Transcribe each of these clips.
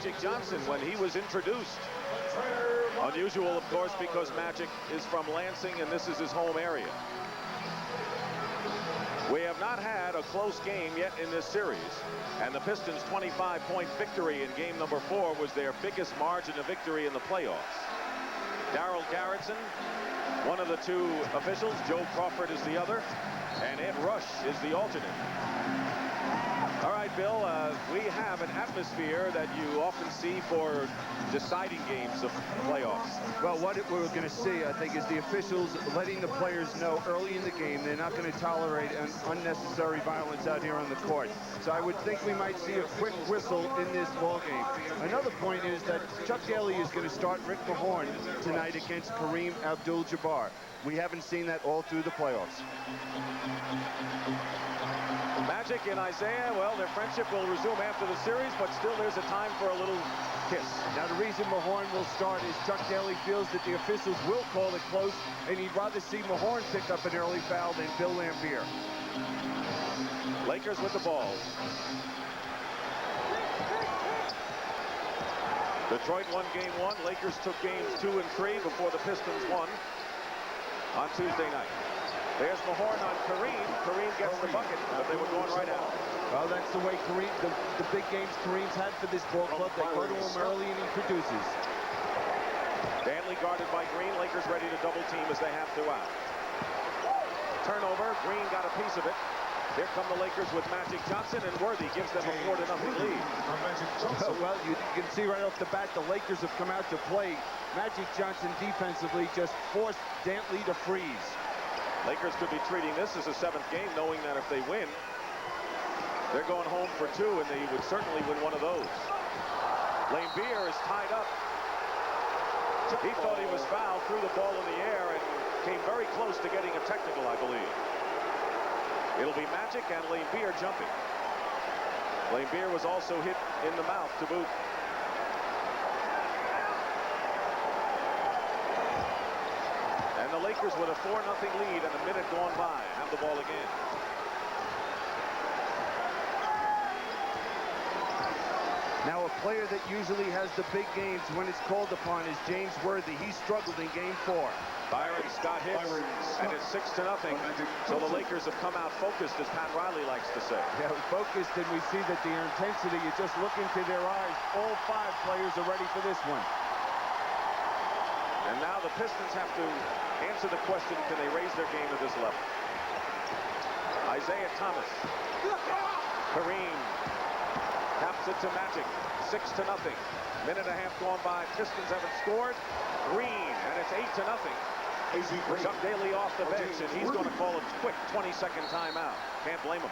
Magic Johnson when he was introduced. Unusual, of course, because Magic is from Lansing and this is his home area. We have not had a close game yet in this series, and the Pistons' 25-point victory in game number 4 was their biggest margin of victory in the playoffs. Darryl Garretson, one of the two officials. Joe Crawford is the other, and Ed Rush is the alternate. All right, Bill, we have an atmosphere that you often see for deciding games of playoffs. Well, what we're going to see, I think, is the officials letting the players know early in the game they're not going to tolerate unnecessary violence out here on the court. So I would think we might see a quick whistle in this ball game. Another point is that Chuck Daly is going to start Rick Mahorn tonight against Kareem Abdul-Jabbar. We haven't seen that all through the playoffs. Magic and Isiah, well, their friendship will resume after the series, but still there's a time for a little kiss. Now, the reason Mahorn will start is Chuck Daly feels that the officials will call it close, and he'd rather see Mahorn pick up an early foul than Bill Laimbeer. Lakers with the ball. Detroit won game 1. Lakers took games 2 and 3 before the Pistons won on Tuesday night. There's Mahorn on Kareem. Kareem gets the bucket, but they were going right out. Well, that's the way Kareem, the big games Kareem's had for this ball club. They go to him early and he produces. Dantley guarded by Green. Lakers ready to double team as they have to out. Turnover. Green got a piece of it. Here come the Lakers with Magic Johnson, and Worthy gives them a 4-0 lead. Well, you can see right off the bat the Lakers have come out to play. Magic Johnson defensively just forced Dantley to freeze. Lakers could be treating this as a 7th game, knowing that if they win, they're going home for 2, and they would certainly win one of those. Laimbeer is tied up. He thought he was fouled, threw the ball in the air, and came very close to getting a technical, I believe. It'll be Magic and Laimbeer jumping. Laimbeer was also hit in the mouth to boot. And the Lakers with a 4-0 lead and a minute gone by have the ball again. Now, a player that usually has the big games when it's called upon is James Worthy. He struggled in game 4. Byron's got hits, and it's 6-0. So the Lakers have come out focused, as Pat Riley likes to say. Yeah, focused, and we see that their intensity, you just look into their eyes. All 5 players are ready for this one. And now the Pistons have to answer the question, can they raise their game at this level? Isiah Thomas. Kareem taps it to Magic. 6-0. Minute and a half gone by. Pistons haven't scored. Green, and it's 8-0. Chuck Daly off the bench, and he's going to call a quick 20-second timeout. Can't blame him.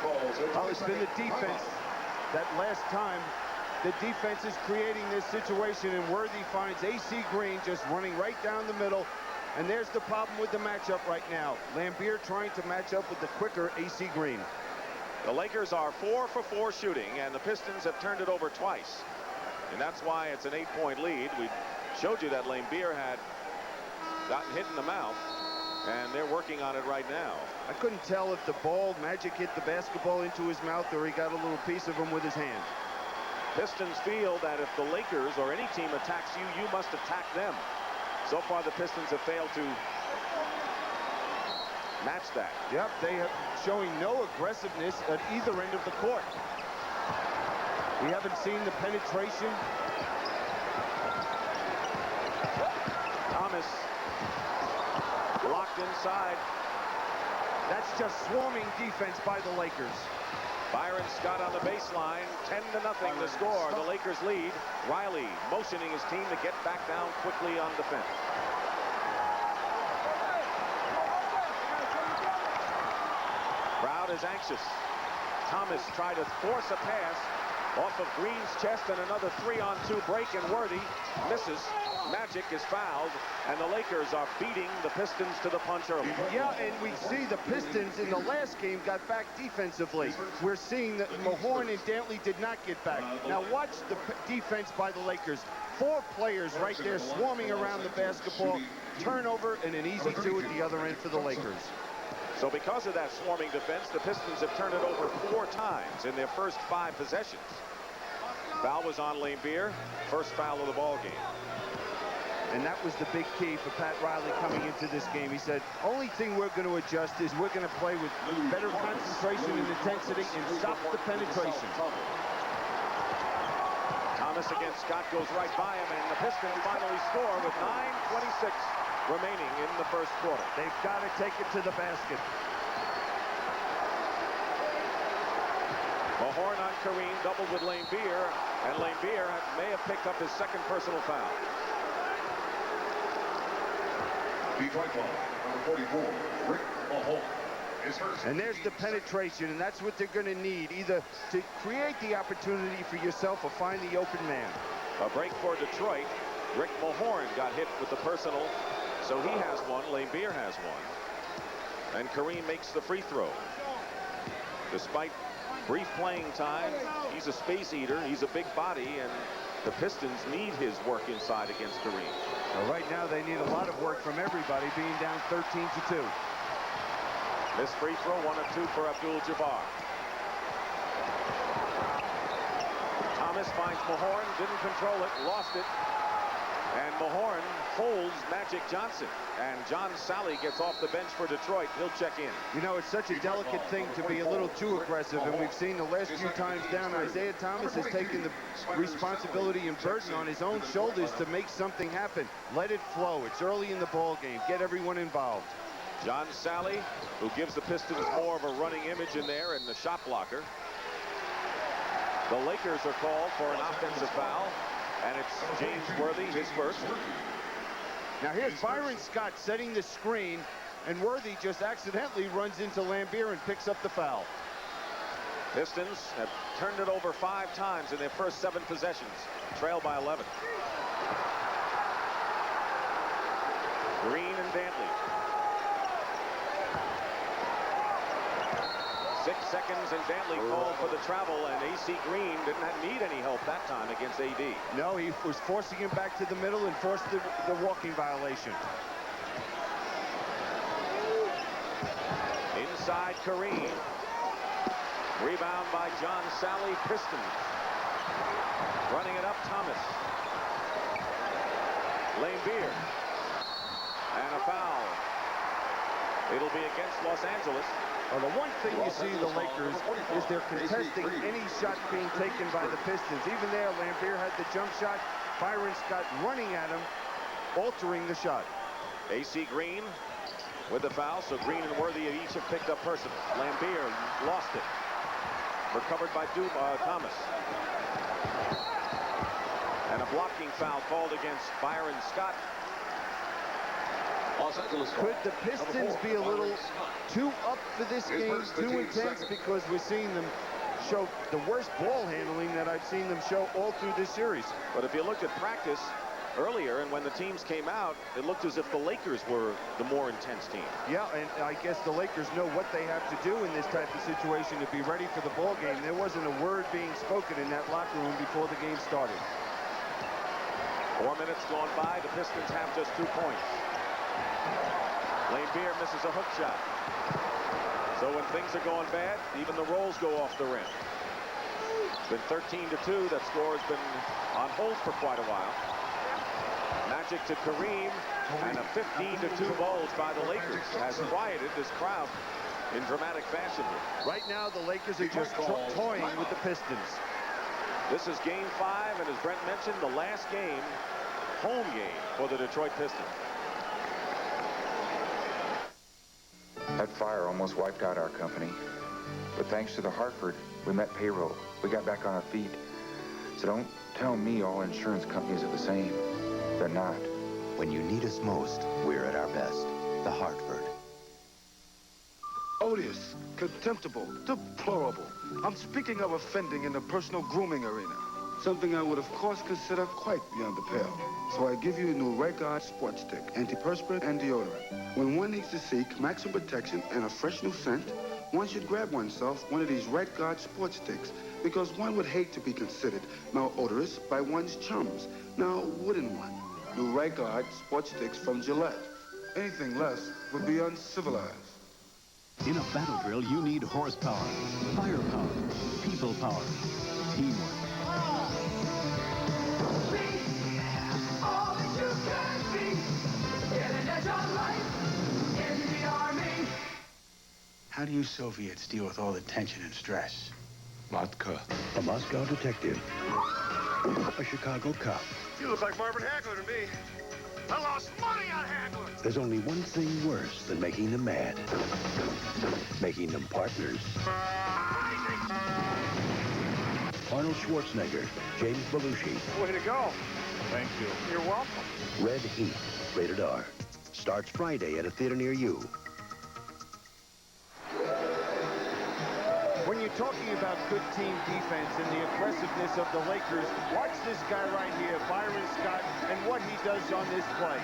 Well, it's been the defense that last time. The defense is creating this situation, and Worthy finds AC Green just running right down the middle. And there's the problem with the matchup right now. Laimbeer trying to match up with the quicker AC Green. The Lakers are 4 for 4 shooting, and the Pistons have turned it over twice. And that's why it's an 8-point lead. We showed you that Laimbeer had gotten hit in the mouth, and they're working on it right now. I couldn't tell if the ball, Magic hit the basketball into his mouth or he got a little piece of him with his hand. Pistons feel that if the Lakers or any team attacks you, you must attack them. So far, the Pistons have failed to match that. Yep, they are showing no aggressiveness at either end of the court. We haven't seen the penetration. Thomas locked inside. That's just swarming defense by the Lakers. Byron Scott on the baseline. 10-0 the score. The Lakers lead. Riley motioning his team to get back down quickly on defense. Crowd is anxious. Thomas tried to force a pass off of Green's chest, and another 3-on-2 break, and Worthy misses. Magic is fouled, and the Lakers are beating the Pistons to the punch early. Yeah, and we see the Pistons in the last game got back defensively. We're seeing that Mahorn and Dantley did not get back. Now watch the defense by the Lakers. 4 players right there swarming around the basketball. Turnover and an easy 2 at the other end for the Lakers. So because of that swarming defense, the Pistons have turned it over 4 times in their first 5 possessions. Foul was on Laimbeer. First foul of the ball game. And that was the big key for Pat Riley coming into this game. He said, only thing we're going to adjust is we're going to play with better concentration and intensity and stop the penetration. Thomas against Scott goes right by him, and the Pistons finally score with 9:26 remaining in the first quarter. They've got to take it to the basket. Mahorn on Kareem, doubled with Laimbeer, and Laimbeer may have picked up his second personal foul. Detroit ball, number 44, Rick Mahorn. And there's the penetration, and that's what they're going to need, either to create the opportunity for yourself or find the open man. A break for Detroit. Rick Mahorn got hit with the personal, so he has one. Laimbeer has one. And Kareem makes the free throw. Despite brief playing time, he's a space eater. He's a big body, and the Pistons need his work inside against Kareem. Well, right now they need a lot of work from everybody, being down 13-2. This free throw, 1 of 2 for Abdul Jabbar. Thomas finds Mahorn, didn't control it, lost it. And Mahorn holds Magic Johnson. And John Salley gets off the bench for Detroit. He'll check in. You know, it's such a delicate thing to be a little too aggressive, and we've seen the last few times down, Isiah Thomas has taken the responsibility and burden on his own shoulders to make something happen. Let it flow. It's early in the ball game. Get everyone involved. John Salley, who gives the Pistons more of a running image in there, and the shot blocker. The Lakers are called for an offensive foul, and it's James Worthy, his first. Now here's Byron Scott setting the screen, and Worthy just accidentally runs into Laimbeer and picks up the foul. Pistons have turned it over 5 times in their first 7 possessions, trailed by 11. Green and Dantley. 6 seconds, and Dantley called for the travel, and A.C. Green didn't need any help that time against A.D. No, he was forcing him back to the middle and forced the walking violation. Inside Kareem. Rebound by John Salley. Pistons. Running it up, Thomas. Laimbeer. And a foul. It'll be against Los Angeles. Well, the one thing you see the Lakers is they're contesting any shot being taken by the Pistons. Even there, Laimbeer had the jump shot. Byron Scott running at him, altering the shot. A.C. Green with the foul, so Green and Worthy each have picked up personal. Laimbeer lost it. Recovered by Thomas. And a blocking foul called against Byron Scott. Could the Pistons be a little too up for this game, too intense, because we're seeing them show the worst ball handling that I've seen them show all through this series? But if you looked at practice earlier, and when the teams came out, it looked as if the Lakers were the more intense team. Yeah, and I guess the Lakers know what they have to do in this type of situation to be ready for the ball game. There wasn't a word being spoken in that locker room before the game started. 4 minutes gone by. The Pistons have just 2 points. Laimbeer misses a hook shot. So when things are going bad, even the rolls go off the rim. It's been 13-2. That score has been on hold for quite a while. Magic to Kareem, and a 15-2 bulge by the Lakers has quieted this crowd in dramatic fashion. Right now, the Lakers are just toying with the Pistons. This is game 5, and as Brent mentioned, the last game, home game for the Detroit Pistons. That fire almost wiped out our company. But thanks to the Hartford, we met payroll. We got back on our feet. So don't tell me all insurance companies are the same. They're not. When you need us most, we're at our best. The Hartford. Odious, contemptible, deplorable. I'm speaking of offending in the personal grooming arena. Something I would, of course, consider quite beyond the pale. So I give you a new Red Guard Sports Stick, antiperspirant and deodorant. When one needs to seek maximum protection and a fresh new scent, one should grab oneself one of these Red Guard Sports Sticks, because one would hate to be considered malodorous by one's chums. Now, wouldn't one? New Red Guard Sports Sticks from Gillette. Anything less would be uncivilized. In a battle drill, you need horsepower, firepower, people power, teamwork. How do you Soviets deal with all the tension and stress? Vodka. A Moscow detective. A Chicago cop. You look like Marvin Hagler to me. I lost money on Hagler. There's only one thing worse than making them mad. Making them partners. Arnold Schwarzenegger, James Belushi. Way to go. Thank you. You're welcome. Red Heat, rated R. Starts Friday at a theater near you. When you're talking about good team defense and the aggressiveness of the Lakers, watch this guy right here, Byron Scott, and what he does on this play.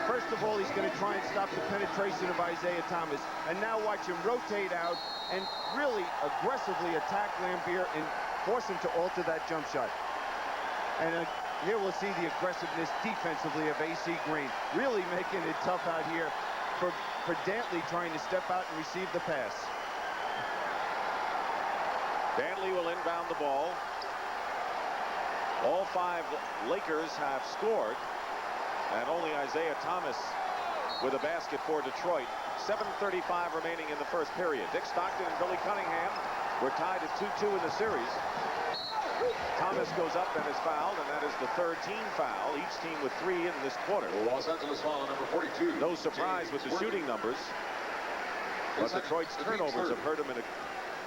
First of all, he's going to try and stop the penetration of Isiah Thomas. And now watch him rotate out and really aggressively attack Laimbeer and force him to alter that jump shot. And here we'll see the aggressiveness defensively of AC Green, really making it tough out here for Dantley trying to step out and receive the pass. Dantley will inbound the ball. All 5 Lakers have scored, and only Isiah Thomas with a basket for Detroit. 7:35 remaining in the first period. Dick Stockton and Billy Cunningham were tied at 2-2 in the series. Thomas goes up and is fouled, and that is the 3rd team foul. Each team with 3 in this quarter. Los Angeles foul number 42. No surprise with the shooting numbers, but Detroit's turnovers have hurt him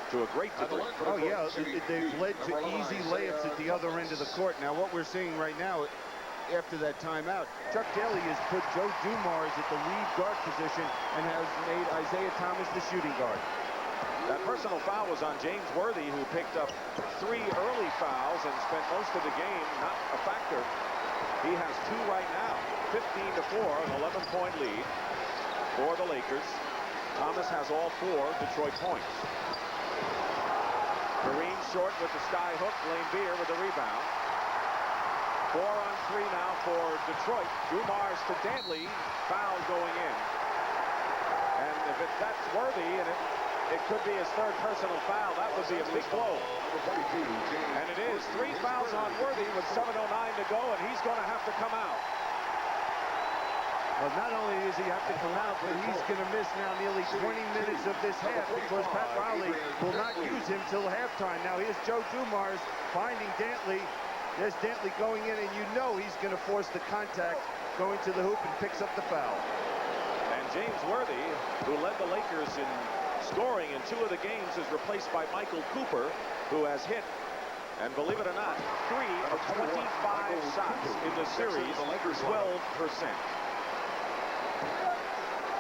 to a great degree. Oh, yeah, they've led to easy layups at the other end of the court. Now, what we're seeing right now, after that timeout, Chuck Daly has put Joe Dumars at the lead guard position and has made Isiah Thomas the shooting guard. That personal foul was on James Worthy, who picked up 3 early fouls and spent most of the game not a factor. He has 2 right now. 15-4, an 11-point lead for the Lakers. Thomas has all 4 Detroit points. Kareem short with the sky hook. Laimbeer with the rebound. 4 on 3 now for Detroit. Dumars to Dantley. Foul going in. And if that's Worthy, and it could be his 3rd personal foul, that would be a big blow. And it is 3 fouls on Worthy with 7:09 to go, and he's going to have to come out. Well, not only does he have to come out, but he's going to miss now nearly 20 minutes of this half because Pat Riley will not use him till halftime. Now here's Joe Dumars finding Dantley. There's Dantley going in, and you know he's going to force the contact going to the hoop and picks up the foul. And James Worthy, who led the Lakers in scoring in 2 of the games, is replaced by Mychal Cooper, who has hit, and believe it or not, 3 of 25 shots in the series, 12%.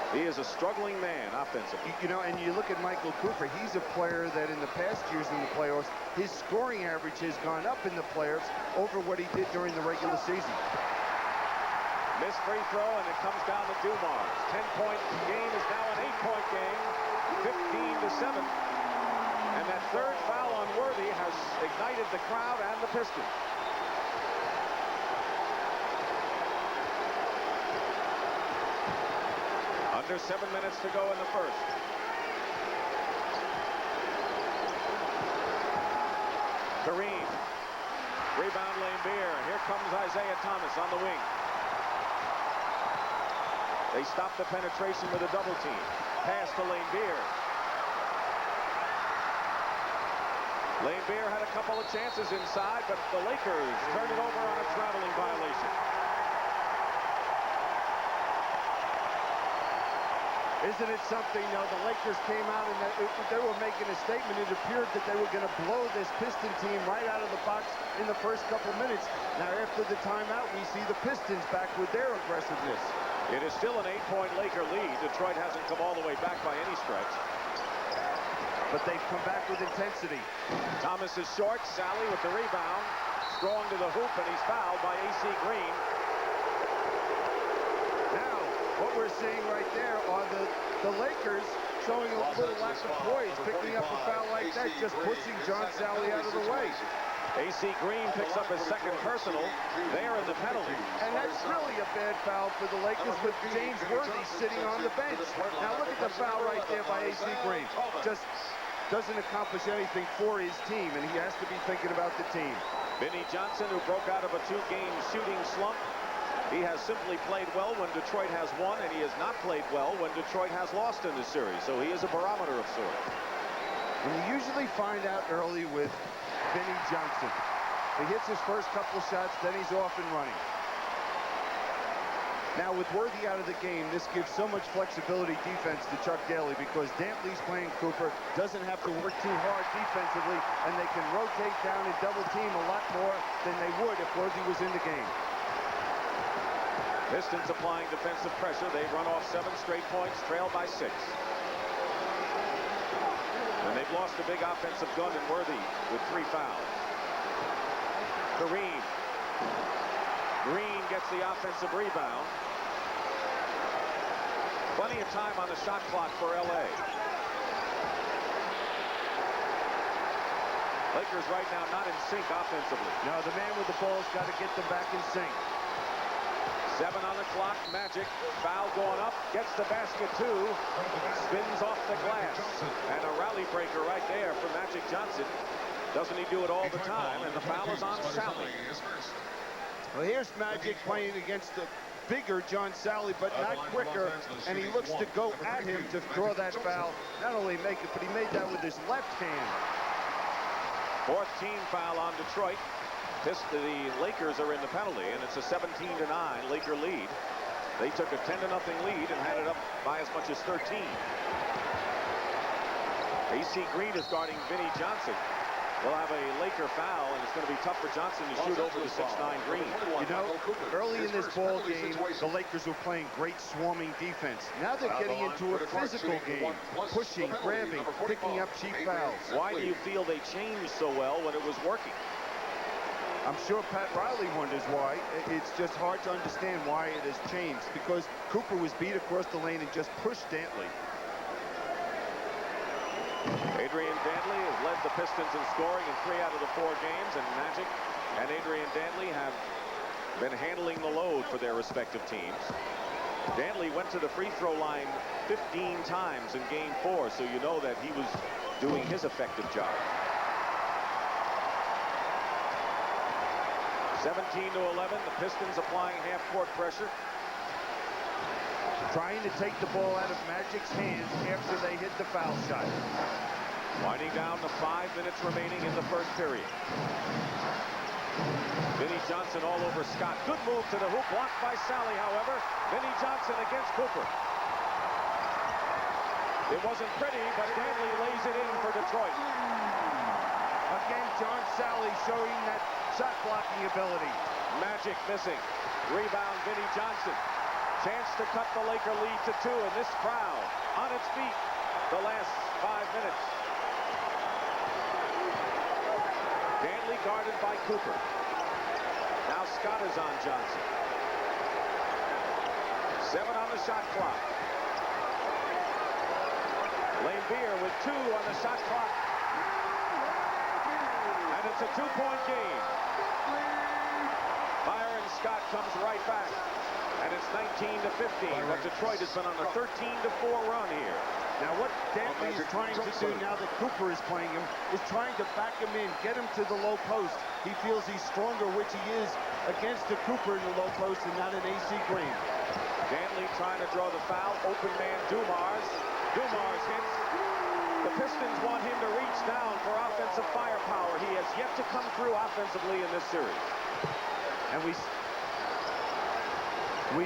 He is a struggling man offensively. You know, and you look at Mychal Cooper, he's a player that in the past years in the playoffs, his scoring average has gone up in the playoffs over what he did during the regular season. Missed free throw, and it comes down to Dumars. 10-point game is now an 8-point game, 15-7. And that 3rd foul on Worthy has ignited the crowd and the Pistons. Under 7 minutes to go in the first. Kareem. Rebound Laimbeer. Here comes Isiah Thomas on the wing. They stop the penetration with a double team. Pass to Laimbeer. Laimbeer had a couple of chances inside, but the Lakers turned it over on a traveling violation. Isn't it something, the Lakers came out and they were making a statement. It appeared that they were going to blow this Piston team right out of the box in the first couple minutes. Now, after the timeout, we see the Pistons back with their aggressiveness. It is still an 8-point Laker lead. Detroit hasn't come all the way back by any stretch. But they've come back with intensity. Thomas is short. Salley with the rebound. Strong to the hoop, and he's fouled by AC Green. Now, what we're seeing right there are the Lakers showing a little lack of poise, picking up a foul like that, just pushing John Salley out of the way. AC Green picks up his 2nd personal. They're in the penalty. And that's really a bad foul for the Lakers with James Worthy sitting on the bench. Now look at the foul right there by AC Green. Just doesn't accomplish anything for his team, and he has to be thinking about the team. Vinnie Johnson, who broke out of a 2-game shooting slump, He has simply played well when Detroit has won, and he has not played well when Detroit has lost in this series. So he is a barometer of sorts. And you usually find out early with Vinnie Johnson. He hits his first couple of shots, then he's off and running. Now, with Worthy out of the game, this gives so much flexibility defense to Chuck Daly because Dantley's playing Cooper, doesn't have to work too hard defensively, and they can rotate down and double team a lot more than they would if Worthy was in the game. Pistons applying defensive pressure. They've run off 7 straight points, trailed by 6. And they've lost a big offensive gun in Worthy with 3 fouls. Kareem. Green gets the offensive rebound. Plenty of time on the shot clock for LA. Lakers right now not in sync offensively. No, the man with the ball's got to get them back in sync. 7 on the clock. Magic. Foul going up. Gets the basket too. Spins off the glass. And a rally breaker right there for Magic Johnson. Doesn't he do it all the time? And the foul is on Salley. Well, here's Magic playing against the bigger John Salley, but not quicker. And he looks to go at him to draw that foul. Not only make it, but he made that with his left hand. 4th team foul on Detroit. The Lakers are in the penalty, and it's a 17-9 Laker lead. They took a 10-0 lead and had it up by as much as 13. AC Green is guarding Vinnie Johnson. They'll have a Laker foul, and it's going to be tough for Johnson to shoot over the 6'9" Green. You know, early in this ball game, the Lakers were playing great swarming defense. Now they're getting into a physical game, pushing, grabbing, picking up cheap fouls. Why do you feel they changed so well when it was working? I'm sure Pat Riley wonders why. It's just hard to understand why it has changed, because Cooper was beat across the lane and just pushed Dantley. Adrian Dantley has led the Pistons in scoring in 3 out of the 4 games, and Magic and Adrian Dantley have been handling the load for their respective teams. Dantley went to the free throw line 15 times in game 4, so you know that he was doing his effective job. 17-11, the Pistons applying half-court pressure. Trying to take the ball out of Magic's hands after they hit the foul shot. Winding down to 5 minutes remaining in the first period. Vinnie Johnson all over Scott. Good move to the hoop, blocked by Salley, however. Vinnie Johnson against Cooper. It wasn't pretty, but Dantley lays it in for Detroit. Again, John Salley showing that shot blocking ability. Magic missing. Rebound, Vinnie Johnson. Chance to cut the Laker lead to 2, and this crowd on its feet the last 5 minutes. Dantley guarded by Cooper. Now Scott is on Johnson. 7 on the shot clock. Laimbeer with 2 on the shot clock. And it's a 2-point game. Byron Scott comes right back. And it's 19-15, but Detroit has been on a 13-4 run here. Now what Dantley is trying to do now that Cooper is playing him is trying to back him in, get him to the low post. He feels he's stronger, which he is, against the Cooper in the low post and not an AC Green. Dantley trying to draw the foul. Open man Dumars. Dumars hits. The Pistons want him to reach down for offensive firepower. He has yet to come through offensively in this series. And we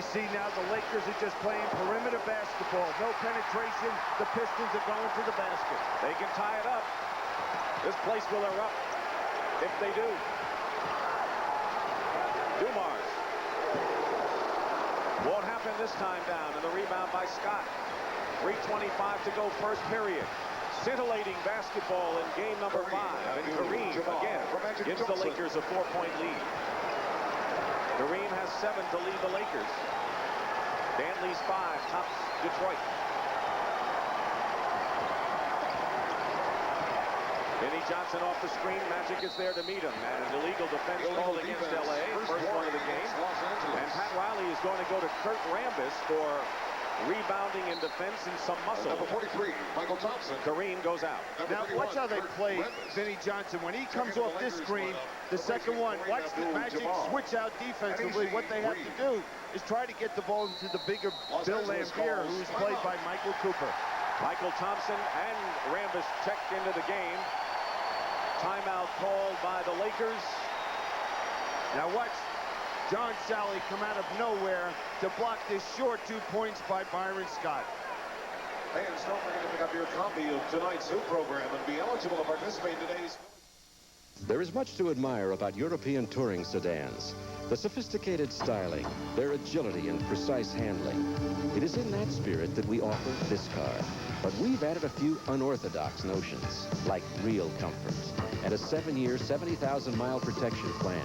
see now the Lakers are just playing perimeter basketball. No penetration. The Pistons are going to the basket. They can tie it up. This place will erupt if they do. Dumars. Won't happen this time down. And the rebound by Scott. 3:25 to go first period. Scintillating basketball in game number 5. And Kareem again gives the Lakers a 4-point lead. Kareem has 7 to lead the Lakers. Dantley's 5 tops Detroit. Vinnie Johnson off the screen. Magic is there to meet him. And an illegal defense called against LA. First one of the game. And Pat Riley is going to go to Kurt Rambis for rebounding and defense and some muscle. Number 43, Michael Thompson. Kareem goes out. Now watch how they play Vinnie Johnson. When he comes off this screen, the second one. Watch the Magic switch out defensively. What they have to do is try to get the ball into the bigger Bill Laimbeer, who's played by Mychal Cooper. Mychal Thompson and Rambis checked into the game. Timeout called by the Lakers. Now watch John Salley come out of nowhere to block this short 2 points by Byron Scott. Hey, and don't forget to pick up your copy of tonight's Hoop program and be eligible to participate in today's... There is much to admire about European touring sedans. The sophisticated styling, their agility and precise handling. It is in that spirit that we offer this car. But we've added a few unorthodox notions, like real comfort and a 7-year, 70,000-mile protection plan.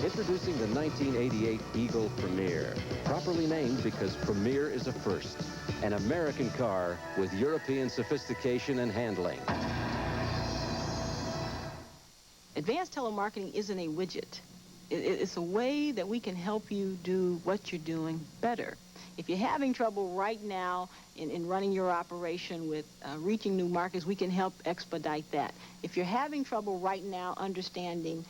Introducing the 1988 Eagle Premier, properly named because Premier is a first. An American car with European sophistication and handling. Advanced telemarketing isn't a widget. It's a way that we can help you do what you're doing better. If you're having trouble right now in running your operation with reaching new markets, we can help expedite that. If you're having trouble right now understanding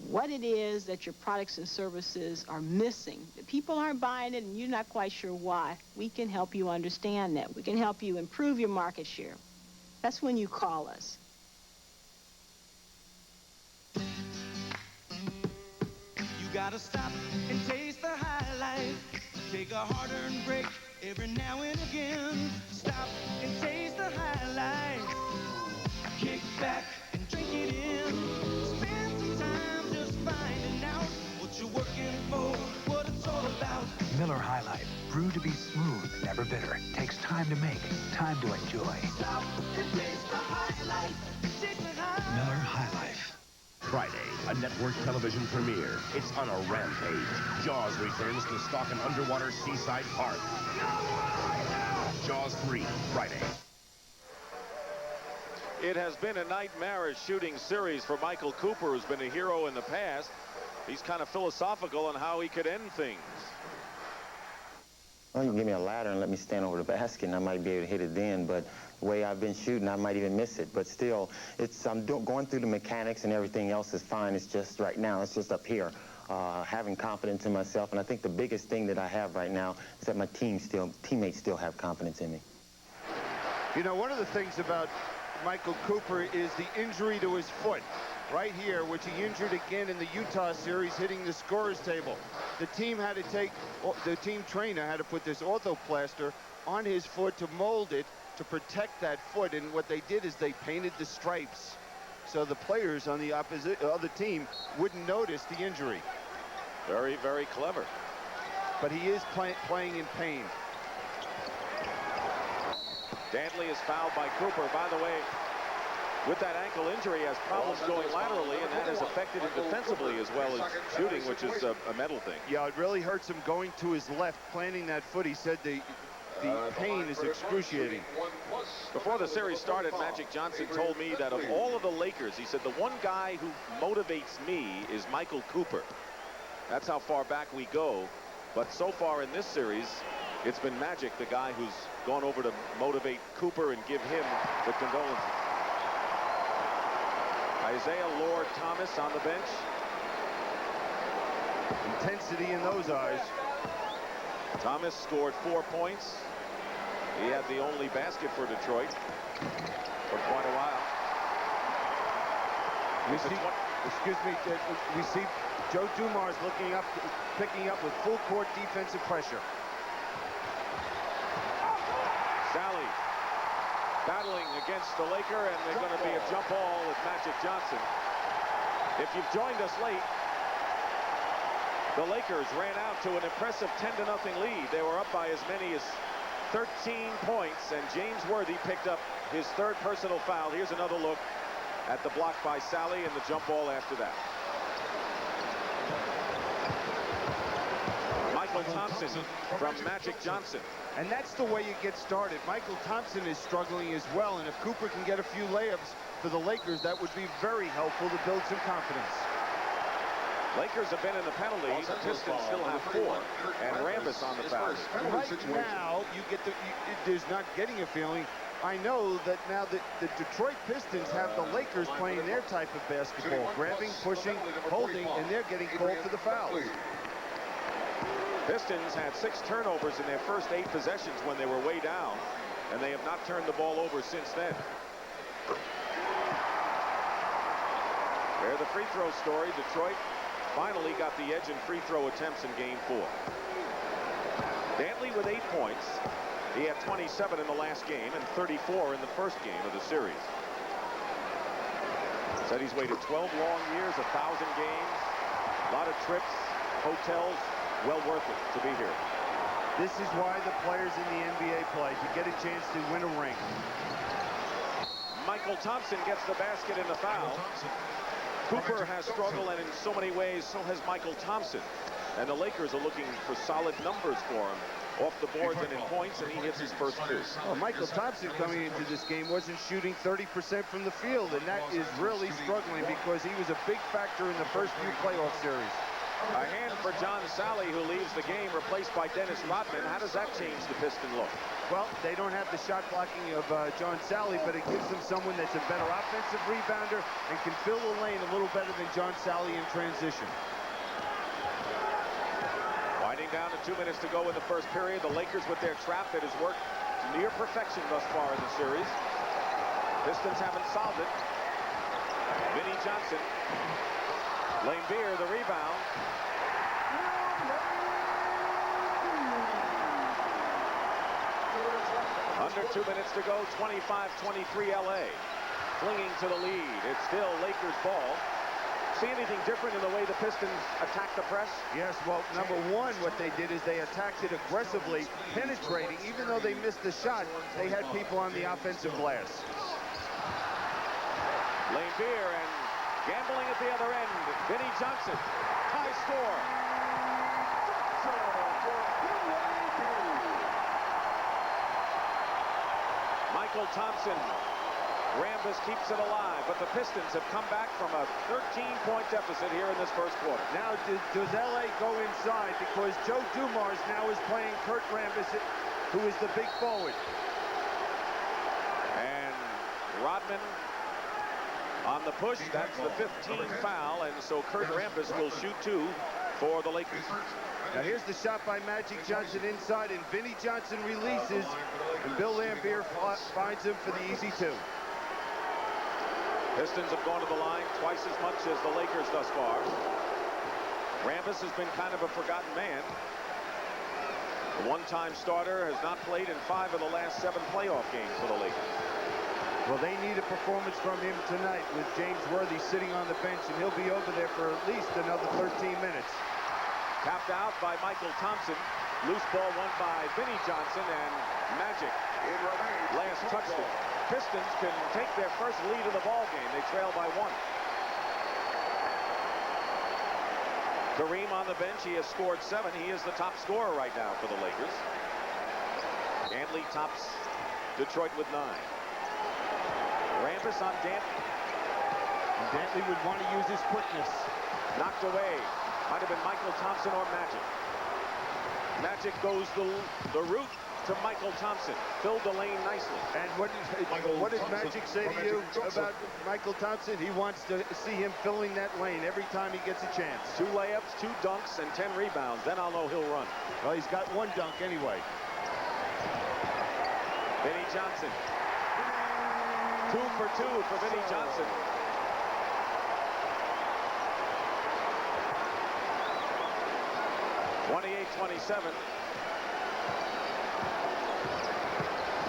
what it is that your products and services are missing, people aren't buying it and you're not quite sure why, we can help you understand that. We can help you improve your market share. That's when you call us. You gotta stop and taste the high life. Take a hard-earned break every now and again. Stop and taste the high life. Kick back and drink it in. Spend some time just finding out what you're working for, what it's all about. Miller High Life, brewed to be smooth, never bitter. Takes time to make, time to enjoy. Stop and taste the high life. Take the high. Miller High Life. Friday, a network television premiere. It's on a rampage. Jaws returns to stalk an underwater seaside park. Jaws 3, Friday. It has been a nightmarish shooting series for Mychal Cooper, who's been a hero in the past. He's kind of philosophical on how he could end things. Well, you can give me a ladder and let me stand over the basket, and I might be able to hit it then, but the way I've been shooting, I might even miss it. But still, I'm going through the mechanics and everything else is fine. It's just right now, it's just up here. Having confidence in myself, and I think the biggest thing that I have right now is that my teammates still have confidence in me. You know, one of the things about Mychal Cooper is the injury to his foot right here, which he injured again in the Utah series, hitting the scorer's table. The team trainer had to put this orthoplaster on his foot to mold it to protect that foot, and what they did is they painted the stripes so the players on the other team wouldn't notice the injury. Very, very clever. But he is playing in pain. Dantley is fouled by Cooper. By the way, with that ankle injury, he has problems going laterally, and that has affected him defensively as well as shooting, which is a mental thing. Yeah, it really hurts him going to his left, planting that foot. He said the pain is excruciating. Before the series started, Magic Johnson told me that of all of the Lakers, he said, the one guy who motivates me is Mychal Cooper. That's how far back we go. But so far in this series, it's been Magic, the guy who's gone over to motivate Cooper and give him the condolences. Isiah Lord Thomas on the bench. Intensity in those eyes. Thomas scored 4 points. He had the only basket for Detroit for quite a while. We see Joe Dumars looking up, picking up with full court defensive pressure. Salley battling against the Laker, and they're going to be a jump ball with Magic Johnson. If you've joined us late, the Lakers ran out to an impressive 10-0 lead. They were up by as many as 13 points, and James Worthy picked up his third personal foul. Here's another look at the block by Salley and the jump ball after that. Mychal Thompson from Magic Johnson. And that's the way you get started. Mychal Thompson is struggling as well, and if Cooper can get a few layups for the Lakers, that would be very helpful to build some confidence. Lakers have been in the penalty. The Pistons still have 4, and Rambis on the foul. Right now, there's not getting a feeling. I know that now that the Detroit Pistons have the Lakers playing their type of basketball, grabbing, pushing, holding, and they're getting called for the fouls. Pistons had 6 turnovers in their first 8 possessions when they were way down, and they have not turned the ball over since then. They're the free throw story. Detroit finally got the edge in free throw attempts in game 4. Dantley with 8 points. He had 27 in the last game and 34 in the first game of the series. Said he's waited 12 long years, 1,000 games, a lot of trips, hotels. Well worth it to be here. This is why the players in the NBA play, to get a chance to win a ring. Mychal Thompson gets the basket in the foul. Cooper has struggled, and in so many ways, so has Mychal Thompson. And the Lakers are looking for solid numbers for him off the boards and in points, and he hits his first 2. Well, Mychal Thompson coming into this game wasn't shooting 30% from the field, and that is really struggling because he was a big factor in the first few playoff series. A hand for John Salley, who leaves the game, replaced by Dennis Rodman. How does that change the Piston look? Well, they don't have the shot blocking of John Salley, but it gives them someone that's a better offensive rebounder and can fill the lane a little better than John Salley in transition. Winding down to 2 minutes to go in the first period. The Lakers with their trap that has worked near perfection thus far in the series. Pistons haven't solved it. Vinnie Johnson. Laimbeer, the rebound. Under 2 minutes to go, 25-23 LA. Clinging to the lead. It's still Lakers ball. See anything different in the way the Pistons attack the press? Yes, well, number one, what they did is they attacked it aggressively, penetrating. Even though they missed the shot, they had people on the offensive glass. Laimbeer and gambling at the other end. Vinnie Johnson, high score. Mychal Thompson. Rambis keeps it alive, but the Pistons have come back from a 13-point deficit here in this first quarter. Now, does LA go inside? Because Joe Dumars now is playing Kurt Rambis, who is the big forward. And Rodman on the push. That's the 15th foul, and so Kurt Rambis will shoot 2 for the Lakers. Now here's the shot by Magic Johnson inside, and Vinnie Johnson releases, and Bill Laimbeer finds him for the easy 2. Pistons have gone to the line twice as much as the Lakers thus far. Rambis has been kind of a forgotten man. The one-time starter has not played in 5 of the last 7 playoff games for the Lakers. Well, they need a performance from him tonight with James Worthy sitting on the bench, and he'll be over there for at least another 13 minutes. Tapped out by Mychal Thompson. Loose ball won by Vinnie Johnson, and Magic last touched it. Pistons can take their first lead of the ball game. They trail by 1. Kareem on the bench. He has scored 7. He is the top scorer right now for the Lakers. Dantley tops Detroit with 9. Rambis on Dantley. And Dantley would want to use his quickness. Knocked away. Might have been Mychal Thompson or Magic. Magic goes the route to Mychal Thompson. Filled the lane nicely. And what did Magic say to you about Mychal Thompson? He wants to see him filling that lane every time he gets a chance. 2 layups, 2 dunks, and 10 rebounds. Then I'll know he'll run. Well, he's got 1 dunk anyway. Vinnie Johnson. 2 for 2 for Vinnie Johnson. (28-27).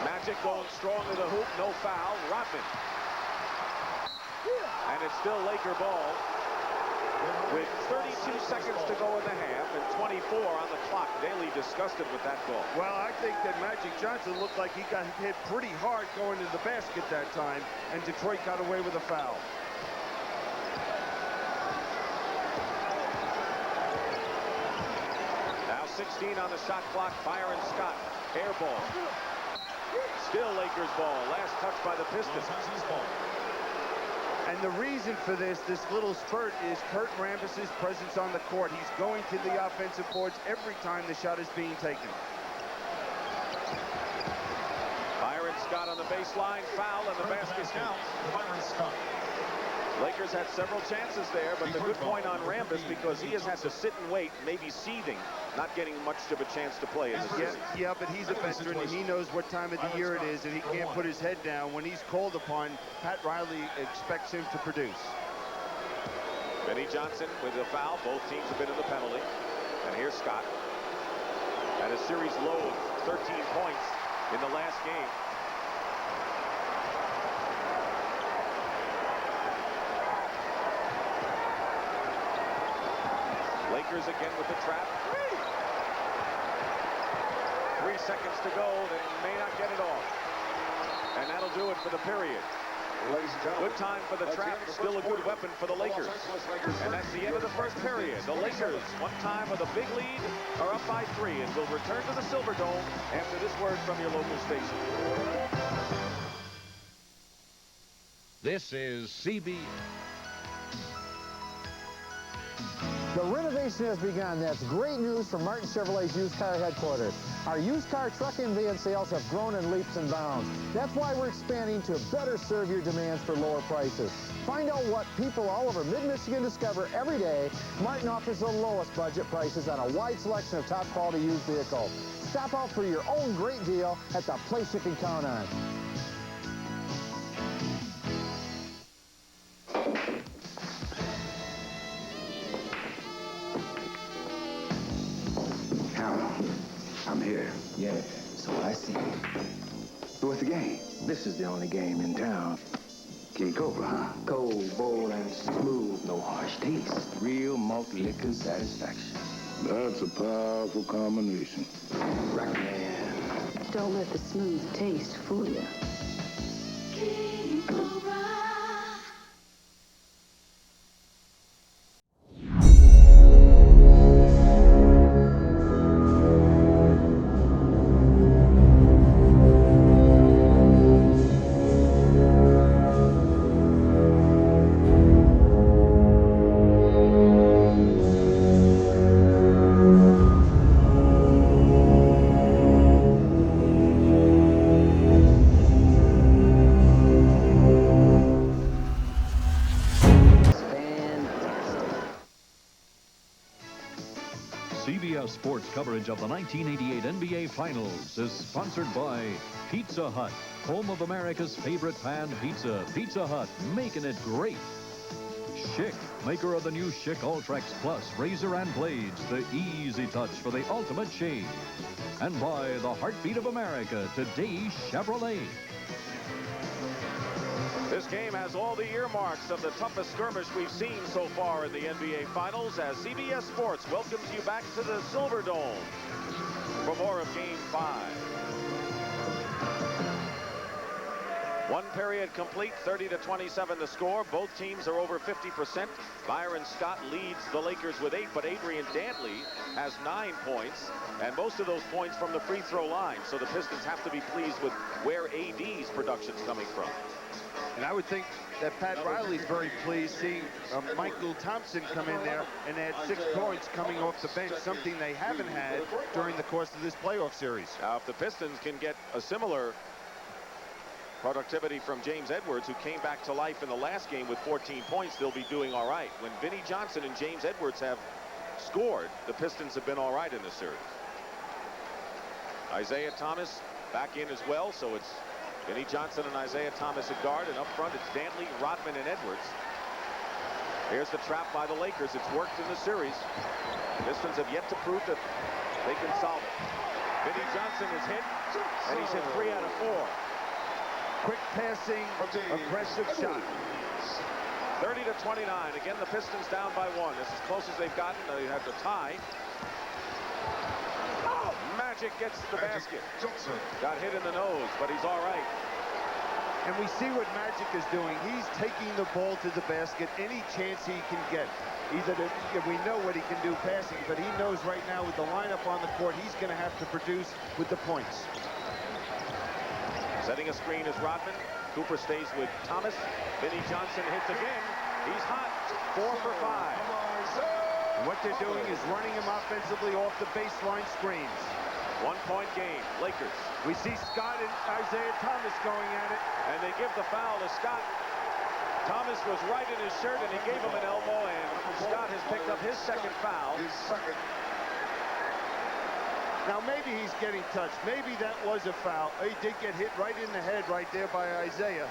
Magic going strong to the hoop, no foul. Rodman. And it's still Laker ball with 32 seconds to go in the half and 24 on the clock. Daly disgusted with that call. Well, I think that Magic Johnson looked like he got hit pretty hard going to the basket that time, and Detroit got away with a foul. Now 16 on the shot clock. Byron Scott, air ball. Still Lakers ball. Last touch by the Pistons. And the reason for this little spurt is Kurt Rambis' presence on the court. He's going to the offensive boards every time the shot is being taken. Byron Scott on the baseline, foul, and the basket counts. Byron Scott. Lakers had several chances there, but the good point on Rambis because he has had to sit and wait, maybe seething, not getting much of a chance to play in the series. Yeah, but he's a veteran, and he knows what time of the year it is, and he can't put his head down. When he's called upon, Pat Riley expects him to produce. Vinnie Johnson with a foul. Both teams have been in the penalty. And here's Scott. At a series low of 13 points in the last game. Lakers again with the trap. 3 seconds to go. They may not get it off. And that'll do it for the period. Good time for the trap. Still a good weapon for the Lakers. And that's the end of the first period. The Lakers, one time with a big lead, are up by 3 and will return to the Silverdome after this word from your local station. This is CB. The renovation has begun. That's great news from Martin Chevrolet's used car headquarters. Our used car, truck, and van sales have grown in leaps and bounds. That's why we're expanding to better serve your demands for lower prices. Find out what people all over mid-Michigan discover every day. Martin offers the lowest budget prices on a wide selection of top-quality used vehicles. Stop out for your own great deal at the place you can count on. I'm here. Yeah, so I see. What's the game? This is the only game in town. King Cobra, huh? Cold, bold, and smooth. No harsh taste. Real malt liquor satisfaction. That's a powerful combination. Rockman. Don't let the smooth taste fool you. King Cobra. Sports coverage of the 1988 NBA Finals is sponsored by Pizza Hut, home of America's favorite pan pizza. Pizza Hut, making it great. Schick, maker of the new Schick Ultrex Plus razor and blades, the easy touch for the ultimate shave. And by the heartbeat of America, today's Chevrolet. This game has all the earmarks of the toughest skirmish we've seen so far in the NBA Finals as CBS Sports welcomes you back to the Silverdome for more of Game 5. One period complete, 30-27 the score. Both teams are over 50%. Byron Scott leads the Lakers with 8, but Adrian Dantley has 9 points, and most of those points from the free throw line. So the Pistons have to be pleased with where AD's production's coming from. And I would think that Pat Riley's very pleased seeing Mychal Thompson come in there and add 6 points coming off the bench, something they haven't had during the course of this playoff series. Now, if the Pistons can get a similar productivity from James Edwards, who came back to life in the last game with 14 points, they'll be doing all right. When Vinnie Johnson and James Edwards have scored, the Pistons have been all right in this series. Isiah Thomas back in as well, so it's Vinnie Johnson and Isiah Thomas at guard, and up front it's Dantley, Rodman, and Edwards. Here's the trap by the Lakers. It's worked in the series. The Pistons have yet to prove that they can solve it. Vinnie Johnson is hit, and he's hit 3 out of 4. Quick passing, aggressive shot. 30-29. Again, the Pistons down by 1. This is as close as they've gotten. They have to tie. Magic gets the basket. Got hit in the nose, but he's all right. And we see what Magic is doing. He's taking the ball to the basket any chance he can get. We know what he can do passing, but he knows right now with the lineup on the court, he's going to have to produce with the points. Setting a screen is Rodman. Cooper stays with Thomas. Vinnie Johnson hits again. He's hot. 4 for 5. And what they're doing is running him offensively off the baseline screens. 1-point game, Lakers. We see Scott and Isiah Thomas going at it. And they give the foul to Scott. Thomas was right in his shirt, and he gave him an elbow, and Scott has picked up his second foul. His second. Now, maybe he's getting touched. Maybe that was a foul. He did get hit right in the head right there by Isiah.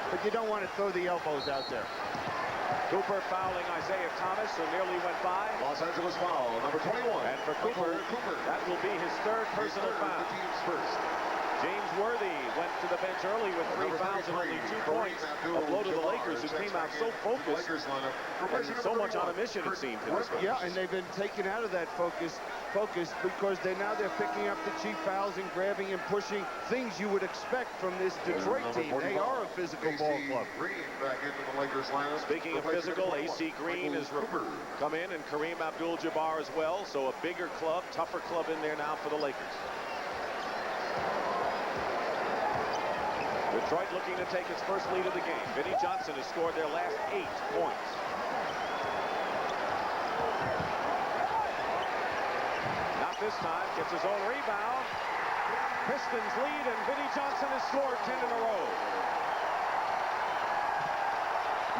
But you don't want to throw the elbows out there. Cooper fouling Isiah Thomas, who nearly went by. Los Angeles foul, number 21. And for Cooper, that will be his third personal foul. James Worthy went to the bench early with 3 fouls and only 2 points. A blow to the Lakers, who came out so focused and so much on a mission, it seemed. Yeah, and they've been taken out of that focus because they're picking up the cheap fouls and grabbing and pushing, things you would expect from this Detroit team. They are a physical ball club. Speaking of physical, AC Green has come in, and Kareem Abdul-Jabbar as well. So a bigger club, tougher club in there now for the Lakers. Detroit looking to take its first lead of the game. Vinnie Johnson has scored their last 8 points. Not this time. Gets his own rebound. Pistons lead, and Vinnie Johnson has scored 10 in a row.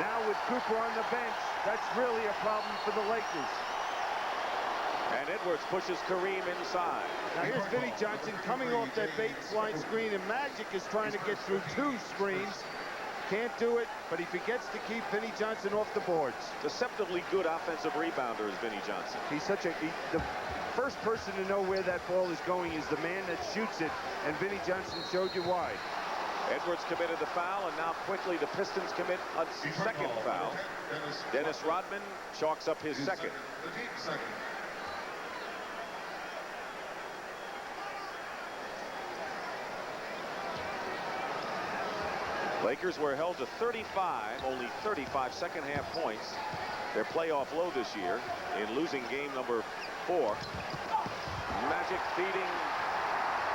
Now with Cooper on the bench, that's really a problem for the Lakers. And Edwards pushes Kareem inside. Now here's Vinnie Johnson coming off that baseline screen, and Magic is trying to get through 2 screens. Can't do it, but he forgets to keep Vinnie Johnson off the boards. Deceptively good offensive rebounder is Vinnie Johnson. He's the first person to know where that ball is going is the man that shoots it, and Vinnie Johnson showed you why. Edwards committed the foul, and now quickly the Pistons commit a second foul. Dennis Rodman chalks up his second. Lakers were held to 35, only 35 second-half points. Their playoff low this year in losing game number 4. Magic feeding,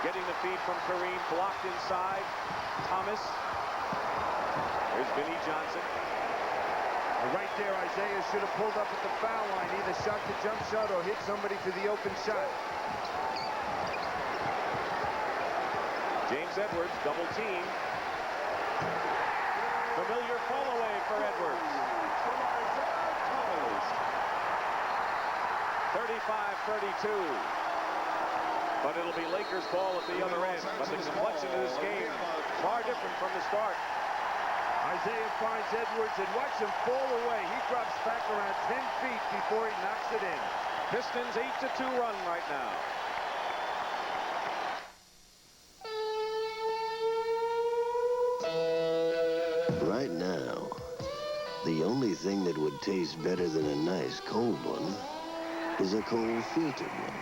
getting the feed from Kareem, blocked inside. Thomas. Here's Vinnie Johnson. Right there, Isiah should have pulled up at the foul line, either shot the jump shot or hit somebody for the open shot. James Edwards, double team. Familiar fall away for Edwards. 35-32. But it'll be Lakers ball at the other end. But the complexion of this game far different from the start. Isiah finds Edwards and watch him fall away. He drops back around 10 feet before he knocks it in. Pistons 8-2 run right now. Right now, the only thing that would taste better than a nice cold one is a cold filtered one.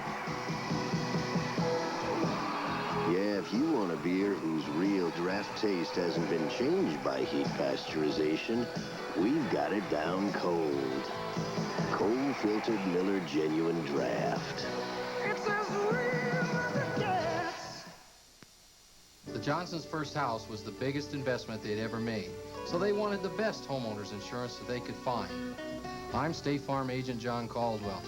Yeah, if you want a beer whose real draft taste hasn't been changed by heat pasteurization, we've got it down cold. Cold filtered Miller Genuine Draft. It's as real as it gets. The Johnsons' first house was the biggest investment they'd ever made, so they wanted the best homeowners insurance that they could find. I'm State Farm agent John Caldwell.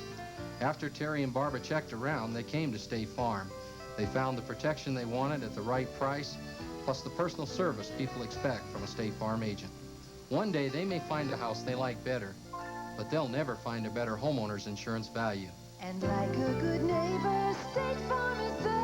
After Terry and Barbara checked around, they came to State Farm. They found the protection they wanted at the right price, plus the personal service people expect from a State Farm agent. One day they may find a house they like better, but they'll never find a better homeowner's insurance value. And like a good neighbor, State Farm is there.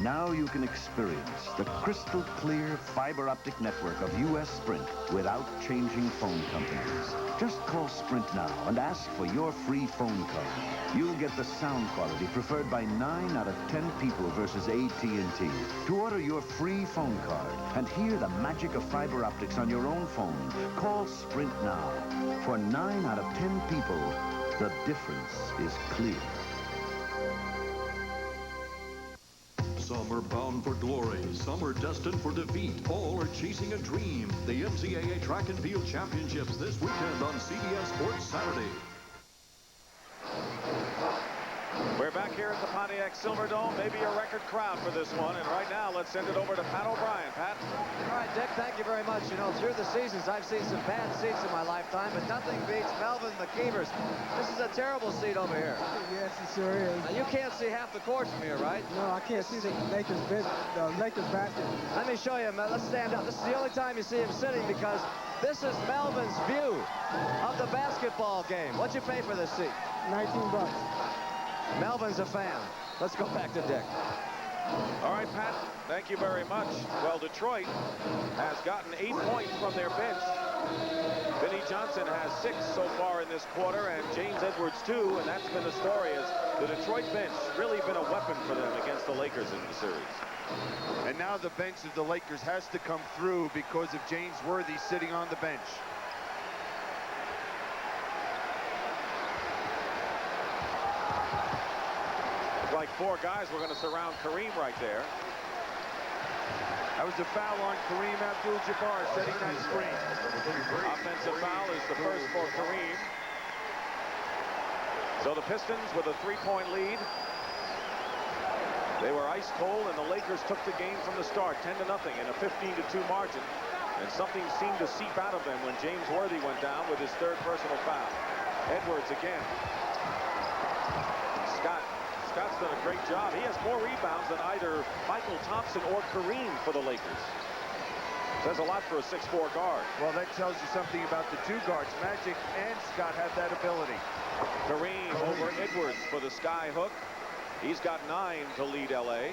Now you can experience the crystal clear fiber optic network of U.S. Sprint without changing phone companies. Just call Sprint now and ask for your free phone card. You'll get the sound quality preferred by 9 out of 10 people versus AT&T. To order your free phone card and hear the magic of fiber optics on your own phone, call Sprint now. For 9 out of 10 people, the difference is clear. Some are bound for glory, some are destined for defeat. All are chasing a dream. The NCAA Track and Field Championships this weekend on CBS Sports Saturday. We're back here at the Pontiac Silverdome, maybe a record crowd for this one. And right now, let's send it over to Pat O'Brien. Pat? All right, Dick, thank you very much. You know, through the seasons, I've seen some bad seats in my lifetime, but nothing beats Melvin McKeever's. This is a terrible seat over here. Yes, it sure is. Now, you can't see half the court from here, right? No, I can't see the Lakers basket. Let me show you, man. Let's stand up. This is the only time you see him sitting because this is Melvin's view of the basketball game. What'd you pay for this seat? 19 bucks. Melvin's a fan. Let's go back to Dick. All right, Pat, thank you very much. Well, Detroit has gotten 8 points from their bench. Vinnie Johnson has 6 so far in this quarter, and James Edwards 2, and that's been the story, as the Detroit bench really been a weapon for them against the Lakers in the series. And now the bench of the Lakers has to come through because of James Worthy sitting on the bench. Like 4 guys were going to surround Kareem right there. That was a foul on Kareem Abdul Jabbar setting that screen. Offensive foul is the first for Kareem. So the Pistons with a 3-point lead. They were ice cold, and the Lakers took the game from the start, 10-0 in a 15-2 margin. And something seemed to seep out of them when James Worthy went down with his 3rd personal foul. Edwards again. Scott's done a great job. He has more rebounds than either Mychal, Thompson, or Kareem for the Lakers. Says a lot for a 6'4" guard. Well, that tells you something about the 2 guards. Magic and Scott have that ability. Kareem over Edwards for the sky hook. He's got 9 to lead L.A.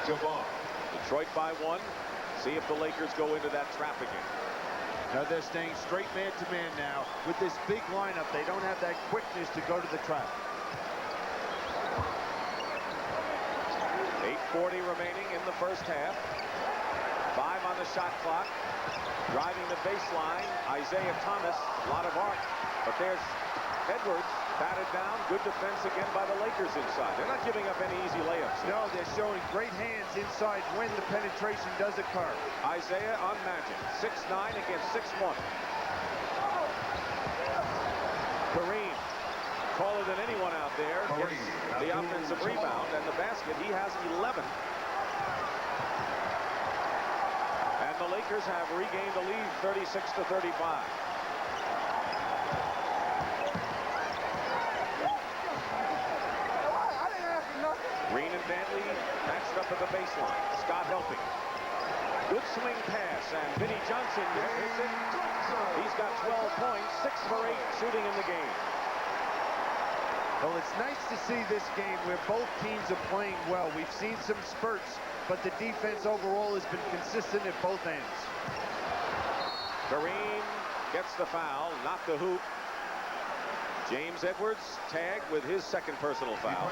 Detroit by 1. See if the Lakers go into that trap again. Now they're staying straight man-to-man now. With this big lineup, they don't have that quickness to go to the trap. 8:40 remaining in the first half. 5 on the shot clock. Driving the baseline, Isiah Thomas. A lot of art. But there's Edwards. Batted down. Good defense again by the Lakers inside. They're not giving up any easy layups. No, they're showing great hands inside when the penetration does occur. Isiah on Magic. 6'9" against 6'1". Kareem, taller than anyone out there, gets the offensive rebound, and the basket. He has 11. And the Lakers have regained the lead, 36-35. Green and Dantley matched up at the baseline. Scott helping. Good swing pass, and Vinnie Johnson hits it. He's got 12 points, 6 for 8 shooting in the game. Well, it's nice to see this game where both teams are playing well. We've seen some spurts, but the defense overall has been consistent at both ends. Kareem gets the foul, not the hoop. James Edwards tagged with his 2nd personal foul.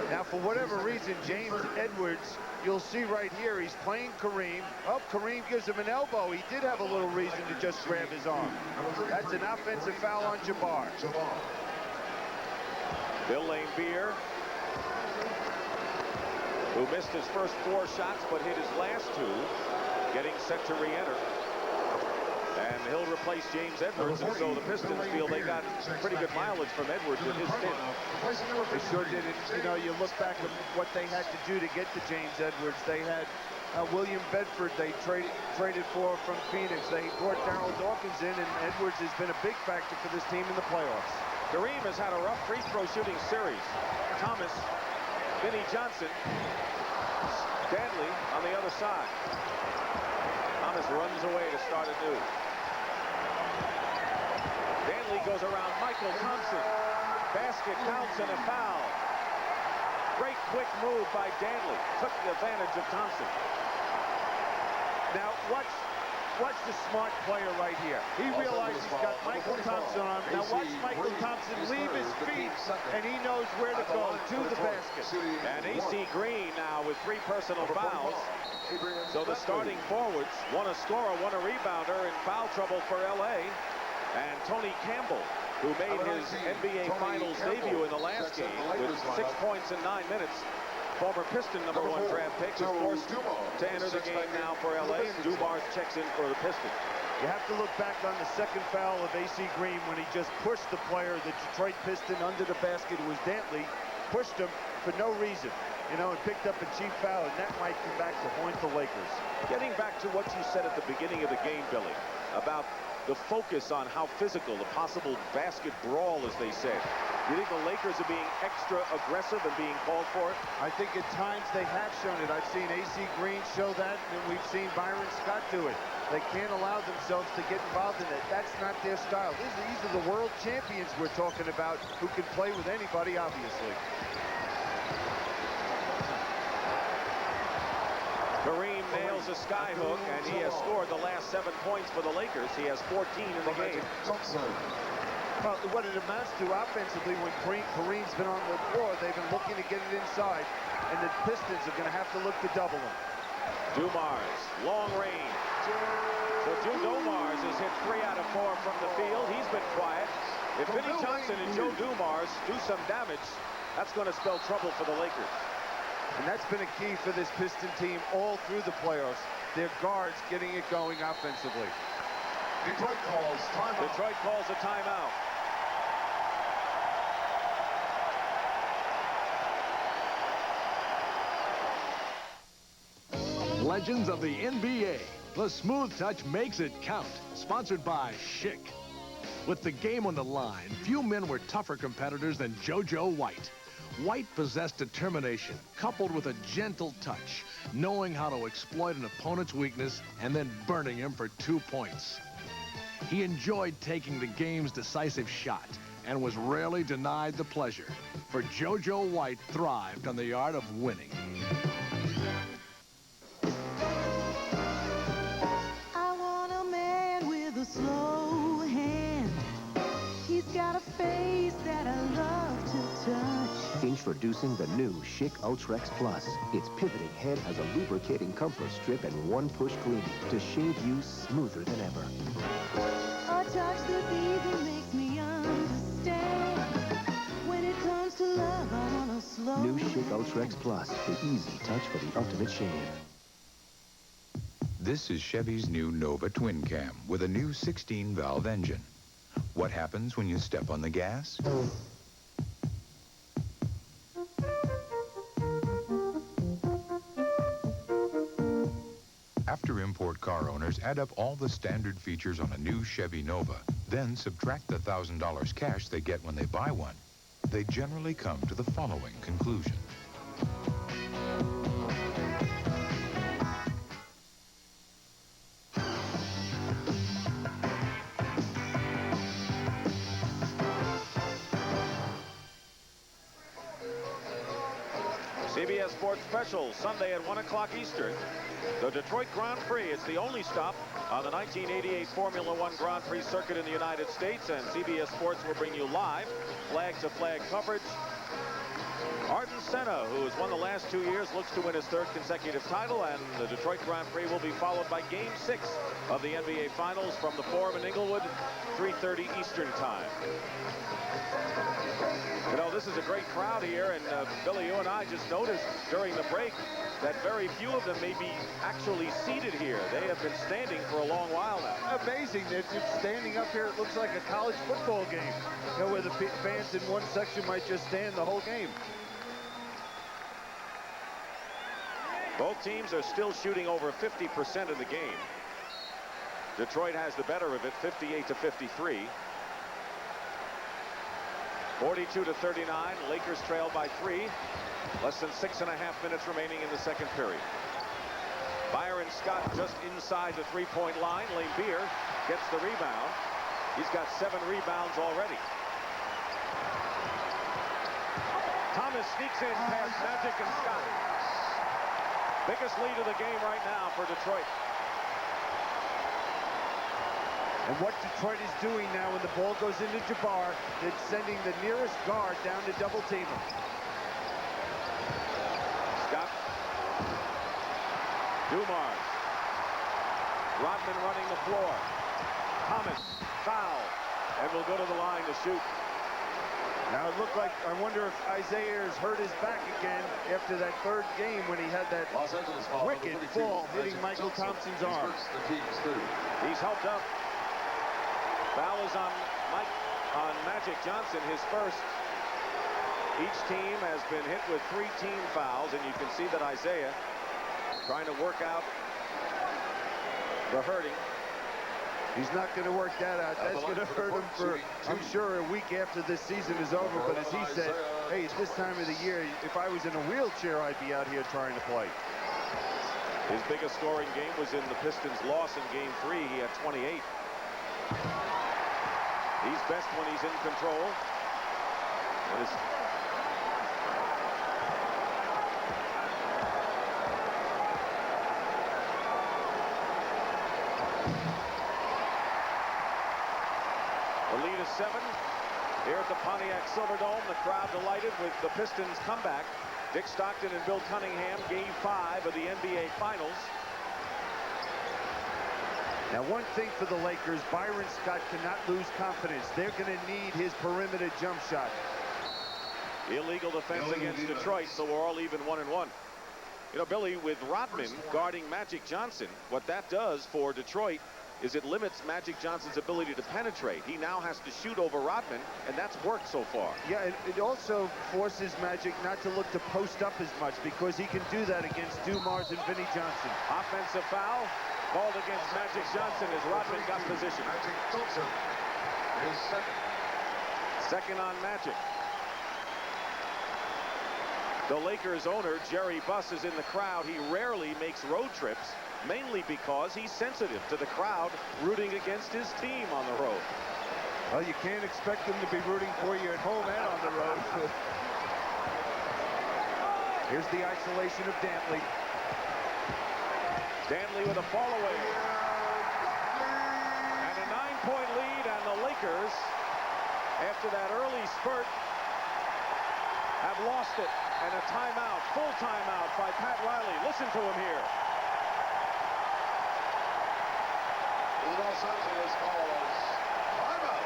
Now, for whatever reason, James Edwards, you'll see right here, he's playing Kareem. Oh, Kareem gives him an elbow. He did have a little reason to just grab his arm. That's an offensive foul on Jabbar. Bill Laimbeer, who missed his first 4 shots but hit his last 2, getting set to re-enter. And he'll replace James Edwards, and so the Pistons feel they got pretty good mileage from Edwards with his stint. They sure did it. You know, you look back at what they had to do to get to James Edwards. They had William Bedford they traded for from Phoenix. They brought Darryl Dawkins in, and Edwards has been a big factor for this team in the playoffs. Kareem has had a rough free throw shooting series. Thomas, Vinnie Johnson, Dantley on the other side. Thomas runs away to start anew. Dantley goes around Mychal, Thompson. Basket counts and a foul. Great quick move by Dantley. Took the advantage of Thompson. Now, watch the smart player right here. He realizes he's got Mychal Thompson on him. Now watch Mychal Thompson leave his feet, and he knows where to go, to the basket. And AC Green now with 3 personal fouls. So the starting forwards, one a scorer, one a rebounder, in foul trouble for L.A. And Tony Campbell, who made his NBA Finals debut in the last game with 6 points in 9 minutes. Former Piston #1 draft pick is forced to enter the game now for L.A. and Dumars checks in for the Pistons. You have to look back on the second foul of A.C. Green when he just pushed the player, the Detroit Piston, under the basket. It was Dantley, pushed him for no reason, you know, and picked up a cheap foul, and that might come back to haunt the Lakers. Getting back to what you said at the beginning of the game, Billy, about the focus on how physical, the possible basket brawl, as they said. Do you think the Lakers are being extra aggressive and being called for it? I think at times they have shown it. I've seen A.C. Green show that, and we've seen Byron Scott do it. They can't allow themselves to get involved in it. That's not their style. These are the world champions we're talking about, who can play with anybody, obviously. Kareem nails a skyhook, and he has scored the last 7 points for the Lakers. He has 14 in the game. Well, what it amounts to offensively, when Kareem's been on the floor, they've been looking to get it inside, and the Pistons are going to have to look to double him. Dumars, long range. So Dumars has hit 3 out of 4 from the field. He's been quiet. If Vinnie Johnson and Joe Dumars do some damage, that's going to spell trouble for the Lakers. And that's been a key for this Piston team all through the playoffs. Their guards getting it going offensively. Detroit calls timeout. Detroit calls a timeout. Legends of the NBA. The smooth touch makes it count. Sponsored by Schick. With the game on the line, few men were tougher competitors than JoJo White. White possessed determination, coupled with a gentle touch, knowing how to exploit an opponent's weakness and then burning him for 2 points. He enjoyed taking the game's decisive shot and was rarely denied the pleasure, for JoJo White thrived on the art of winning. I want a man with a slow hand. He's got a face that I love to touch. Introducing the new Schick Ultrex Plus. Its pivoting head has a lubricating comfort strip and one-push cleaning to shave you smoother than ever. A touch this easy makes me understand. When it comes to love, I want a slow New Schick Ultrex Plus, the easy touch for the ultimate shave. This is Chevy's new Nova Twin Cam with a new 16-valve engine. What happens when you step on the gas? After import car owners add up all the standard features on a new Chevy Nova, then subtract the $1,000 cash they get when they buy one, they generally come to the following conclusion. CBS Sports Special, Sunday at 1 o'clock Eastern. The Detroit Grand Prix is the only stop on the 1988 Formula One Grand Prix circuit in the United States, and CBS Sports will bring you live flag-to-flag coverage. Ayrton Senna, who has won the last 2 years, looks to win his 3rd consecutive title, and the Detroit Grand Prix will be followed by Game 6 of the NBA Finals from the Forum in Inglewood, 3:30 Eastern Time. You know, this is a great crowd here, and Billy, you and I just noticed during the break that very few of them may be actually seated here. They have been standing for a long while now. Amazing. They're just standing up here. It looks like a college football game, you know, where the fans in one section might just stand the whole game. Both teams are still shooting over 50% of the game. Detroit has the better of it, 58-53. 42-39, Lakers trail by 3. Less than 6.5 minutes remaining in the second period. Byron Scott just inside the three-point line. Laimbeer gets the rebound. He's got 7 rebounds already. Thomas sneaks in past Magic and Scott. Biggest lead of the game right now for Detroit. And what Detroit is doing now when the ball goes into Jabbar, they're sending the nearest guard down to double team him. Scott. Dumars. Rodman running the floor. Thomas, foul, and will go to the line to shoot. Now it looked like, I wonder if Isiah has hurt his back again after that third game when he had that wicked fall hitting Mychal Thompson's arm. He's helped up. Foul is on Magic Johnson, his first. Each team has been hit with 3 team fouls, and you can see that Isiah trying to work out the hurting. He's not going to work that out. That's going to hurt him for, I'm sure, a week after this season is over. But as he said, hey, it's this time of the year. If I was in a wheelchair, I'd be out here trying to play. His biggest scoring game was in the Pistons' loss in Game 3. He had 28. He's best when he's in control. The lead is 7 here at the Pontiac Silverdome. The crowd delighted with the Pistons' comeback. Dick Stockton and Bill Cunningham, Game 5 of the NBA Finals. Now, one thing for the Lakers, Byron Scott cannot lose confidence. They're going to need his perimeter jump shot. Illegal defense against Detroit, so we're all even 1-1. You know, Billy, with Rodman guarding Magic Johnson, what that does for Detroit is it limits Magic Johnson's ability to penetrate. He now has to shoot over Rodman, and that's worked so far. Yeah, it also forces Magic not to look to post up as much because he can do that against Dumars and Vinnie Johnson. Offensive foul called against Magic Johnson as Rodman got position. Thompson is second on Magic. The Lakers owner, Jerry Buss, is in the crowd. He rarely makes road trips, mainly because he's sensitive to the crowd rooting against his team on the road. Well, you can't expect them to be rooting for you at home and on the road. Here's the isolation of Dantley. Dantley with a fall away. And a 9-point lead, and the Lakers, after that early spurt, have lost it. And a timeout, full timeout by Pat Riley. Listen to him here. Los Angeles calls timeout.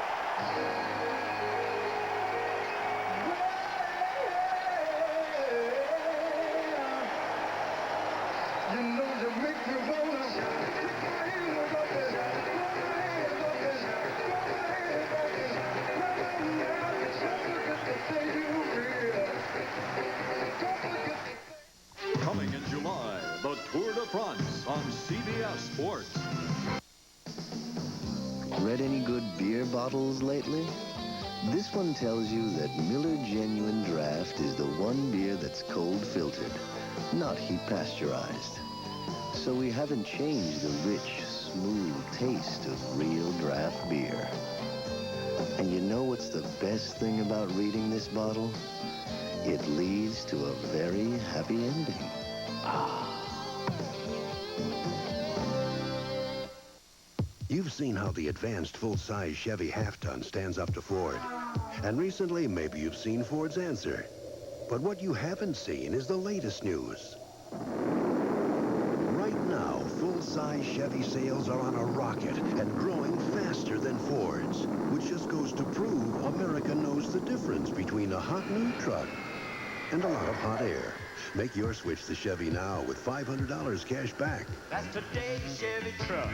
You know you make me wanna stick my hand up there. Coming in July, the Tour de France on CBS Sports. Read any good beer bottles lately? This one tells you that Miller Genuine Draft is the one beer that's cold filtered, not heat pasteurized. So we haven't changed the rich, smooth taste of real draft beer. And you know what's the best thing about reading this bottle? It leads to a very happy ending. You've seen how the advanced full-size Chevy half-ton stands up to Ford. And recently, maybe you've seen Ford's answer. But what you haven't seen is the latest news. Right now, full-size Chevy sales are on a rocket and growing faster than Ford's, which just goes to prove America knows the difference between a hot new truck and a lot of hot air. Make your switch to Chevy now with $500 cash back. That's today's Chevy truck.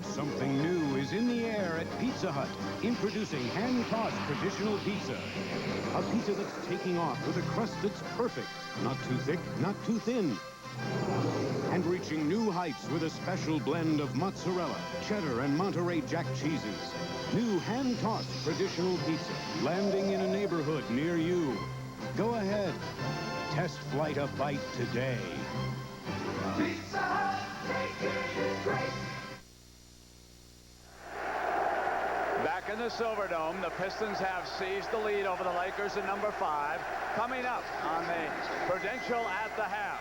Something new is in the air at Pizza Hut. Introducing hand-tossed traditional pizza. A pizza that's taking off with a crust that's perfect. Not too thick, not too thin. And reaching new heights with a special blend of mozzarella, cheddar, and Monterey Jack cheeses. New hand-tossed traditional pizza, landing in a neighborhood near you. Go ahead. Test flight a bite today. Pizza Hut, bacon is great. Back in the Silverdome, the Pistons have seized the lead over the Lakers in number 5. Coming up on the Prudential at the half,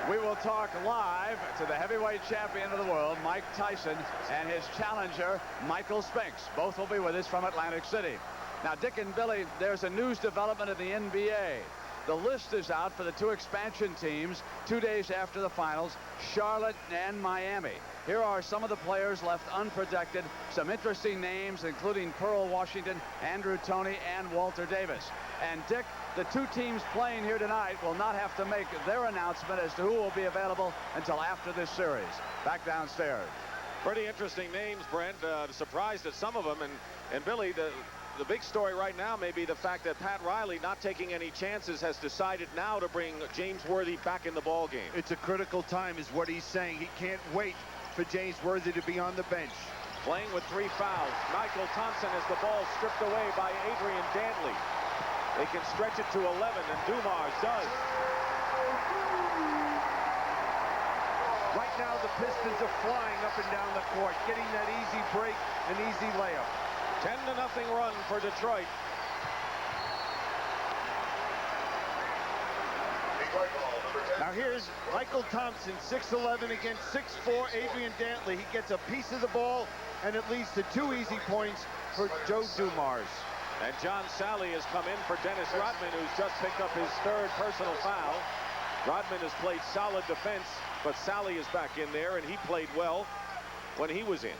we will talk live to the heavyweight champion of the world, Mike Tyson, and his challenger, Michael Spinks. Both will be with us from Atlantic City. Now, Dick and Billy, there's a news development in the NBA. the list is out for the 2 expansion teams 2 days after the finals, Charlotte and Miami. Here are some of the players left unprotected. Some interesting names, including Pearl Washington, Andrew Toney, and Walter Davis. And Dick, the 2 teams playing here tonight will not have to make their announcement as to who will be available until after this series. Back downstairs. Pretty interesting names, Brent. Surprised at some of them. And Billy, the big story right now may be the fact that Pat Riley, not taking any chances, has decided now to bring James Worthy back in the ball game. It's a critical time is what he's saying. He can't wait for James Worthy to be on the bench. Playing with 3 fouls. Mychal Thompson has the ball stripped away by Adrian Dantley. They can stretch it to 11, and Dumars does. Right now, the Pistons are flying up and down the court, getting that easy break, an easy layup. 10-0 run for Detroit. Now here's Mychal Thompson, 6'11" against 6'4" Adrian Dantley. He gets a piece of the ball, and it leads to 2 easy points for Joe Dumars. And John Salley has come in for Dennis Rodman, who's just picked up his 3rd personal foul. Rodman has played solid defense, but Salley is back in there, and he played well when he was in.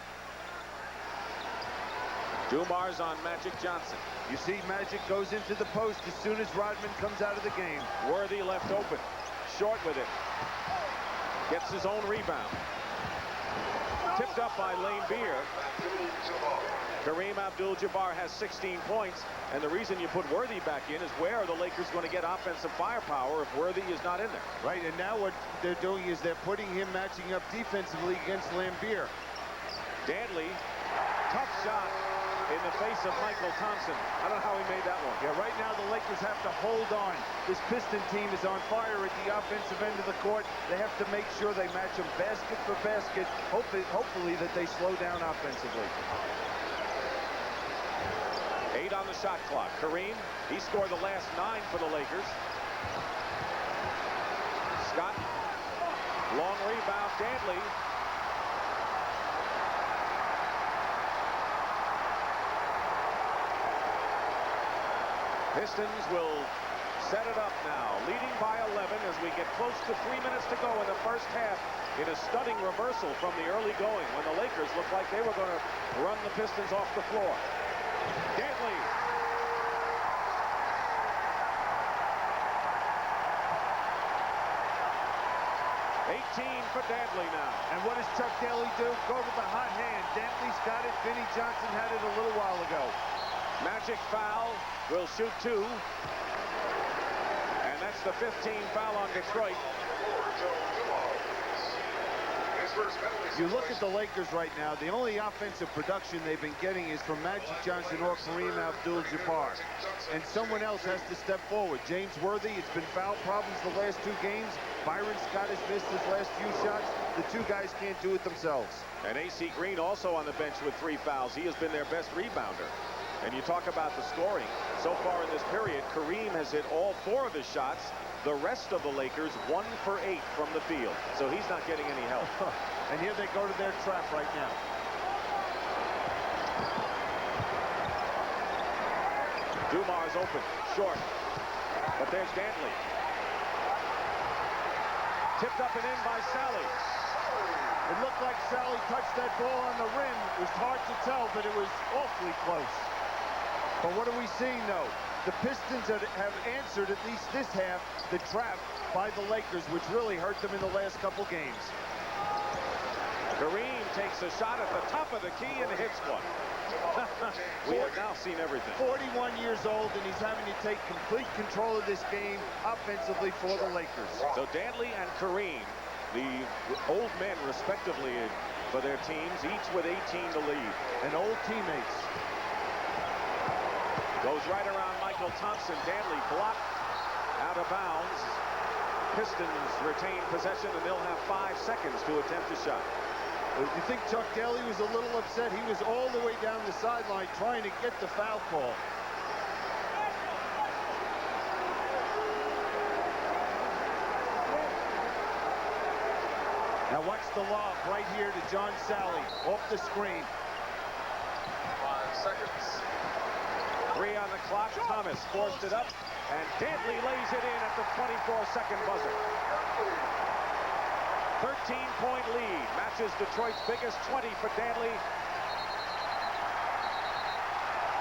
Dumars on Magic Johnson. You see Magic goes into the post as soon as Rodman comes out of the game. Worthy left open. Short with it. Gets his own rebound. Tipped up by Laimbeer. Kareem Abdul-Jabbar has 16 points, and the reason you put Worthy back in is where are the Lakers going to get offensive firepower if Worthy is not in there? Right, and now what they're doing is they're putting him matching up defensively against Laimbeer. Dantley, tough shot in the face of Mychal Thompson. I don't know how he made that one. Yeah, right now the Lakers have to hold on. This Piston team is on fire at the offensive end of the court. They have to make sure they match them basket for basket. Hopefully that they slow down offensively. 8 on the shot clock. Kareem, he scored the last 9 for the Lakers. Scott, long rebound, Dantley. Pistons will set it up now, leading by 11 as we get close to 3 minutes to go in the first half in a stunning reversal from the early going when the Lakers looked like they were going to run the Pistons off the floor. Dantley. For Dantley now. And what does Chuck Daly do? Go to the hot hand. Dantley's got it. Vinnie Johnson had it a little while ago. Magic foul. Will shoot 2. And that's the 15th foul on Detroit. You look at the Lakers right now, the only offensive production they've been getting is from Magic Johnson or Kareem Abdul-Jabbar. And someone else has to step forward. James Worthy, it's been foul problems the last 2 games. Byron Scott has missed his last few shots. The 2 guys can't do it themselves. And A.C. Green also on the bench with 3 fouls. He has been their best rebounder. And you talk about the scoring. So far in this period, Kareem has hit all 4 of his shots. The rest of the Lakers 1 for 8 from the field. So he's not getting any help. And here they go to their trap right now. Dumars open, short. But there's Dantley. Tipped up and in by Salley. It looked like Salley touched that ball on the rim. It was hard to tell, but it was awfully close. But what are we seeing, though? The Pistons have answered, at least this half, the trap by the Lakers, which really hurt them in the last couple games. Kareem takes a shot at the top of the key and hits one. We have now seen everything. 41 years old, and he's having to take complete control of this game offensively for the Lakers. So Dantley and Kareem, the old men respectively for their teams, each with 18 to lead. And old teammates. Goes right around Mychal Thompson. Dantley blocked out of bounds. Pistons retain possession, and they'll have 5 seconds to attempt a shot. You think Chuck Daly was a little upset? He was all the way down the sideline trying to get the foul call. Now watch the lob right here to John Salley off the screen. 5 seconds. 3 on the clock. Thomas forced it up, and Dantley lays it in at the 24-second buzzer. 13-point lead. Matches Detroit's biggest 20 for Dantley.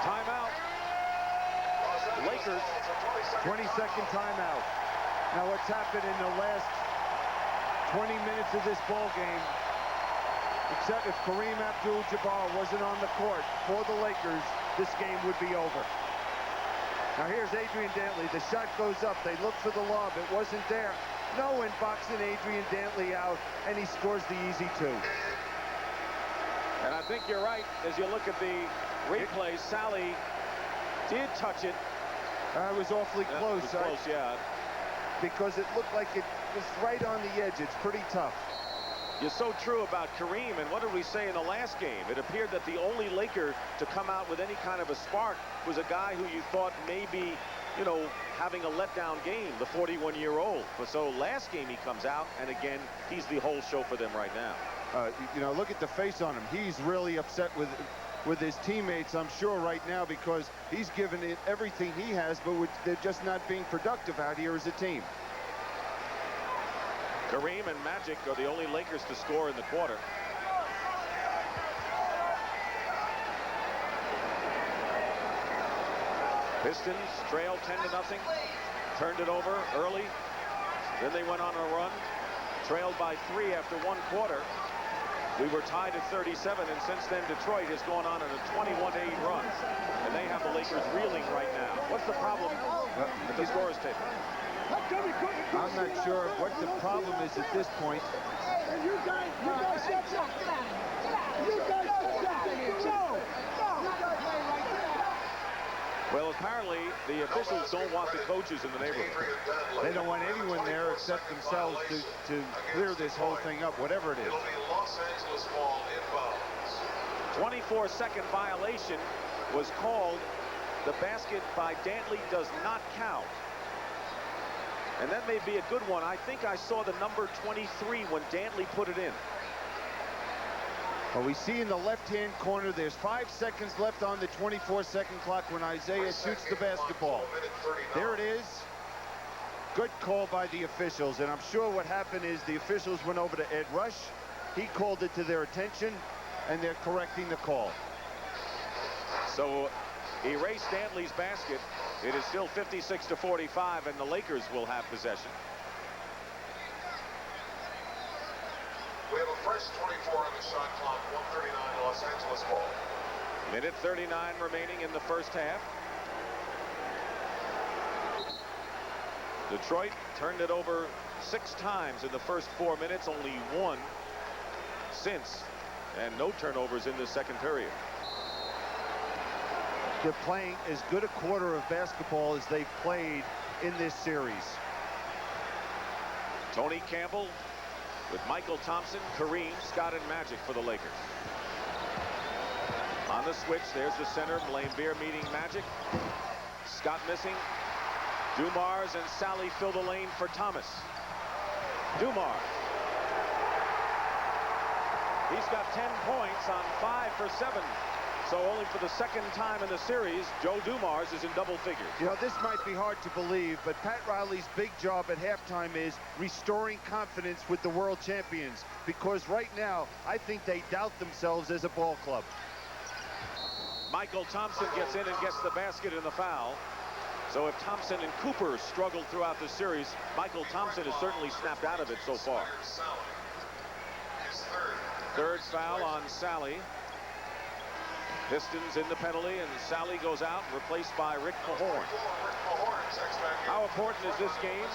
Timeout. Lakers. 20-second timeout. Now what's happened in the last 20 minutes of this ball game, except if Kareem Abdul-Jabbar wasn't on the court for the Lakers, this game would be over. Now here's Adrian Dantley. The shot goes up. They look for the lob. It wasn't there. No one boxing Adrian Dantley out, and he scores the easy two. And I think you're right. As you look at the replay, Salley did touch it. It was awfully close. It was close, yeah. Because it looked like it was right on the edge. It's pretty tough. You're so true about Kareem, and what did we say in the last game? It appeared that the only Laker to come out with any kind of a spark was a guy who you thought maybe, you know, having a letdown game, the 41-year-old. So last game he comes out, and again, he's the whole show for them right now. You know, look at the face on him. He's really upset with his teammates, I'm sure, right now, because he's given it everything he has, but they're just not being productive out here as a team. Kareem and Magic are the only Lakers to score in the quarter. Pistons trailed 10-0. Turned it over early. Then they went on a run. Trailed by 3 after 1 quarter. We were tied at 37, and since then Detroit has gone on a 21-8 run. And they have the Lakers reeling right now. What's the problem at the scorer's table? I'm not sure what the problem is at this point. You guys shut up. You guys shut up. Well, apparently the officials don't want the coaches in the neighborhood. They don't want anyone there except themselves to clear this whole thing up, whatever it is. 24-second violation was called. The basket by Dantley does not count. And that may be a good one. I think I saw the number 23 when Dantley put it in. Well, we see in the left-hand corner, there's 5 seconds left on the 24-second clock when Isiah shoots the basketball. There it is. Good call by the officials. And I'm sure what happened is the officials went over to Ed Rush. He called it to their attention, and they're correcting the call. So erase Dantley's basket. It is still 56-45, and the Lakers will have possession. We have a fresh 24 on the shot clock, 1:39 Los Angeles ball. Minute 39 remaining in the first half. Detroit turned it over 6 times in the first 4 minutes, only 1 since, and no turnovers in the second period. They're playing as good a quarter of basketball as they've played in this series. Tony Campbell with Mychal, Thompson, Kareem, Scott, and Magic for the Lakers. On the switch, there's the center, Laimbeer meeting Magic. Scott missing. Dumars and Salley fill the lane for Thomas. Dumars. He's got 10 points on 5 for 7. So only for the second time in the series, Joe Dumars is in double figures. You know, this might be hard to believe, but Pat Riley's big job at halftime is restoring confidence with the world champions, because right now, I think they doubt themselves as a ball club. Mychal Thompson gets in and gets the basket and the foul. So if Thompson and Cooper struggled throughout the series, Mychal Thompson has certainly snapped out of it so far. Third foul on Salley. Pistons in the penalty, and Salley goes out, replaced by Rick Mahorn. How important is this game?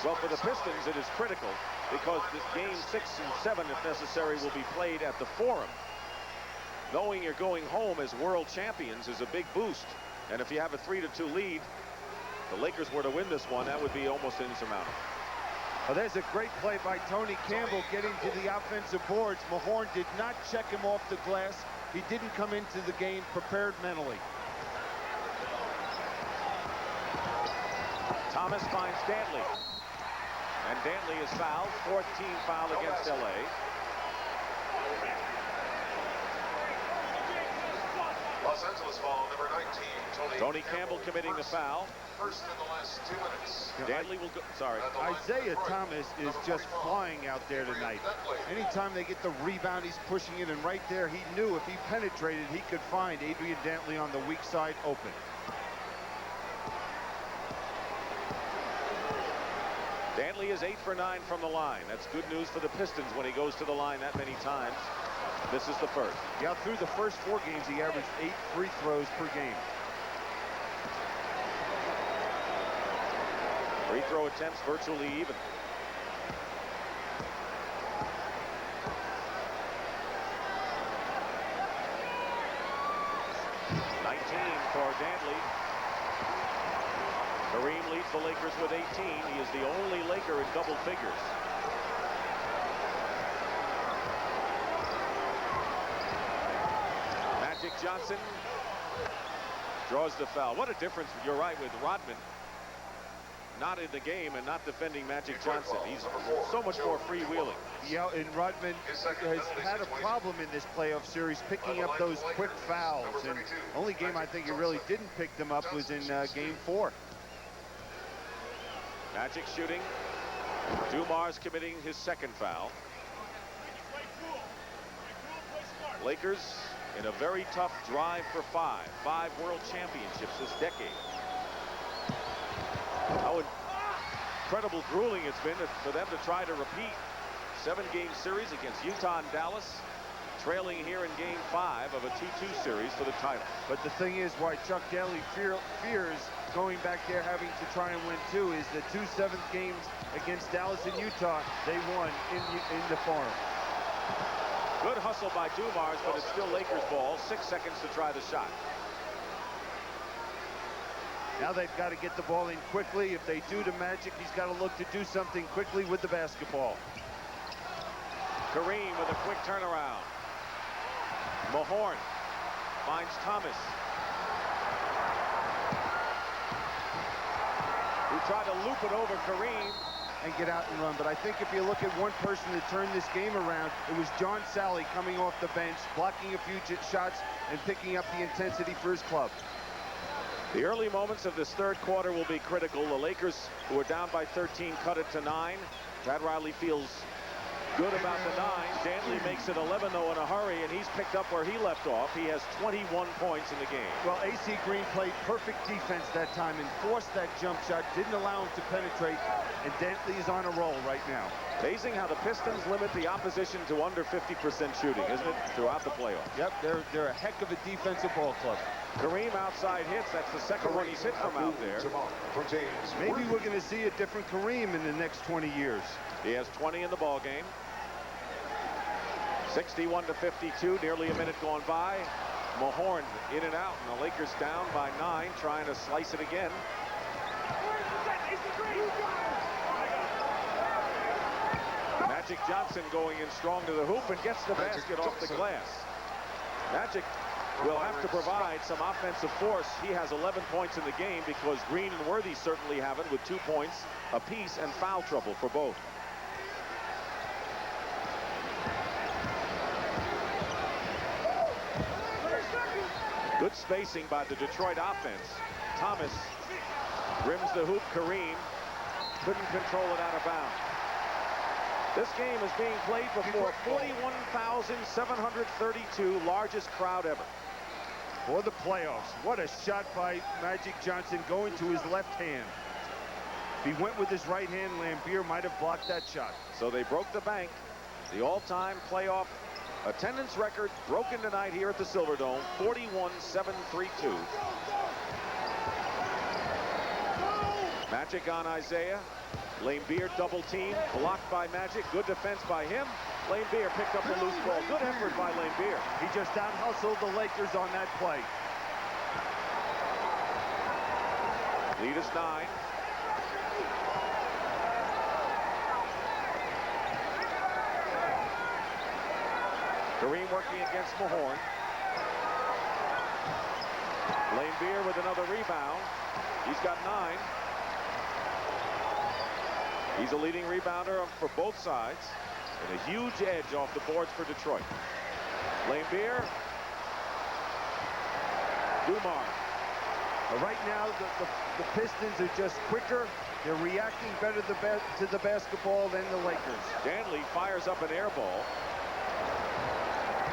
Well, for the Pistons, it is critical, because the game 6 and 7, if necessary, will be played at the Forum. Knowing you're going home as world champions is a big boost. And if you have a 3-2 lead, the Lakers were to win this one, that would be almost insurmountable. Well, there's a great play by Tony Campbell getting to the offensive boards. Mahorn did not check him off the glass. He didn't come into the game prepared mentally. Thomas finds Dantley. And Dantley is fouled. 14th foul against LA. Los Angeles foul, number 19, Tony Tony Campbell committing the foul. First in the last 2 minutes. Dantley will go. Sorry. Isiah Thomas is just flying out there tonight. Anytime they get the rebound, he's pushing it, and right there, he knew if he penetrated, he could find Adrian Dantley on the weak side open. Dantley is 8 for 9 from the line. That's good news for the Pistons when he goes to the line that many times. This is the first. Yeah, through the first 4 games, he averaged 8 free throws per game. Free throw attempts virtually even. For Dantley. Kareem leads the Lakers with 18. He is the only Laker in double figures. Magic Johnson draws the foul. What a difference, you're right, with Rodman not in the game and not defending Magic Johnson. He's so much more freewheeling. Yeah, and Rodman has had a problem in this playoff series picking up those quick fouls. And only game I think he really didn't pick them up was in game 4. Magic shooting. Dumars committing his second foul. Lakers in a very tough drive for 5 world championships this decade. How incredible grueling it's been for them to try to repeat 7-game series against Utah and Dallas, trailing here in game 5 of a 2-2 series for the title. But the thing is, why Chuck Daly fears going back there having to try and win 2 is the 2 7th games against Dallas and Utah, they won in the Forum. Good hustle by Dumars, but it's still Lakers ball. 6 seconds to try the shot. Now they've got to get the ball in quickly. If they do to Magic, he's got to look to do something quickly with the basketball. Kareem with a quick turnaround. Mahorn finds Thomas, who tried to loop it over Kareem and get out and run. But I think if you look at one person to turn this game around, it was John Salley coming off the bench, blocking a few shots and picking up the intensity for his club. The early moments of this third quarter will be critical. The Lakers, who are down by 13, cut it to 9. Brad Riley feels good about the 9. Dantley makes it 11, though, in a hurry, and he's picked up where he left off. He has 21 points in the game. Well, AC Green played perfect defense that time and forced that jump shot, didn't allow him to penetrate, and Dantley is on a roll right now. Amazing how the Pistons limit the opposition to under 50% shooting, isn't it, throughout the playoffs? Yep, they're a heck of a defensive ball club. Kareem outside hits. That's the second one he's hit from out there. Maybe we're going to see a different Kareem in the next 20 years. He has 20 in the ball game. 61-52, nearly a minute gone by. Mahorn in and out, and the Lakers down by 9, trying to slice it again. Magic Johnson going in strong to the hoop and gets the basket off the glass. Magic will have to provide some offensive force. He has 11 points in the game because Green and Worthy certainly haven't, with 2 points apiece and foul trouble for both. Good spacing by the Detroit offense. Thomas rims the hoop. Kareem couldn't control it out of bounds. This game is being played before 41,732, largest crowd ever. For the playoffs. What a shot by Magic Johnson going to his left hand. If he went with his right hand, Laimbeer might have blocked that shot. So they broke the bank. The all-time playoff attendance record broken tonight here at the Silverdome, 41,732. Magic on Isiah. Laimbeer double team, blocked by Magic. Good defense by him. Laimbeer picked up the loose ball. Good effort by Laimbeer. He just out-hustled the Lakers on that play. Lead is 9. Kareem working against Mahorn. Laimbeer with another rebound. He's got 9. He's a leading rebounder for both sides, and a huge edge off the boards for Detroit. Laimbeer. Dumars. Right now, the Pistons are just quicker. They're reacting better to the basketball than the Lakers. Dantley fires up an air ball.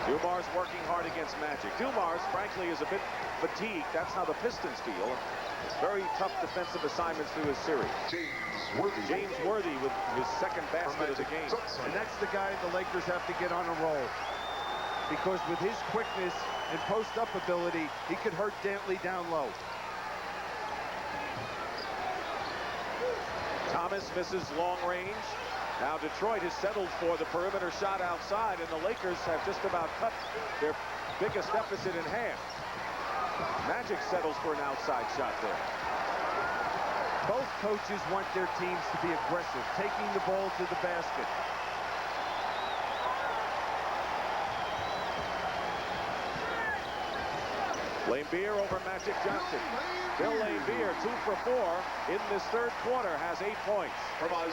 Dumars working hard against Magic. Dumars, frankly, is a bit fatigued. That's how the Pistons feel. Very tough defensive assignments through his series. James Worthy with his second basket of the game. And that's the guy the Lakers have to get on a roll. Because with his quickness and post-up ability, he could hurt Dantley down low. Thomas misses long range. Now Detroit has settled for the perimeter shot outside, and the Lakers have just about cut their biggest deficit in half. Magic settles for an outside shot there. Both coaches want their teams to be aggressive, taking the ball to the basket. Laimbeer over Magic Johnson. Bill Laimbeer, 2 for 4 in this third quarter, has 8 points.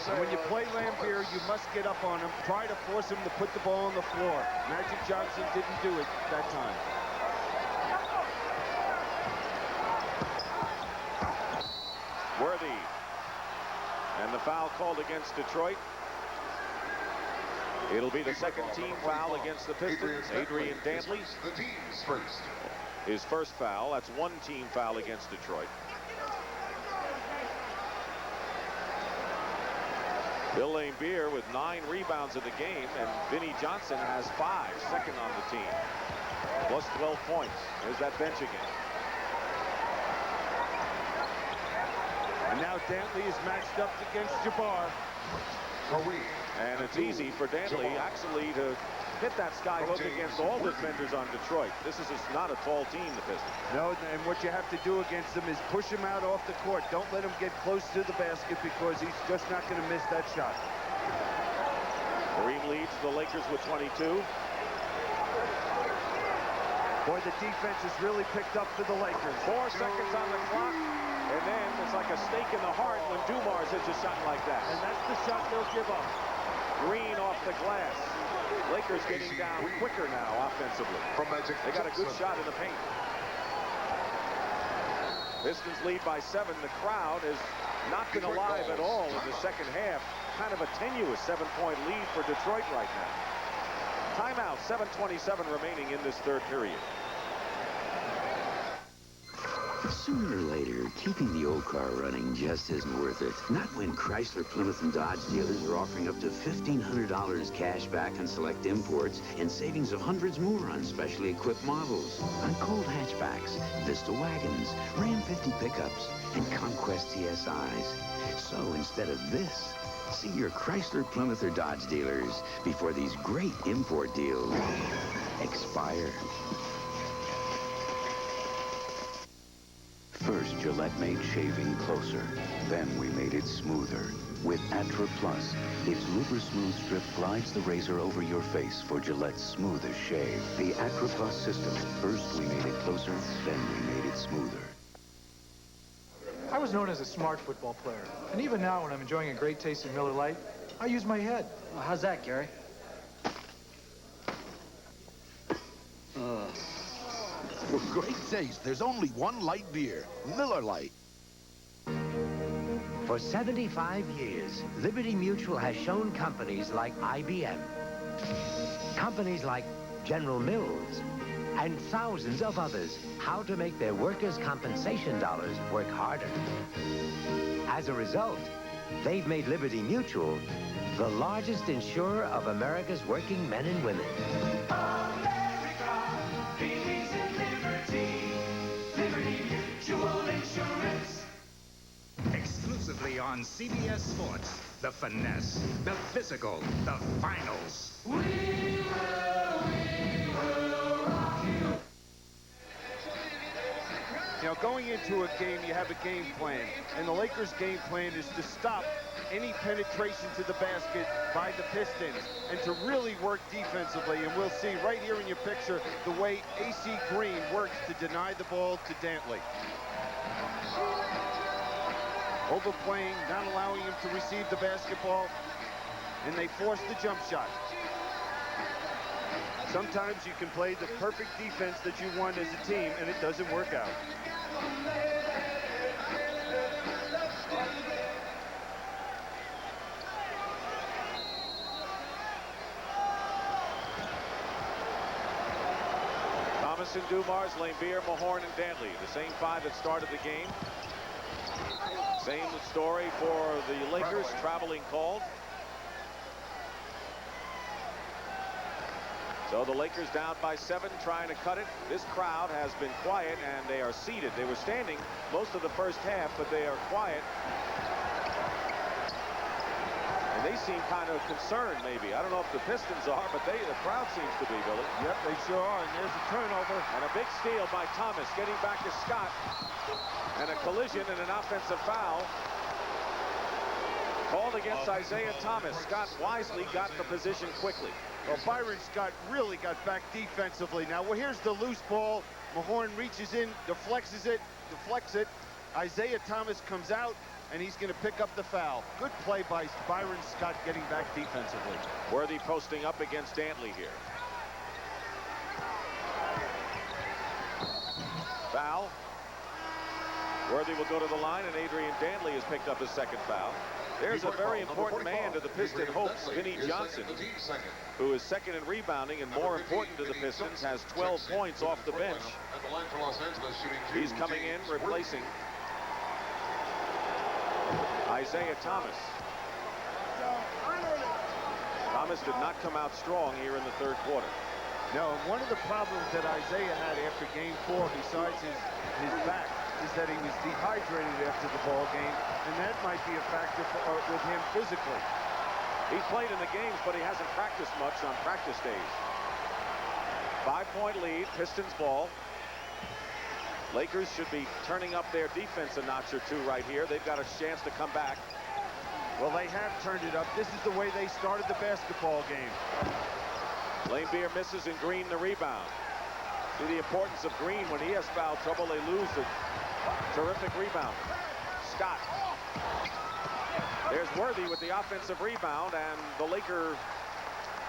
And when you play Laimbeer, you must get up on him, try to force him to put the ball on the floor. Magic Johnson didn't do it that time. Worthy. And the foul called against Detroit. It'll be the second team foul against the Pistons. Adrian Dantley. The team's first. His first foul. That's one team foul against Detroit. Bill Laimbeer with 9 rebounds in the game, and Vinnie Johnson has 5, second on the team. Plus 12 points. There's that bench again. And now Dantley is matched up against Jabbar. And it's easy for Dantley actually to hit that sky hook against all defenders on Detroit. This is just not a tall team, the Pistons. No, and what you have to do against them is push him out off the court. Don't let him get close to the basket because he's just not going to miss that shot. Kareem leads the Lakers with 22. Boy, the defense has really picked up for the Lakers. 4 seconds on the clock, and then it's like a stake in the heart when Dumars hits a shot like that. And that's the shot they'll give up. Green off the glass. Lakers getting down quicker now offensively. They got a good shot in the paint. Pistons lead by 7. The crowd has not been alive at all in the second half. Kind of a tenuous 7-point lead for Detroit right now. Timeout, 7:27 remaining in this third period. Sooner or later, keeping the old car running just isn't worth it. Not when Chrysler, Plymouth, and Dodge dealers are offering up to $1,500 cash back on select imports and savings of hundreds more on specially equipped models. On Colt hatchbacks, Vista wagons, Ram 50 pickups, and Conquest TSIs. So instead of this, see your Chrysler, Plymouth, or Dodge dealers before these great import deals expire. First, Gillette made shaving closer. Then we made it smoother. With Atra Plus, its Luber Smooth Strip glides the razor over your face for Gillette's smoothest shave. The Atra Plus system. First, we made it closer, then we made it smoother. I was known as a smart football player. And even now, when I'm enjoying a great taste of Miller Lite, I use my head. Well, how's that, Gary? For great taste, there's only one light beer, Miller Lite. For 75 years, Liberty Mutual has shown companies like IBM, companies like General Mills, and thousands of others how to make their workers' compensation dollars work harder. As a result, they've made Liberty Mutual the largest insurer of America's working men and women. Exclusively on CBS Sports, the finesse, the physical, the finals. We will rock you. You know, going into a game, you have a game plan. And the Lakers' game plan is to stop any penetration to the basket by the Pistons and to really work defensively. And we'll see right here in your picture the way AC Green works to deny the ball to Dantley. Overplaying, not allowing him to receive the basketball, and they force the jump shot. Sometimes you can play the perfect defense that you want as a team, and it doesn't work out. Thompson, Dumars, Laimbeer, Mahorn, and Dantley. The same 5 that started the game. Same story for the Lakers. Traveling called. So the Lakers down by 7, trying to cut it. This crowd has been quiet, and they are seated. They were standing most of the first half, but they are quiet. And they seem kind of concerned, maybe. I don't know if the Pistons are, but the crowd seems to be, Billy. Yep, they sure are. And there's a turnover. And a big steal by Thomas, getting back to Scott. And a collision and an offensive foul called against Isiah Thomas. Scott wisely got the position quickly. Well, Byron Scott really got back defensively. Now, well, here's the loose ball. Mahorn reaches in, deflects it. Isiah Thomas comes out, and he's going to pick up the foul. Good play by Byron Scott getting back defensively. Worthy posting up against Dantley here. Foul. Worthy will go to the line, and Adrian Dantley has picked up his second foul. There's a very important man to the Piston hopes, Vinnie Johnson, who is second in rebounding and more important to the Pistons, has 12 points off the bench. He's coming in, replacing Isiah Thomas. Thomas did not come out strong here in the third quarter. No, one of the problems that Isiah had after game 4, besides his back, is that he was dehydrated after the ball game, and that might be a factor with him physically. He's played in the games, but he hasn't practiced much on practice days. 5-point lead, Pistons ball. Lakers should be turning up their defense a notch or 2 right here. They've got a chance to come back. Well, they have turned it up. This is the way they started the basketball game. Laimbeer misses, and Green the rebound. See the importance of Green. When he has foul trouble, they lose a terrific rebound. Scott. There's Worthy with the offensive rebound, and the Laker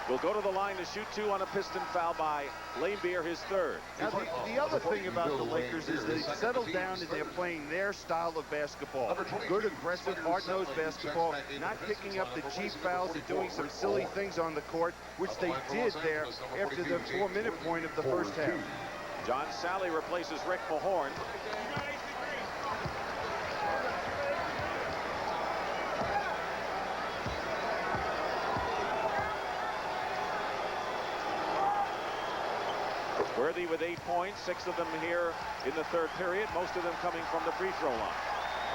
will go to the line to shoot 2 on a Piston foul by Laimbeer, his 3rd. Now, the other thing about the Lakers is they settled down and they're playing their style of basketball. Good, aggressive, hard-nosed basketball, not picking up the cheap fouls and doing some silly things on the court, which they did there after the 4-minute point of the first half. John Salley replaces Rick Mahorn. Worthy with 8 points, 6 of them here in the third period, most of them coming from the free throw line.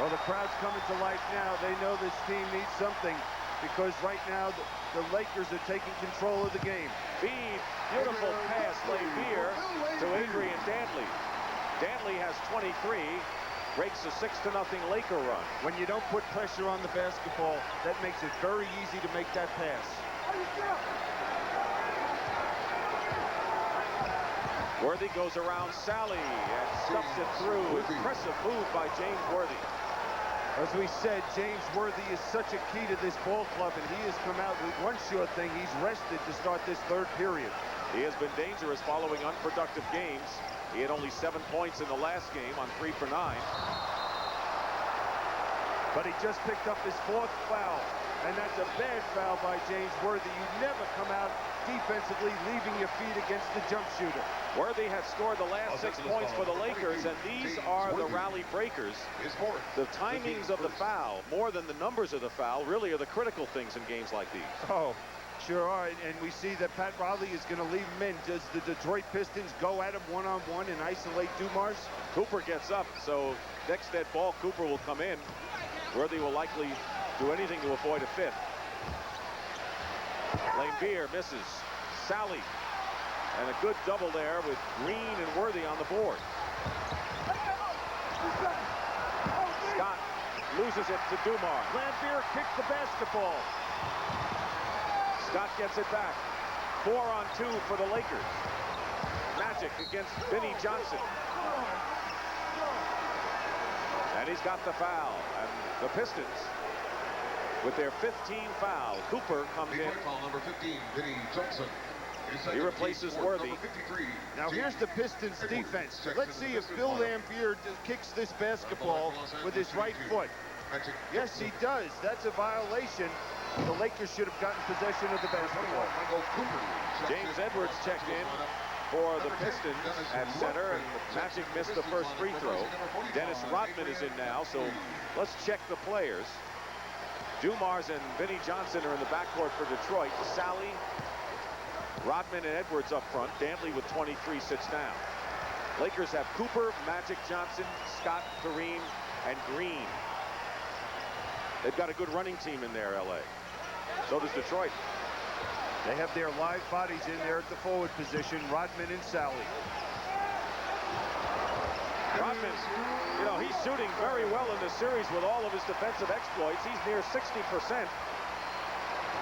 Well, the crowd's coming to life now. They know this team needs something because right now the Lakers are taking control of the game. Feed, beautiful pass, Laimbeer to Adrian Dantley. Dantley has 23, breaks a 6-0 Laker run. When you don't put pressure on the basketball, that makes it very easy to make that pass. Worthy goes around Salley and stuffs it through. Impressive move by James Worthy. As we said, James Worthy is such a key to this ball club, and he has come out with one sure thing. He's rested to start this third period. He has been dangerous following unproductive games. He had only 7 points in the last game on 3 for 9. But he just picked up his 4th foul, and that's a bad foul by James Worthy. You never come out defensively leaving your feet against the jump shooter. Worthy has scored the last 6 points for the Lakers, and these are the rally breakers. The timings of the foul, more than the numbers of the foul, really are the critical things in games like these. Oh, sure are, and we see that Pat Riley is going to leave him in. Does the Detroit Pistons go at him one-on-one and isolate Dumars? Cooper gets up, so next dead ball, Cooper will come in. Worthy will likely do anything to avoid a 5th. Laimbeer misses. Salley. And a good double there with Green and Worthy on the board. Scott loses it to Dumars. Laimbeer kicks the basketball. Scott gets it back. 4-on-2 for the Lakers. Magic against Vinnie Johnson. And he's got the foul. And the Pistons, with their 15th foul, Cooper comes in. Number 15, Vinnie Johnson. He replaces Worthy. Now here's the Pistons defense. Let's see if Bill Laimbeer kicks this basketball with his right foot. Yes, he does. That's a violation. The Lakers should have gotten possession of the basketball. James Edwards checked in. for the Pistons at center, and Magic missed the first free throw. Dennis Rodman is in now, so let's check the players. Dumars and Vinnie Johnson are in the backcourt for Detroit. Salley, Rodman, and Edwards up front. Dantley with 23 sits down. Lakers have Cooper, Magic Johnson, Scott, Kareem, and Green. They've got a good running team in there, LA. So does Detroit. They have their live bodies in there at the forward position, Rodman and Salley. Rodman, you know, he's shooting very well in this series with all of his defensive exploits. He's near 60%.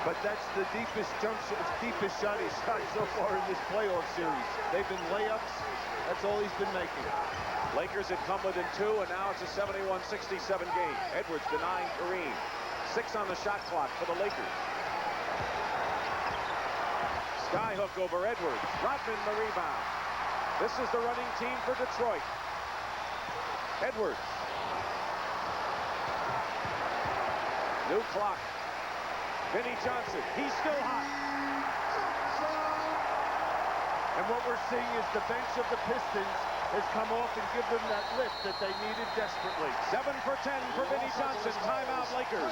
But that's the deepest shot he's shot so far in this playoff series. They've been layups. That's all he's been making. Lakers had come within 2, and now it's a 71-67 game. Edwards denying Kareem. 6 on the shot clock for the Lakers. Skyhook over Edwards. Rodman the rebound. This is the running team for Detroit. Edwards. New clock. Vinnie Johnson. He's still hot. And what we're seeing is the bench of the Pistons has come off and give them that lift that they needed desperately. 7 for 10 for Vinnie Johnson. Timeout, Lakers.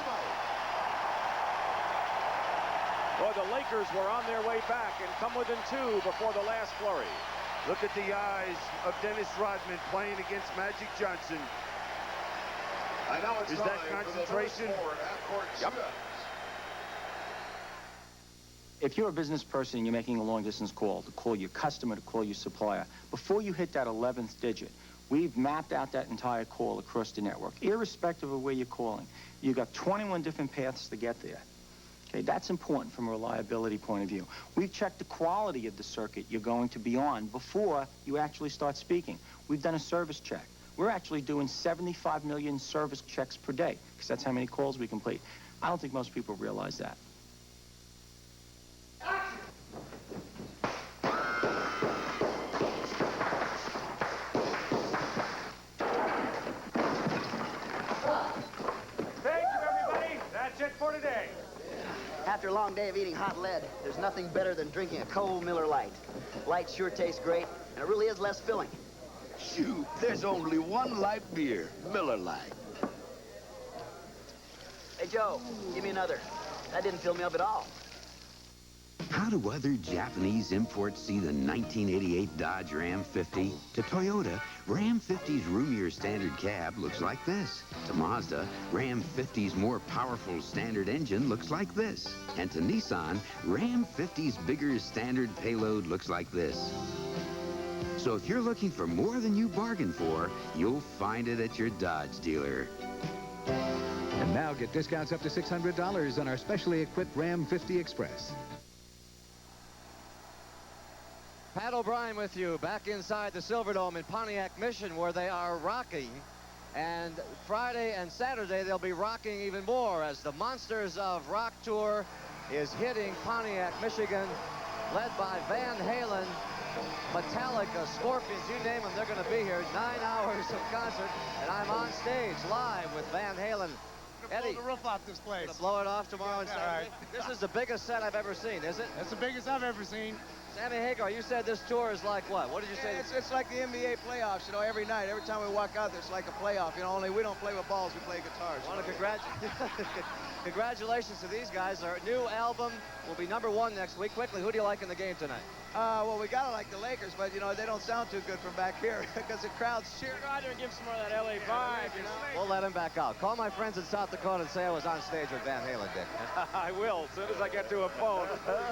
Well, the Lakers were on their way back and come within 2 before the last flurry. Look at the eyes of Dennis Rodman playing against Magic Johnson. Is that concentration? Yep. If you're a business person and you're making a long-distance call, to call your customer, to call your supplier, before you hit that 11th digit, we've mapped out that entire call across the network, irrespective of where you're calling. You've got 21 different paths to get there. Okay, that's important from a reliability point of view. We've checked the quality of the circuit you're going to be on before you actually start speaking. We've done a service check. We're actually doing 75 million service checks per day, because that's how many calls we complete. I don't think most people realize that. For today. After a long day of eating hot lead, there's nothing better than drinking a cold Miller Lite. Light sure tastes great, and it really is less filling. Shoot, there's only one light beer, Miller Lite. Hey, Joe, give me another. That didn't fill me up at all. How do other Japanese imports see the 1988 Dodge Ram 50? To Toyota, Ram 50's roomier standard cab looks like this. To Mazda, Ram 50's more powerful standard engine looks like this. And to Nissan, Ram 50's bigger standard payload looks like this. So if you're looking for more than you bargained for, you'll find it at your Dodge dealer. And now get discounts up to $600 on our specially equipped Ram 50 Express. Pat O'Brien with you back inside the Silverdome in Pontiac, Michigan, where they are rocking. And Friday and Saturday, they'll be rocking even more as the Monsters of Rock Tour is hitting Pontiac, Michigan, led by Van Halen, Metallica, Scorpions, you name them, they're going to be here. 9 hours of concert, and I'm on stage live with Van Halen. Eddie, blow the roof off this place. Gonna blow it off tomorrow and Saturday. Right. This is the biggest set I've ever seen, is it? It's the biggest I've ever seen. Sammy Hagar, you said this tour is like what? What did you say? It's like the NBA playoffs, you know, every night. Every time we walk out there, it's like a playoff. You know, only we don't play with balls, we play guitars. I want to congratulations to these guys. Our new album will be #1 next week. Quickly, who do you like in the game tonight? Well, we gotta like the Lakers, but you know they don't sound too good from back here because the crowd's cheering. Go out there and give some more of that LA vibe, you know. We'll let him back out. Call my friends in South Dakota and say I was on stage with Van Halen, Dick. I will, as soon as I get to a phone.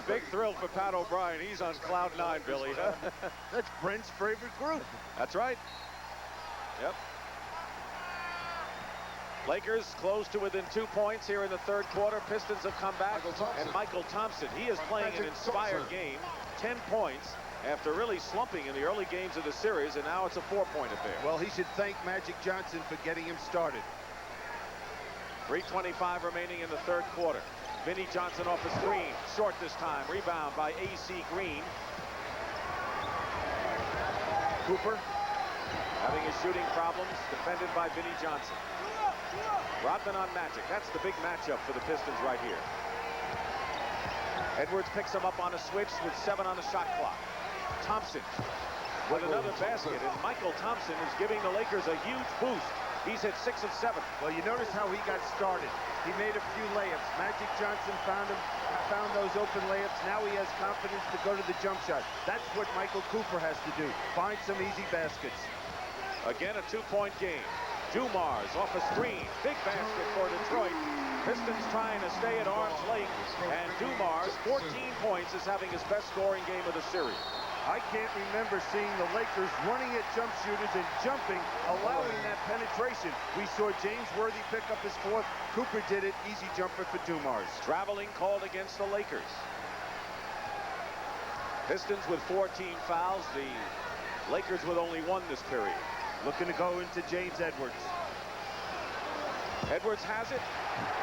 Big thrill for Pat O'Brien. He's on cloud 9, Billy. That's Brent's favorite group. That's right. Yep. Lakers close to within 2 points here in the third quarter. Pistons have come back. And Mychal Thompson, he is playing an inspired game. 10 points after really slumping in the early games of the series, and now it's a 4-point affair. Well, he should thank Magic Johnson for getting him started. 3:25 remaining in the third quarter. Vinnie Johnson off the screen. Short this time. Rebound by A.C. Green. Cooper having his shooting problems, defended by Vinnie Johnson. Rodman on Magic. That's the big matchup for the Pistons right here. Edwards picks him up on a switch with 7 on the shot clock. Thompson with another basket, and Mychal Thompson is giving the Lakers a huge boost. He's hit 6 of 7. Well, you notice how he got started. He made a few layups. Magic Johnson found those open layups. Now he has confidence to go to the jump shot. That's what Michael Cooper has to do. Find some easy baskets. Again, a 2-point game. Dumars off a screen. Big basket for Detroit. Pistons trying to stay at arm's length. And Dumars, 14 points, is having his best scoring game of the series. I can't remember seeing the Lakers running at jump shooters and jumping, allowing that penetration. We saw James Worthy pick up his 4th. Cooper did it. Easy jumper for Dumars. Traveling called against the Lakers. Pistons with 14 fouls. The Lakers with only 1 this period. Looking to go into James Edwards. Edwards has it.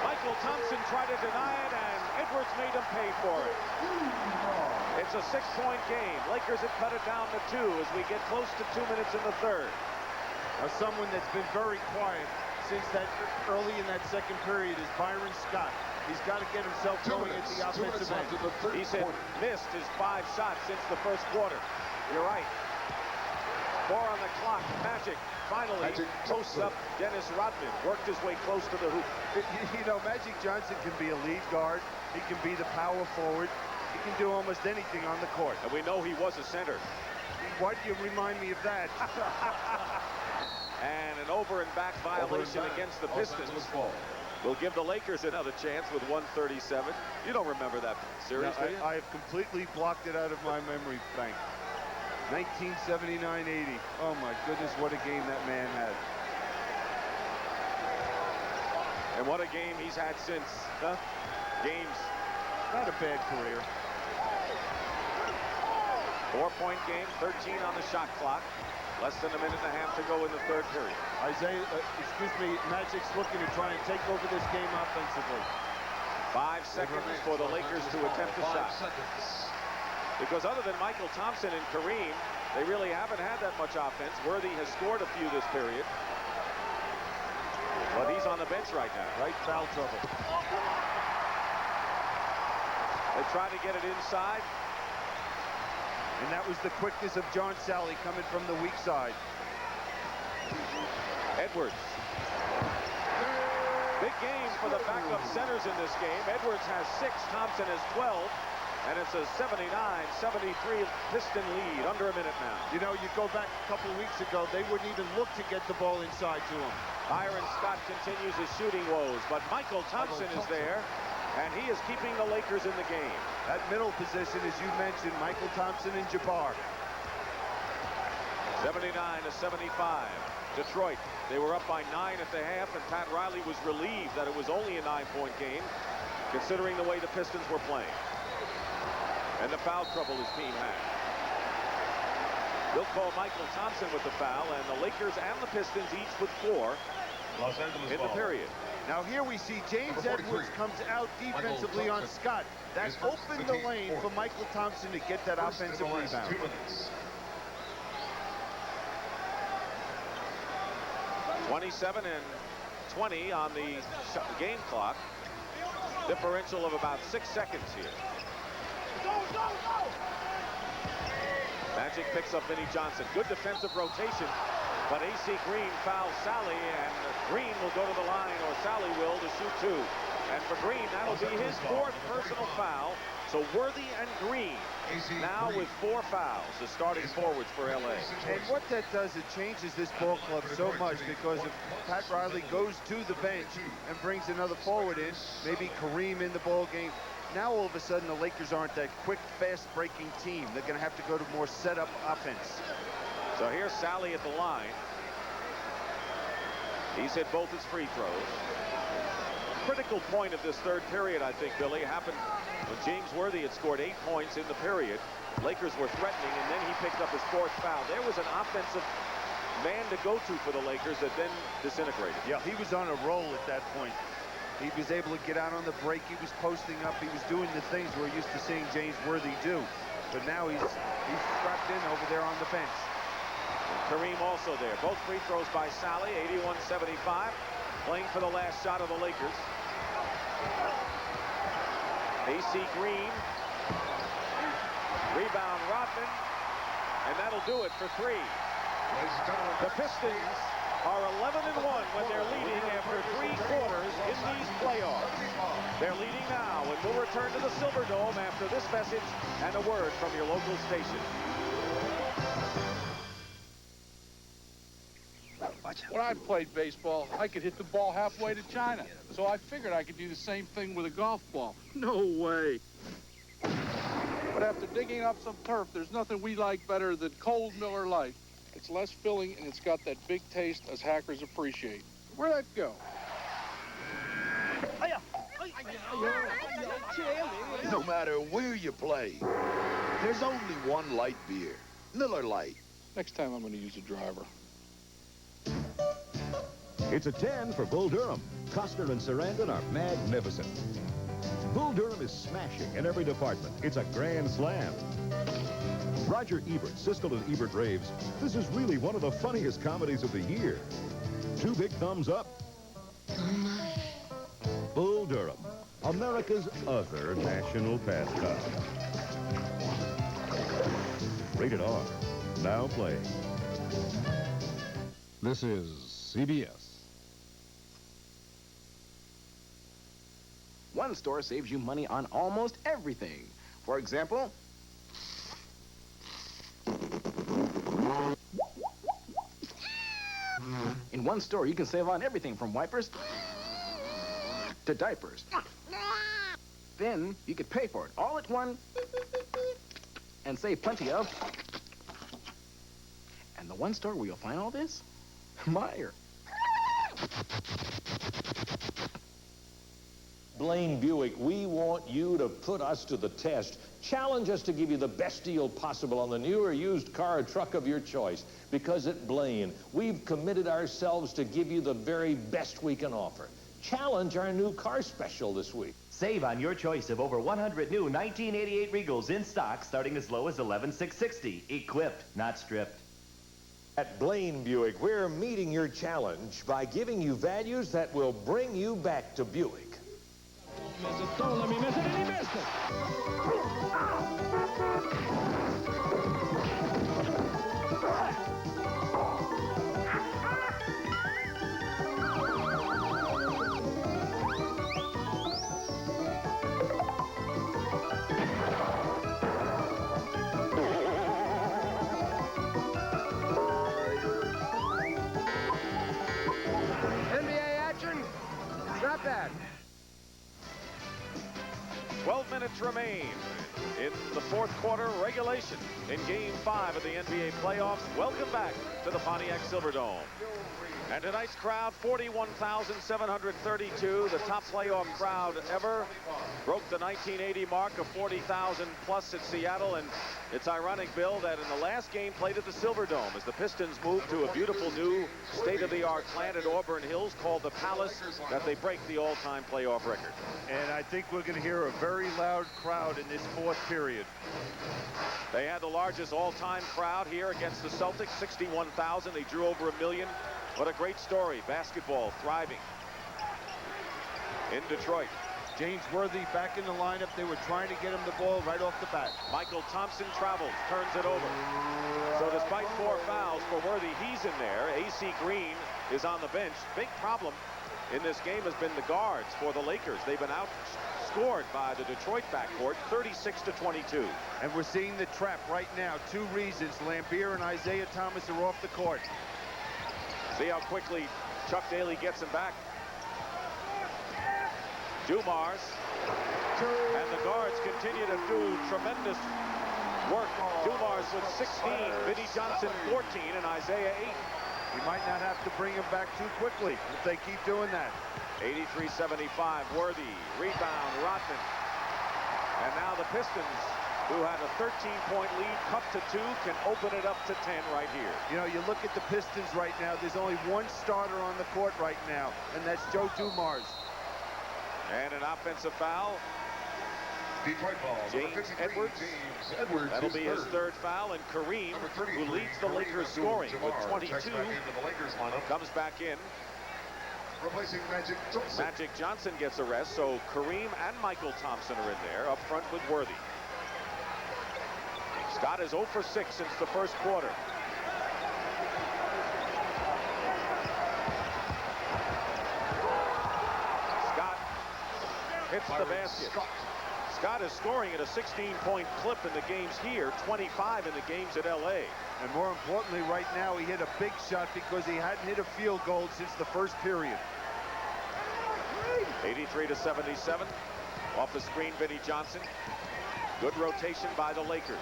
Mychal Thompson tried to deny it, and Edwards made him pay for it. It's a 6-point game. Lakers have cut it down to 2 as we get close to 2 minutes in the third. Now, someone that's been very quiet since that early in that second period is Byron Scott. He's got to get himself going at the offensive end. He said missed his 5 shots since the first quarter. You're right. 4 on the clock. Magic finally posts up Dennis Rodman. Worked his way close to the hoop. You know, Magic Johnson can be a lead guard. He can be the power forward. He can do almost anything on the court. And we know he was a center. Why do you remind me of that? And an over and back violation against the Pistons will give the Lakers another chance with 1:37. You don't remember that series, No, do you? I have completely blocked it out of my memory bank. 1979-80. Oh my goodness, what a game that man had. And what a game he's had since, huh? Games. Not a bad career. 4-point game, 13 on the shot clock. Less than a minute and a half to go in the third period. Magic's looking to try and take over this game offensively. 5 seconds for the Lakers to attempt a shot. Because other than Mychal Thompson and Kareem, they really haven't had that much offense. Worthy has scored a few this period. But he's on the bench right now. Right, foul trouble. They try to get it inside. And that was the quickness of John Salley coming from the weak side. Edwards. Big game for the backup centers in this game. Edwards has 6, Thompson has 12. And it's a 79-73 Piston lead, under a minute now. You know, you go back a couple of weeks ago, they wouldn't even look to get the ball inside to him. Byron Scott continues his shooting woes, but Mychal Thompson is there, and he is keeping the Lakers in the game. That middle position, as you mentioned, Mychal Thompson and Jabbar. 79-75. Detroit, they were up by 9 at the half, and Pat Riley was relieved that it was only a 9-point game, considering the way the Pistons were playing. And the foul trouble his team had. They'll call Mychal Thompson with the foul, and the Lakers and the Pistons each with 4 in the period. Now here we see James Edwards comes out defensively on Scott. That opened the lane for Mychal Thompson to get that offensive rebound. 27-20 on the game clock. Differential of about 6 seconds here. Magic picks up Vinnie Johnson. Good defensive rotation, but A.C. Green fouls Salley, and Green will go to the line, or Salley will, to shoot 2. And for Green, that'll be his 4th personal foul. So Worthy and Green now with 4 fouls, the starting forwards for L.A. And what that does, it changes this ball club so much, because if Pat Riley goes to the bench and brings another forward in, maybe Kareem in the ball game, now all of a sudden the Lakers aren't that quick, fast-breaking team. They're going to have to go to more set-up offense. So here's Salley at the line. He's hit both his free throws. Critical point of this third period, I think, Billy, happened when James Worthy had scored 8 points in the period. Lakers were threatening, and then he picked up his 4th foul. There was an offensive man to go to for the Lakers that then disintegrated. Yeah, he was on a roll at that point. He was able to get out on the break. He was posting up. He was doing the things we're used to seeing James Worthy do. But now he's strapped in over there on the bench. And Kareem also there. Both free throws by Salley, 81-75. Playing for the last shot of the Lakers. A.C. Green. Rebound Rodman. and that'll do it for 3. The Pistons are 11-1 when they're leading after 3 quarters in these playoffs. They're leading now, and we'll return to the Silverdome after this message and a word from your local station. When I played baseball, I could hit the ball halfway to China. So I figured I could do the same thing with a golf ball. No way. But after digging up some turf, there's nothing we like better than cold Miller Lite. It's less filling, and it's got that big taste us hackers appreciate. Where'd that go? No matter where you play, there's only one light beer, Miller Lite. Next time I'm going to use a driver. It's a 10 for Bull Durham. Costner and Sarandon are magnificent. Bull Durham is smashing in every department. It's a grand slam. Roger Ebert, Siskel and Ebert raves, this is really one of the funniest comedies of the year. 2 big thumbs up. Bull Durham, America's other national pastime. Rated R, now playing. This is CBS. One store saves you money on almost everything. For example, in one store, you can save on everything from wipers to diapers. Then you could pay for it all at one and save plenty of. And the one store where you'll find all this? Meijer. Blaine Buick, we want you to put us to the test. Challenge us to give you the best deal possible on the new or used car or truck of your choice. Because at Blaine, we've committed ourselves to give you the very best we can offer. Challenge our new car special this week. Save on your choice of over 100 new 1988 Regals in stock starting as low as $11,660. Equipped, not stripped. At Blaine Buick, we're meeting your challenge by giving you values that will bring you back to Buick. Don't let me miss it, and he missed it. NBA action. It's not bad. 12 minutes remain in the 4th quarter regulation in Game 5 of the NBA playoffs. Welcome back to the Pontiac Silverdome. And tonight's crowd, 41,732, the top playoff crowd ever. Broke the 1980 mark of 40,000 plus at Seattle. And it's ironic, Bill, that in the last game played at the Silverdome as the Pistons moved to a beautiful new state-of-the-art plant at Auburn Hills called the Palace, that they break the all-time playoff record. And I think we're going to hear a very loud crowd in this 4th period. They had the largest all-time crowd here against the Celtics, 61,000. They drew over 1 million. What a great story. Basketball thriving in Detroit. James Worthy back in the lineup. They were trying to get him the ball right off the bat. Mychal Thompson travels, turns it over. So despite 4 fouls for Worthy, he's in there. AC Green is on the bench. Big problem in this game has been the guards for the Lakers. They've been outscored by the Detroit backcourt, 36-22. And we're seeing the trap right now. 2 reasons. Laimbeer and Isiah Thomas are off the court. See how quickly Chuck Daly gets him back. Dumars. And the guards continue to do tremendous work. Dumars with 16, Vinnie Johnson 14, and Isiah 8. He might not have to bring him back too quickly if they keep doing that. 83-75, Worthy, rebound, Rodman. And now the Pistons, who had a 13-point lead, cut to 2, can open it up to 10 right here. You know, you look at the Pistons right now, there's only one starter on the court right now, and that's Joe Dumars. And an offensive foul. Detroit ball. James Edwards. That'll be his 3rd foul, and Kareem, who leads the Lakers scoring with 22, comes back in. Replacing Magic Johnson. Magic Johnson gets a rest, so Kareem and Mychal Thompson are in there, up front with Worthy. Scott is 0 for 6 since the first quarter. Scott hits the basket. Scott is scoring at a 16-point clip in the games here, 25 in the games at LA. And more importantly, right now, he hit a big shot because he hadn't hit a field goal since the first period. 83-77. Off the screen, Vinnie Johnson. Good rotation by the Lakers.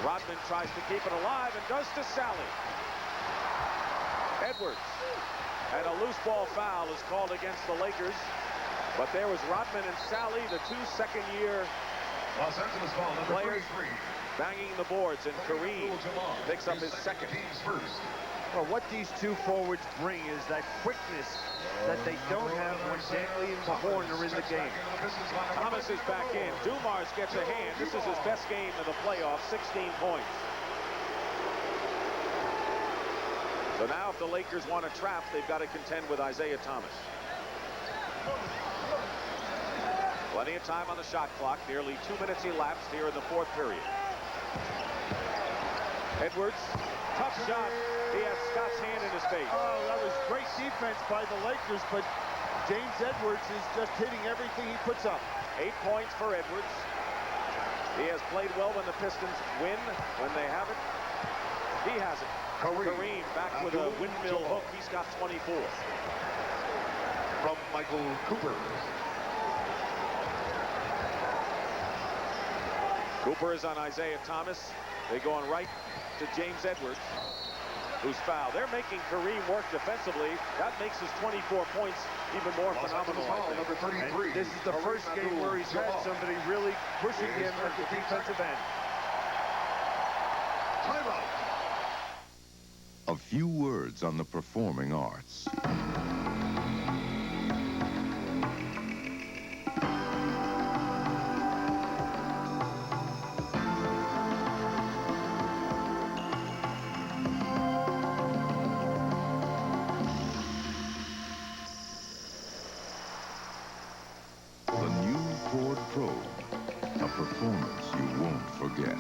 Rodman tries to keep it alive and does to Salley. Edwards. And a loose ball foul is called against the Lakers. But there was Rodman and Salley, the two second-year Los Angeles ball number players 33. banging the boards, and Kareem picks up his second. Well, what these two forwards bring is that quickness that they don't have when Dantley and Mahorn are in the game. Thomas is back in. Dumars gets a hand. This is his best game in the playoffs, 16 points. So now if the Lakers want to trap, they've got to contend with Isiah Thomas. Plenty of time on the shot clock. Nearly 2 minutes elapsed here in the fourth period. Edwards, tough shot. He has Scott's hand in his face. Oh, that was great defense by the Lakers, but James Edwards is just hitting everything he puts up. 8 points for Edwards. He has played well when the Pistons win. When they haven't, he hasn't. Kareem back with a windmill hook. He's got 24. From Michael Cooper. Cooper is on Isiah Thomas. They go on right to James Edwards, who's fouled. They're making Kareem work defensively. That makes his 24 points even more phenomenal, I think. And this is the first game where he's had somebody really pushing him at the defensive end. Timeout. A few words on the performing arts. Performance you won't forget.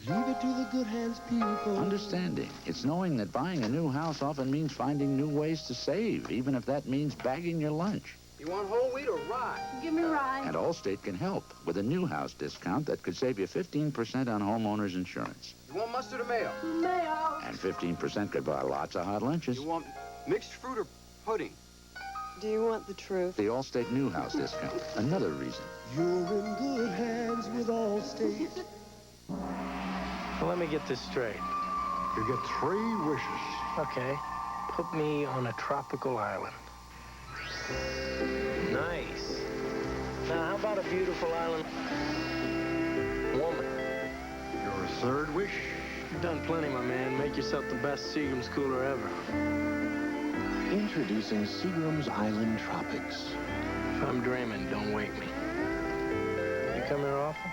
Leave it to the good hands, people. Understanding. It's knowing that buying a new house often means finding new ways to save, even if that means bagging your lunch. You want whole wheat or rye? Give me rye. And Allstate can help with a new house discount that could save you 15% on homeowners insurance. You want mustard or mayo? Mayo. And 15% could buy lots of hot lunches. You want mixed fruit or pudding? Do you want the truth? The Allstate new house discount. Another reason. You're in good hands with Allstate. Well, let me get this straight. You get 3 wishes. Okay. Put me on a tropical island. Nice. Now, how about a beautiful island woman? Your 3rd wish? You've done plenty, my man. Make yourself the best Seagram's cooler ever. Introducing Seagram's Island Tropics. If I'm dreaming, don't wake me. You come here often?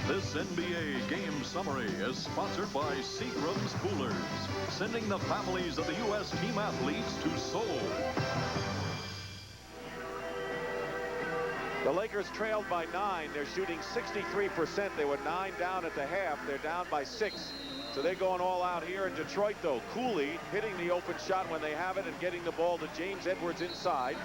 This NBA game summary is sponsored by Seagram's Coolers, sending the families of the U.S. team athletes to Seoul. The Lakers trailed by 9. They're shooting 63%. They were 9 down at the half. They're down by 6. So they're going all out here in Detroit, though. Cooley hitting the open shot when they have it and getting the ball to James Edwards inside.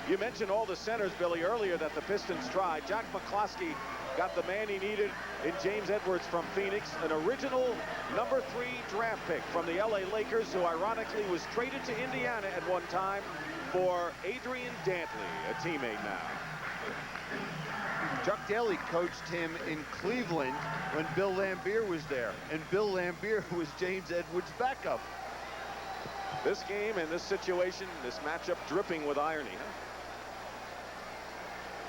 You mentioned all the centers, Billy, earlier that the Pistons tried. Jack McCloskey got the man he needed in James Edwards from Phoenix, an original #3 draft pick from the LA Lakers, who ironically was traded to Indiana at one time for Adrian Dantley, a teammate now. Chuck Daly coached him in Cleveland when Bill Laimbeer was there, and Bill Laimbeer was James Edwards' backup. This game and this situation, this matchup dripping with irony. Huh?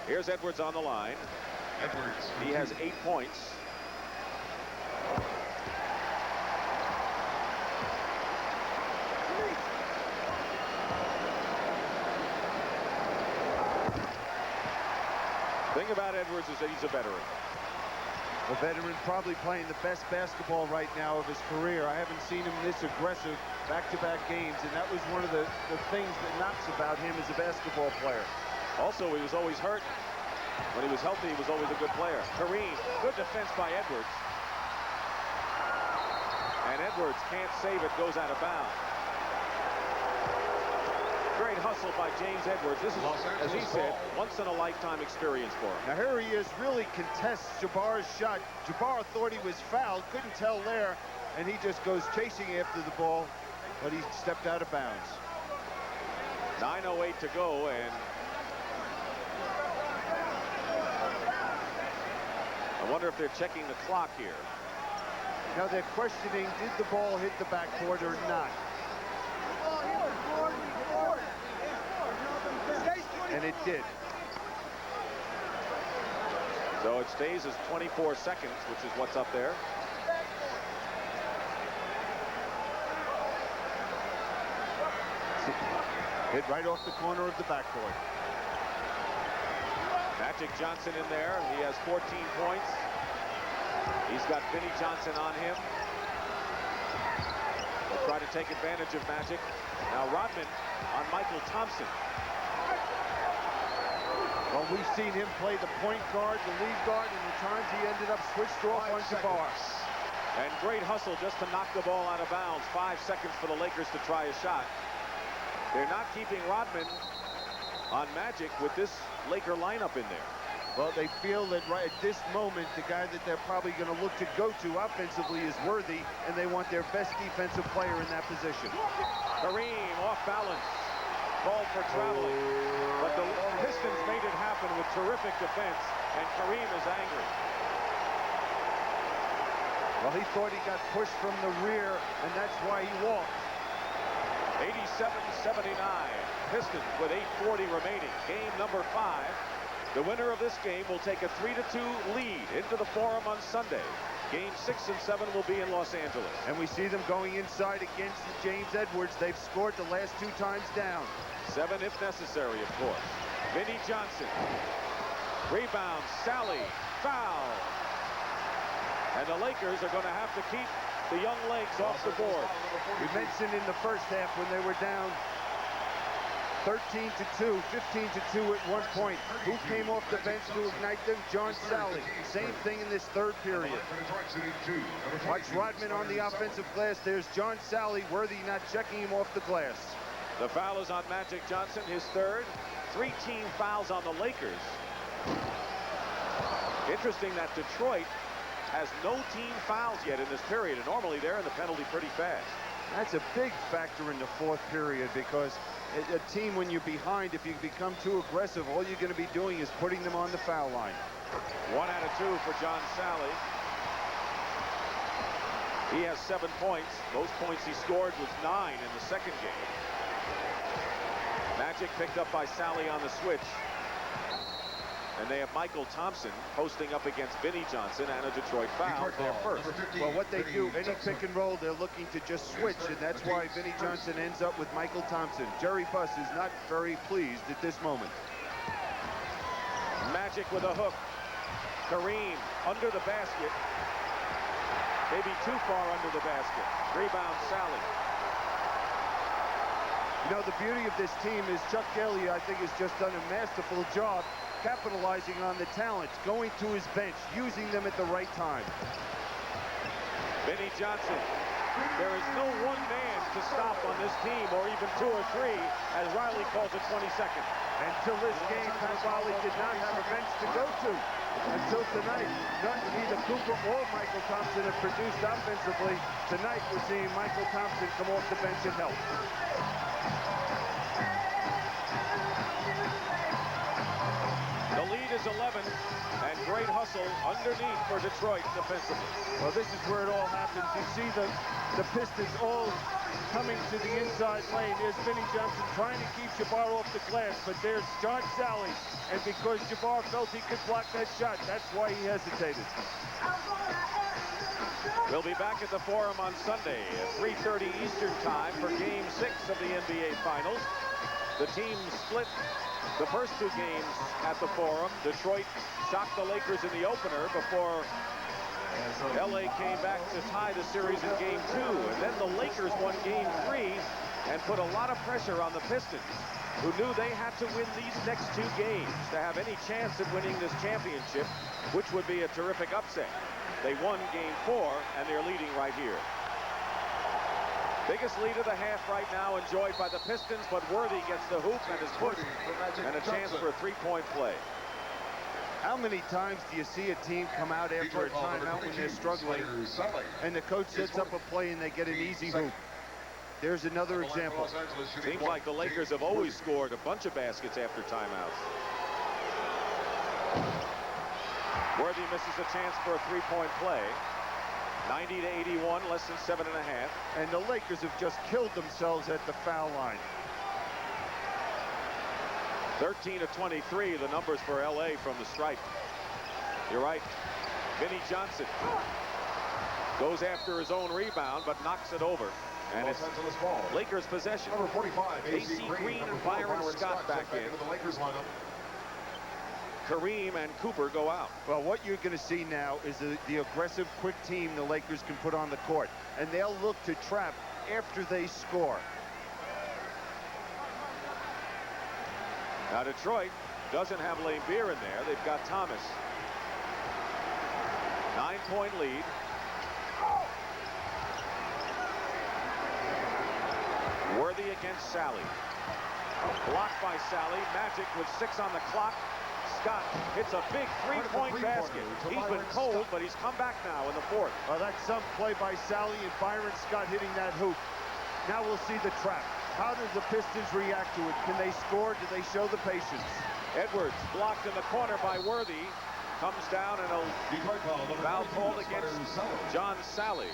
Here's Edwards on the line. Edwards. He has 8 points. Thing about Edwards is that he's a veteran. A veteran probably playing the best basketball right now of his career. I haven't seen him this aggressive back-to-back games, and that was one of the things that knocks about him as a basketball player. Also, he was always hurt. When he was healthy, he was always a good player. Kareem, good defense by Edwards. And Edwards can't save it, goes out of bounds. Great hustle by James Edwards. This is, as he said, once-in-a-lifetime experience for him. Now here he is, really contests Jabbar's shot. Jabbar thought he was fouled, couldn't tell there, and he just goes chasing after the ball, but he stepped out of bounds. 9:08 to go, and I wonder if they're checking the clock here. Now they're questioning, did the ball hit the backboard or not? And it did. So it stays as 24 seconds, which is what's up there. Hit right off the corner of the backboard. Magic Johnson in there. He has 14 points. He's got Vinnie Johnson on him. They'll try to take advantage of Magic. Now Rodman on Mychal Thompson. Well, we've seen him play the point guard, the lead guard, and the times he ended up switched off on Jabbar. And great hustle just to knock the ball out of bounds. 5 seconds for the Lakers to try a shot. They're not keeping Rodman on Magic with this Laker lineup in there. Well, they feel that right at this moment, the guy that they're probably going to look to go to offensively is worthy, and they want their best defensive player in that position. Kareem off balance. Called for traveling. But the Pistons made it happen with terrific defense, and Kareem is angry. Well, he thought he got pushed from the rear, and that's why he walked. 87-79. Pistons with 8:40 remaining. Game number 5. The winner of this game will take a 3-2 lead into the Forum on Sunday. Game 6 and 7 will be in Los Angeles. And we see them going inside against James Edwards. They've scored the last 2 times down. 7 if necessary, of course. Vinnie Johnson. Rebound, Salley. Foul. And the Lakers are going to have to keep the young legs off the board. We mentioned in the first half when they were down 13-2, 15-2 at one point. Who came off the bench to ignite them? John Salley. Same thing in this third period. Watch Rodman on the offensive glass. There's John Salley. Worthy not checking him off the glass. The foul is on Magic Johnson, his third. 3 team fouls on the Lakers. Interesting that Detroit has no team fouls yet in this period, and normally they're in the penalty pretty fast. That's a big factor in the fourth period, because a team, when you're behind, if you become too aggressive, all you're going to be doing is putting them on the foul line. 1 out of 2 for John Salley. He has 7 points. Most points he scored was 9 in the second game. Magic picked up by Salley on the switch. And they have Mychal Thompson posting up against Vinnie Johnson and a Detroit foul. They're first. Well, what they do, any pick and roll, they're looking to just switch, and that's why Vinnie Johnson ends up with Mychal Thompson. Jerry Buss is not very pleased at this moment. Magic with a hook. Kareem under the basket. Maybe too far under the basket. Rebound, Salley. You know, the beauty of this team is Chuck Daly, I think, has just done a masterful job capitalizing on the talent, going to his bench, using them at the right time. Vinnie Johnson. There is no one man to stop on this team, or even 2 or 3, as Riley calls it 22nd. Until this game, Finali did not have a bench to go to. Until tonight, neither Cooper or Mychal Thompson have produced offensively. Tonight, we're seeing Mychal Thompson come off the bench and help. The lead is 11, and great hustle underneath for Detroit defensively. Well, this is where it all happens. You see the Pistons all coming to the inside lane. There's Vinnie Johnson trying to keep Jabbar off the glass, but there's John Salley. And because Jabbar felt he could block that shot, that's why he hesitated. We'll be back at the Forum on Sunday at 3:30 Eastern Time for Game 6 of the NBA Finals. The teams split the first 2 games at the Forum. Detroit shocked the Lakers in the opener before LA came back to tie the series in Game 2, and then the Lakers won Game 3 and put a lot of pressure on the Pistons, who knew they had to win these next 2 games to have any chance at winning this championship, which would be a terrific upset. They won Game 4, and they're leading right here. Biggest lead of the half right now enjoyed by the Pistons, but Worthy gets the hoop and is pushed, and a chance for a 3-point play. How many times do you see a team come out after a timeout when they're struggling, and the coach sets up a play and they get an easy hoop? There's another example. Seems like the Lakers have always scored a bunch of baskets after timeouts. Worthy misses a chance for a 3-point play. 90-81, less than 7.5. And the Lakers have just killed themselves at the foul line. 13 of 23, the numbers for LA from the stripe. You're right. Vinnie Johnson goes after his own rebound, but knocks it over. And it's Lakers possession. Number 45, AC Green and Byron Scott back in. The Lakers lineup. Kareem and Cooper go out. Well, what you're going to see now is the aggressive, quick team the Lakers can put on the court. And they'll look to trap after they score. Now Detroit doesn't have Laimbeer in there. They've got Thomas. 9-point lead. Worthy against Salley. Blocked by Salley. Magic with 6 on the clock. Scott hits a big 3-point basket. He's been cold, but he's come back now in the 4th. Well, that's some play by Salley and Byron Scott hitting that hoop. Now we'll see the trap. How does the Pistons react to it? Can they score? Do they show the patience? Edwards blocked in the corner by Worthy. Comes down and a foul called against John Salley.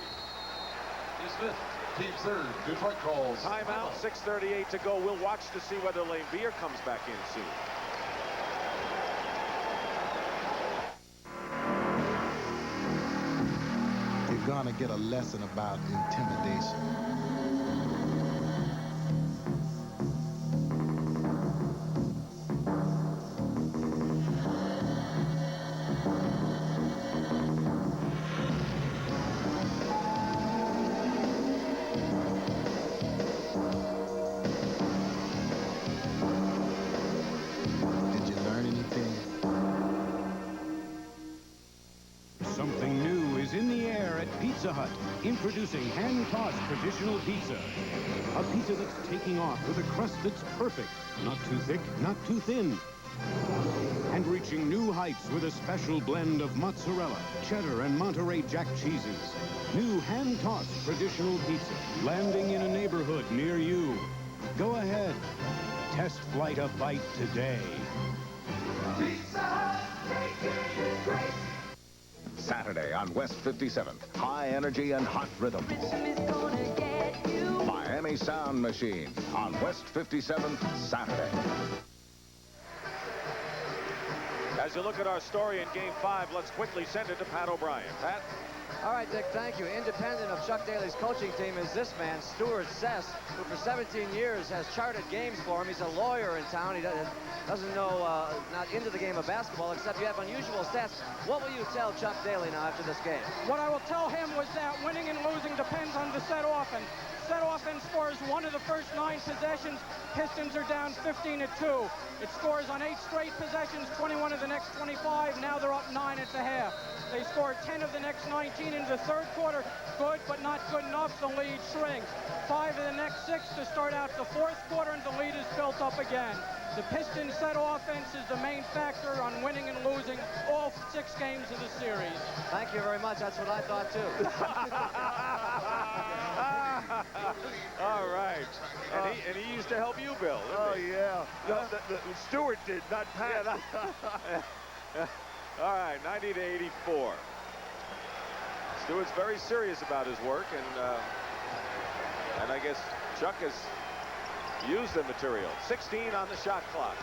Team's third. Detroit calls timeout. 6:38 to go. We'll watch to see whether Laimbeer comes back in soon. You're gonna get a lesson about intimidation. Introducing hand-tossed traditional pizza. A pizza that's taking off with a crust that's perfect. Not too thick, not too thin. And reaching new heights with a special blend of mozzarella, cheddar, and Monterey Jack cheeses. New hand-tossed traditional pizza, landing in a neighborhood near you. Go ahead. Test flight a bite today. Pizza, making it great. Saturday on West 57th. High energy and hot rhythms. Miami Sound Machine on West 57th Saturday. As you look at our story in Game 5, let's quickly send it to Pat O'Brien. Pat? All right, Dick, thank you. Independent of Chuck Daly's coaching team is this man, Stuart Sess, who for 17 years has charted games for him. He's a lawyer in town. He doesn't know, not into the game of basketball, except you have unusual stats. What will you tell Chuck Daly now after this game? What I will tell him was that winning and losing depends on the set offense. Set offense scores 1 of the first 9 possessions. Pistons are down 15-2. It scores on 8 straight possessions, 21 of the next 25. Now they're up 9 at the half. They scored 10 of the next 19 in the 3rd quarter. Good, but not good enough. The lead shrinks. 5 of the next 6 to start out the 4th quarter, and the lead is built up again. The Pistons' set offense is the main factor on winning and losing all 6 games of the series. Thank you very much. That's what I thought, too. All right. And he used to help you, Bill. Oh, yeah. No, Stewart did, not Pat. All right, 90-84. Stewart's very serious about his work, and I guess Chuck has used the material. 16 on the shot clock.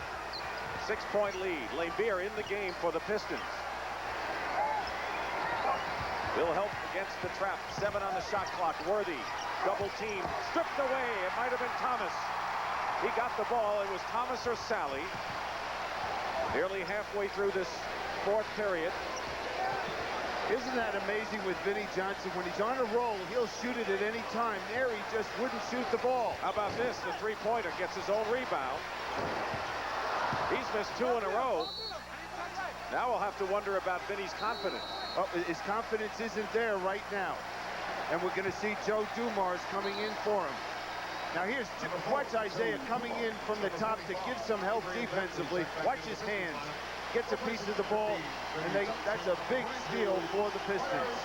6-point lead. Laimbeer in the game for the Pistons. Will help against the trap. 7 on the shot clock. Worthy, double team, stripped away. It might have been Thomas. He got the ball. It was Thomas or Salley. Nearly halfway through this 4th period. Isn't that amazing with Vinnie Johnson? When he's on a roll, he'll shoot it at any time. There, he just wouldn't shoot the ball. How about this? The three-pointer gets his own rebound. He's missed 2 in a row. Now we'll have to wonder about Vinnie's confidence. Oh, his confidence isn't there right now. And we're going to see Joe Dumars coming in for him. Now watch Isiah coming in from the top to give some help defensively. Watch his hands. Gets a piece of the ball, and that's a big steal for the Pistons.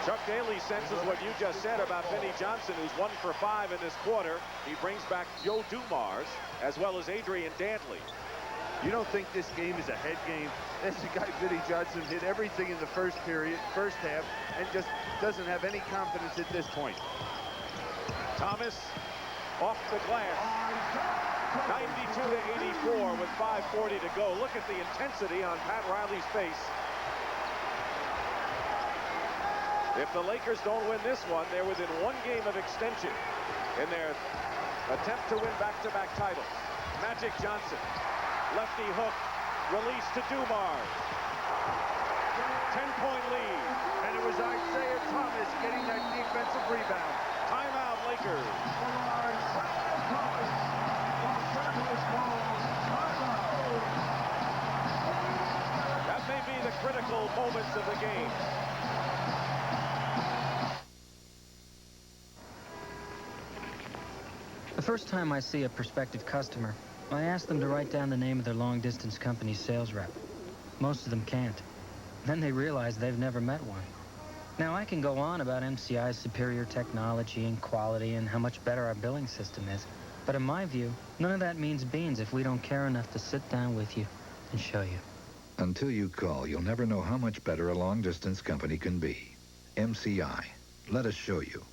Chuck Daly senses what you just said about Vinnie Johnson, who's 1 for 5 in this quarter. He brings back Joe Dumars, as well as Adrian Dantley. You don't think this game is a head game? This guy, Vinnie Johnson, hit everything in the first half, and just doesn't have any confidence at this point. Thomas off the glass. 92 to 84 with 5:40 to go. Look at the intensity on Pat Riley's face. If the Lakers don't win this one, they're within 1 game of extension in their attempt to win back-to-back titles. Magic Johnson, lefty hook, release to Dumars. 10-point lead. And it was Isiah Thomas getting that defensive rebound. Timeout, Lakers. That may be the critical moments of the game. The first time I see a prospective customer, I ask them to write down the name of their long-distance company's sales rep. Most of them can't. Then they realize they've never met one. Now, I can go on about MCI's superior technology and quality and how much better our billing system is. But in my view, none of that means beans if we don't care enough to sit down with you and show you. Until you call, you'll never know how much better a long-distance company can be. MCI. Let us show you.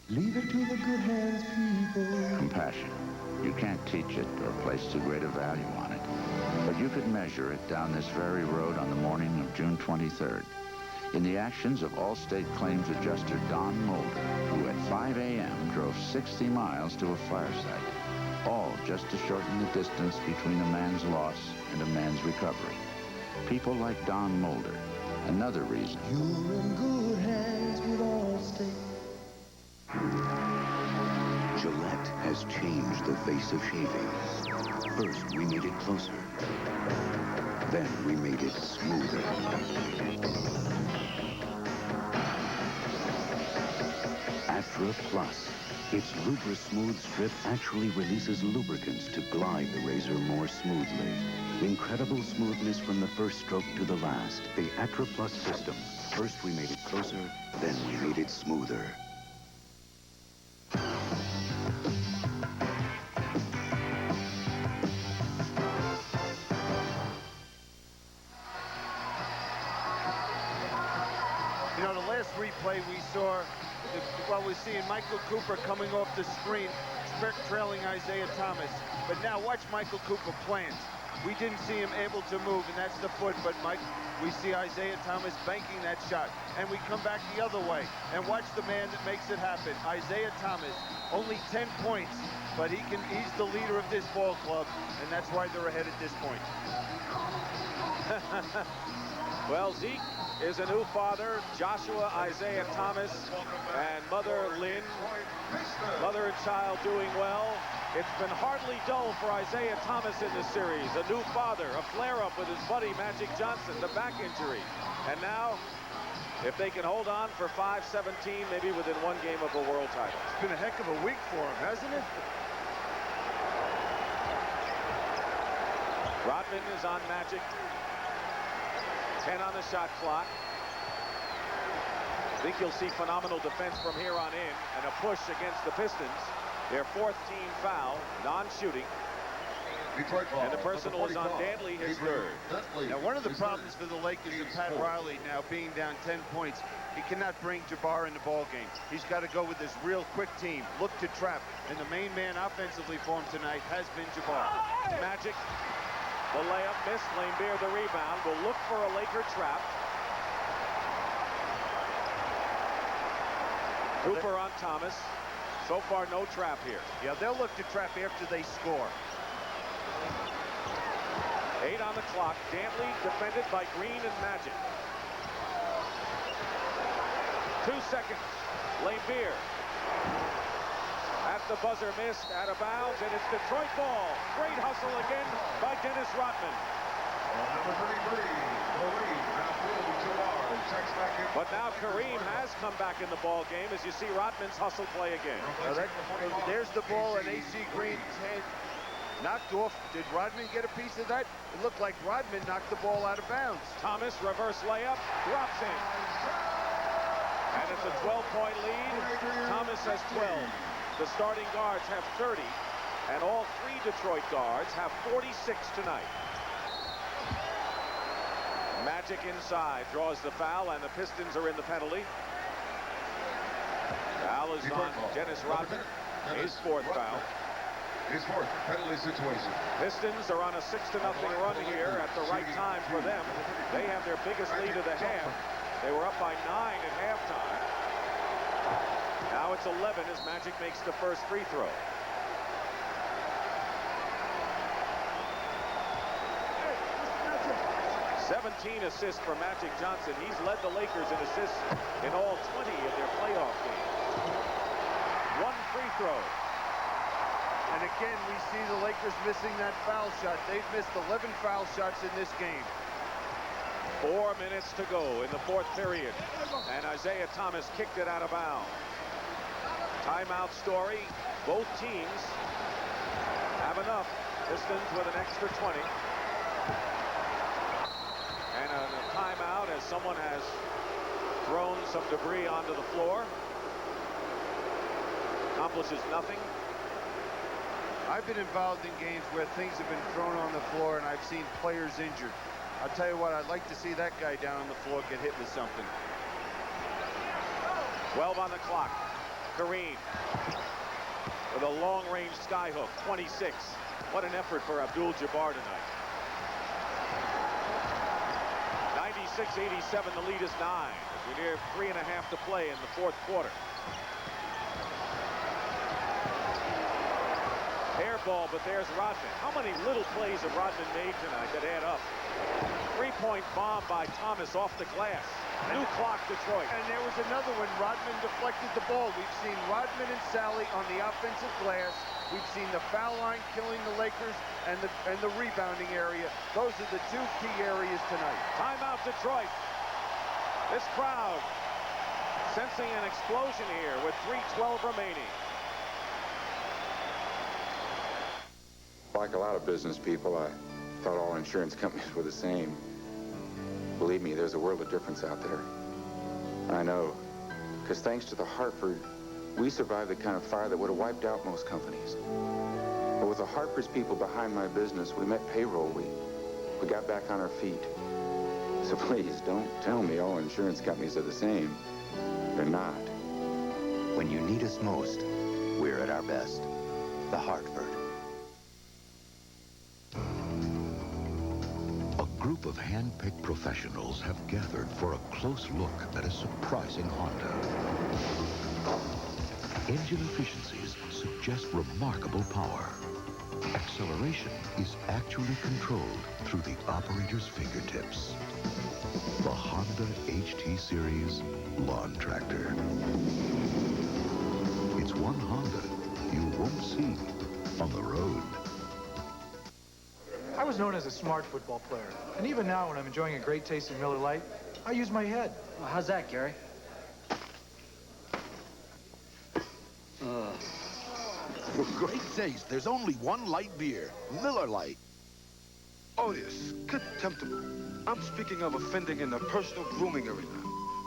Leave it to the good hands, people. Compassion. You can't teach it or place too great a value on it. But you could measure it down this very road on the morning of June 23rd. In the actions of Allstate Claims Adjuster Don Mulder, who at 5 a.m. drove 60 miles to a fire site, all just to shorten the distance between a man's loss and a man's recovery. People like Don Mulder, another reason. You're in good hands with Allstate. Gillette has changed the face of shaving. First, we made it closer. Then we made it smoother. Aftra Plus. Its Lubra Smooth Strip actually releases lubricants to glide the razor more smoothly. Incredible smoothness from the first stroke to the last. The Atra Plus system. First we made it closer, then we made it smoother. You know, the last replay we saw, we're seeing Michael Cooper coming off the screen, Smrek trailing Isiah Thomas. But now watch Michael Cooper plant. We didn't see him able to move, and that's the foot, but we see Isiah Thomas banking that shot. And we come back the other way, and watch the man that makes it happen. Isiah Thomas, only 10 points, but he's the leader of this ball club, and that's why they're ahead at this point. Well, Zeke is a new father, Joshua Isiah Thomas, and mother Lynn, mother and child doing well. It's been hardly dull for Isiah Thomas in this series. A new father, a flare-up with his buddy Magic Johnson, the back injury. And now, if they can hold on for 5-17, maybe within 1 game of a world title. It's been a heck of a week for him, hasn't it? Rodman is on Magic. 10 on the shot clock. I think you'll see phenomenal defense from here on in and a push against the Pistons. Their 4th team foul, non-shooting. And the personal is on Dantley, his 3rd. Now, one of the problems for the Lakers and Pat Riley now being down 10 points, he cannot bring Jabbar in the ball game. He's got to go with this real quick team, look to trap. And the main man offensively for him tonight has been Jabbar. Magic. The layup missed. Laimbeer the rebound. Will look for a Laker trap. Cooper on Thomas. So far, no trap here. Yeah, they'll look to trap after they score. 8 on the clock. Dantley defended by Green and Magic. 2 seconds. Laimbeer. At the buzzer, missed, out of bounds, and it's Detroit ball. Great hustle again by Dennis Rodman. Number 33, Kareem. Abdul, Jabbar, checks back in. But now Kareem has come back in the ball game as you see Rodman's hustle play again. There's the ball, and AC Green's hand knocked off. Did Rodman get a piece of that? It looked like Rodman knocked the ball out of bounds. Thomas, reverse layup, drops in. And it's a 12-point lead. Thomas has 12. The starting guards have 30, and all 3 Detroit guards have 46 tonight. Magic inside, draws the foul, and the Pistons are in the penalty. Foul is on Dennis Rodman, his 4th foul. His 4th penalty situation. Pistons are on a 6-0 run here at the right time for them. They have their biggest lead of the half. They were up by 9 at halftime. Now it's 11 as Magic makes the first free throw. "17 assists for Magic Johnson. He's led the Lakers in assists in all 20 of their playoff games. 1 free throw. And again, we see the Lakers missing that foul shot. They've missed 11 foul shots in this game. 4 minutes to go in the 4th period. And Isiah Thomas kicked it out of bounds. Timeout Story. Both teams have enough. Pistons with an extra 20. And a timeout as someone has thrown some debris onto the floor. Accomplishes nothing. I've been involved in games where things have been thrown on the floor, and I've seen players injured. I'll tell you what, I'd like to see that guy down on the floor get hit with something. 12 on the clock. Kareem with a long-range skyhook, 26. What an effort for Abdul Jabbar tonight. 96-87, the lead is 9. We're near 3.5 to play in the 4th quarter. Air ball, but there's Rodman. How many little plays have Rodman made tonight that add up? 3-point bomb by Thomas off the glass. New clock, Detroit. And there was another one. Rodman deflected the ball. We've seen Rodman and Salley on the offensive glass. We've seen the foul line killing the Lakers and the rebounding area. Those are the 2 key areas tonight. Timeout, Detroit. This crowd sensing an explosion here with 3:12 remaining. Like a lot of business people, I thought all insurance companies were the same. Believe me, there's a world of difference out there. I know, because thanks to the Hartford, we survived the kind of fire that would have wiped out most companies. But with the Hartford's people behind my business, we met payroll. We got back on our feet. So please, don't tell me all insurance companies are the same. They're not. When you need us most, we're at our best. The Hartford. A group of hand-picked professionals have gathered for a close look at a surprising Honda. Engine efficiencies suggest remarkable power. Acceleration is actually controlled through the operator's fingertips. The Honda HT Series Lawn Tractor. It's one Honda you won't see on the road. I was known as a smart football player, and even now when I'm enjoying a great tasting Miller Lite, I use my head. Well, how's that, Gary? For great taste, there's only one light beer, Miller Lite. Odious, contemptible. I'm speaking of offending in the personal grooming arena.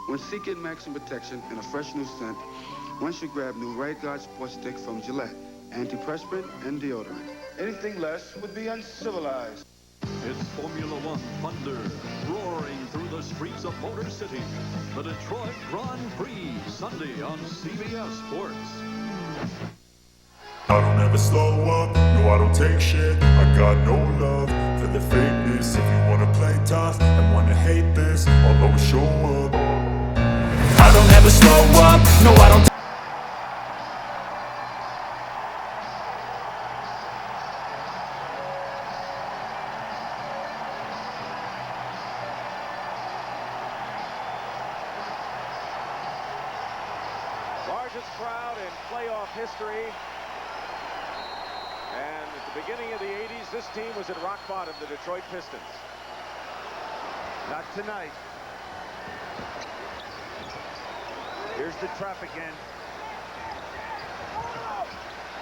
When seeking maximum protection and a fresh new scent, one should grab new Right Guard Sports Stick from Gillette, antiperspirant and deodorant. Anything less would be uncivilized. It's Formula One thunder, roaring through the streets of Motor City. The Detroit Grand Prix, Sunday on CBS Sports. I don't ever slow up, no I don't take shit. I got no love for the fakeness. If you wanna play tough and wanna hate this, I'll always show up. I don't ever slow up, no I don't. largest crowd in playoff history. And at the beginning of the 80s, this team was at rock bottom, the Detroit Pistons. Not tonight. Here's the trap again.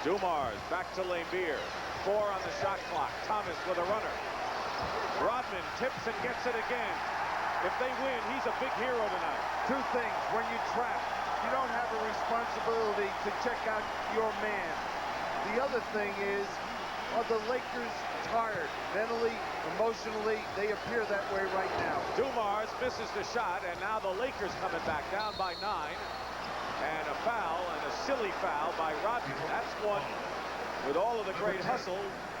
Dumars back to Laimbeer. 4 on the shot clock. Thomas with a runner. Rodman tips and gets it again. If they win, he's a big hero tonight. Two things. When you trap, you don't have a responsibility to check out your man. The other thing is, are the Lakers tired? Mentally, emotionally, they appear that way right now. Dumars misses the shot, and now the Lakers coming back down by 9. And a foul, and a silly foul by Rodman. That's one, with all of the great hustle,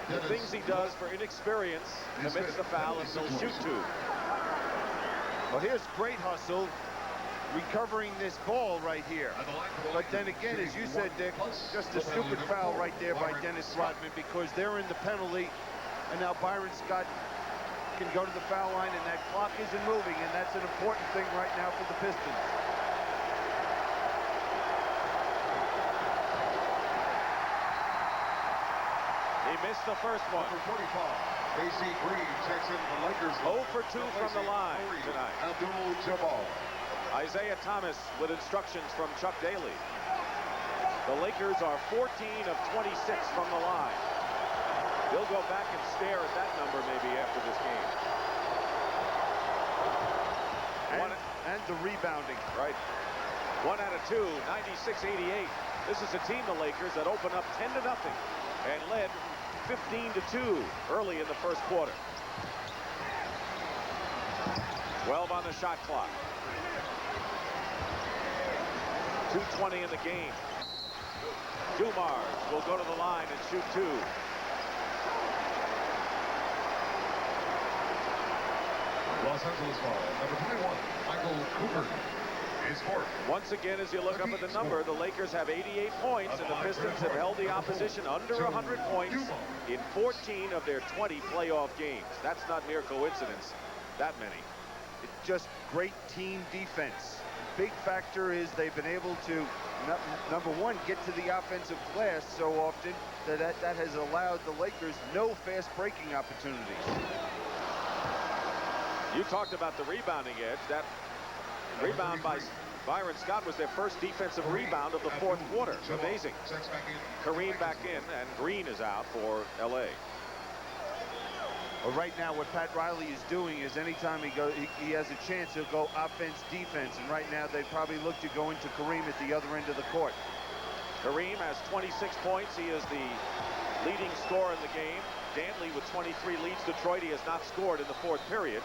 the things he does for inexperience, commits the foul and he'll shoot 2. Well, here's great hustle, recovering this ball right here. But then again, as you said, Dick, just a stupid foul right there by Dennis Rodman, because they're in the penalty, and now Byron Scott can go to the foul line, and that clock isn't moving, and that's an important thing right now for the Pistons. He missed the first one. Number 45, AC Green checks in the Lakers. 0 for 2 from the line tonight. Abdul, Jabbar. Isiah Thomas with instructions from Chuck Daly. The Lakers are 14 of 26 from the line. They'll go back and stare at that number maybe after this game. And the rebounding. Right. 1 out of 2, 96-88. This is a team, the Lakers, that opened up 10-0 and led 15-2 early in the first quarter. 12 on the shot clock. 2:20 in the game. Dumars will go to the line and shoot 2. Los Angeles foul. Number 21, Michael Cooper is fourth. Once again, as you look up at the number, the Lakers have 88 points, and the Pistons have held the opposition under 100 points in 14 of their 20 playoff games. That's not mere coincidence, that many. It's just great team defense. Big factor is they've been able to, number one, get to the offensive glass so often that has allowed the Lakers no fast breaking opportunities. You talked about the rebounding edge. That rebound by Byron Scott was their first defensive rebound of the fourth quarter. Amazing. Kareem back in, and Green is out for LA. Well, right now, what Pat Riley is doing is anytime he has a chance, he'll go offense, defense. And right now, they'd probably look to go into Kareem at the other end of the court. Kareem has 26 points. He is the leading scorer in the game. Dantley with 23 leads Detroit. He has not scored in the fourth period.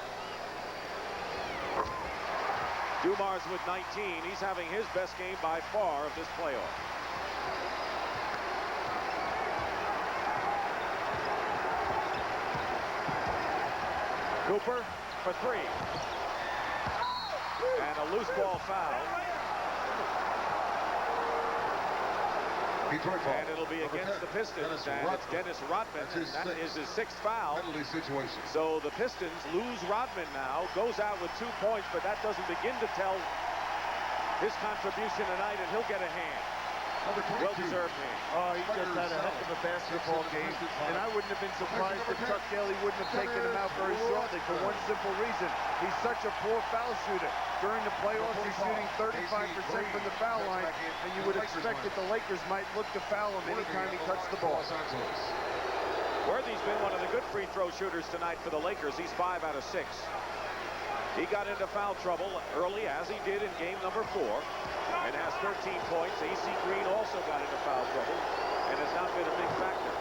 Dumars with 19. He's having his best game by far of this playoff. Cooper for 3. And a loose ball foul. And it'll be against the Pistons, and it's Dennis Rodman. That is his 6th foul. So the Pistons lose Rodman now, goes out with 2 points, but that doesn't begin to tell his contribution tonight, and he'll get a hand. Well-deserved hand. Oh, he just had a heck of a basketball game, and I wouldn't have been surprised if Chuck Daly wouldn't have taken him out very shortly for one simple reason. He's such a poor foul shooter. During the playoffs, he's shooting 35% from the foul line, and you would expect that the Lakers might look to foul him anytime he touched the ball. Worthy's been one of the good free throw shooters tonight for the Lakers. He's 5 out of 6. He got into foul trouble early, as he did in game number 4, and has 13 points. AC Green also got into foul trouble and has not been a big factor.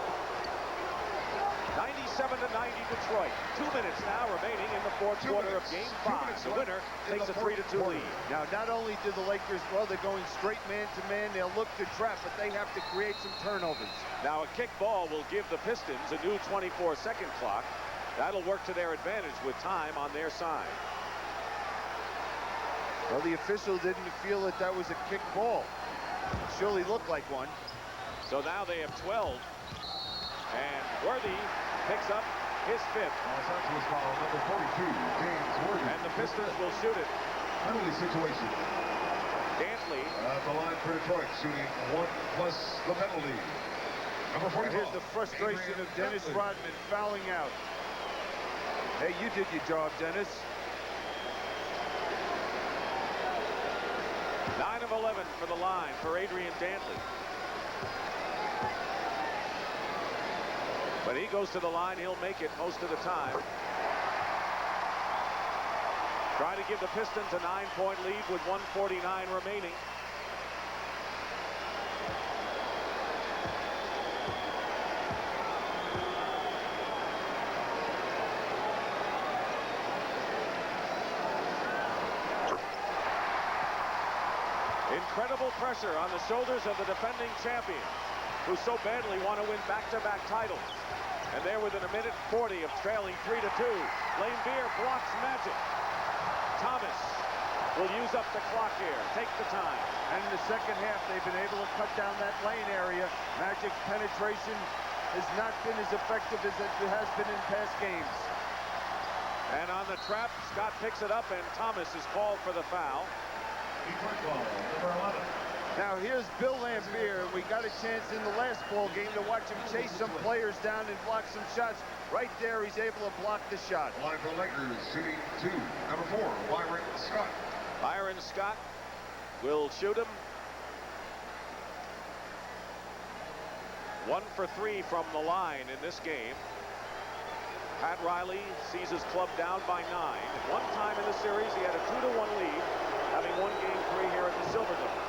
97-90 Detroit. 2 minutes now remaining in the fourth quarter of game 5. The winner takes a 3-2 lead. Now, not only do the Lakers, well, they're going straight man-to-man. They'll look to trap, but they have to create some turnovers. Now, a kick ball will give the Pistons a new 24-second clock. That'll work to their advantage with time on their side. Well, the official didn't feel that that was a kick ball. It surely looked like one. So now they have 12. And Worthy picks up his 5th. Los Angeles foul number 42, James Worthy. And the Pistons will shoot it. Penalty situation. Dantley. At the line for Detroit, shooting 1 plus the penalty. Number 44. Here's the frustration of Dennis Rodman fouling out. Hey, you did your job, Dennis. 9 of 11 for the line for Adrian Dantley. When he goes to the line, he'll make it most of the time. Try to give the Pistons a 9-point lead with 1:49 remaining. Incredible pressure on the shoulders of the defending champions, who so badly want to win back-to-back titles. And they're within a minute 40 of trailing 3-2. Laimbeer blocks Magic. Thomas will use up the clock here. Take the time. And in the second half, they've been able to cut down that lane area. Magic's penetration has not been as effective as it has been in past games. And on the trap, Scott picks it up, and Thomas is called for the foul. Now here's Bill Laimbeer. We got a chance in the last ball game to watch him chase some players down and block some shots. Right there, he's able to block the shot. Line for Lakers, shooting 2. Number 4, Byron Scott. Byron Scott will shoot him. 1 for 3 from the line in this game. Pat Riley sees his club down by 9. At one time in the series, he had a 2-1 lead, having won Game 3 here at the Silverdome.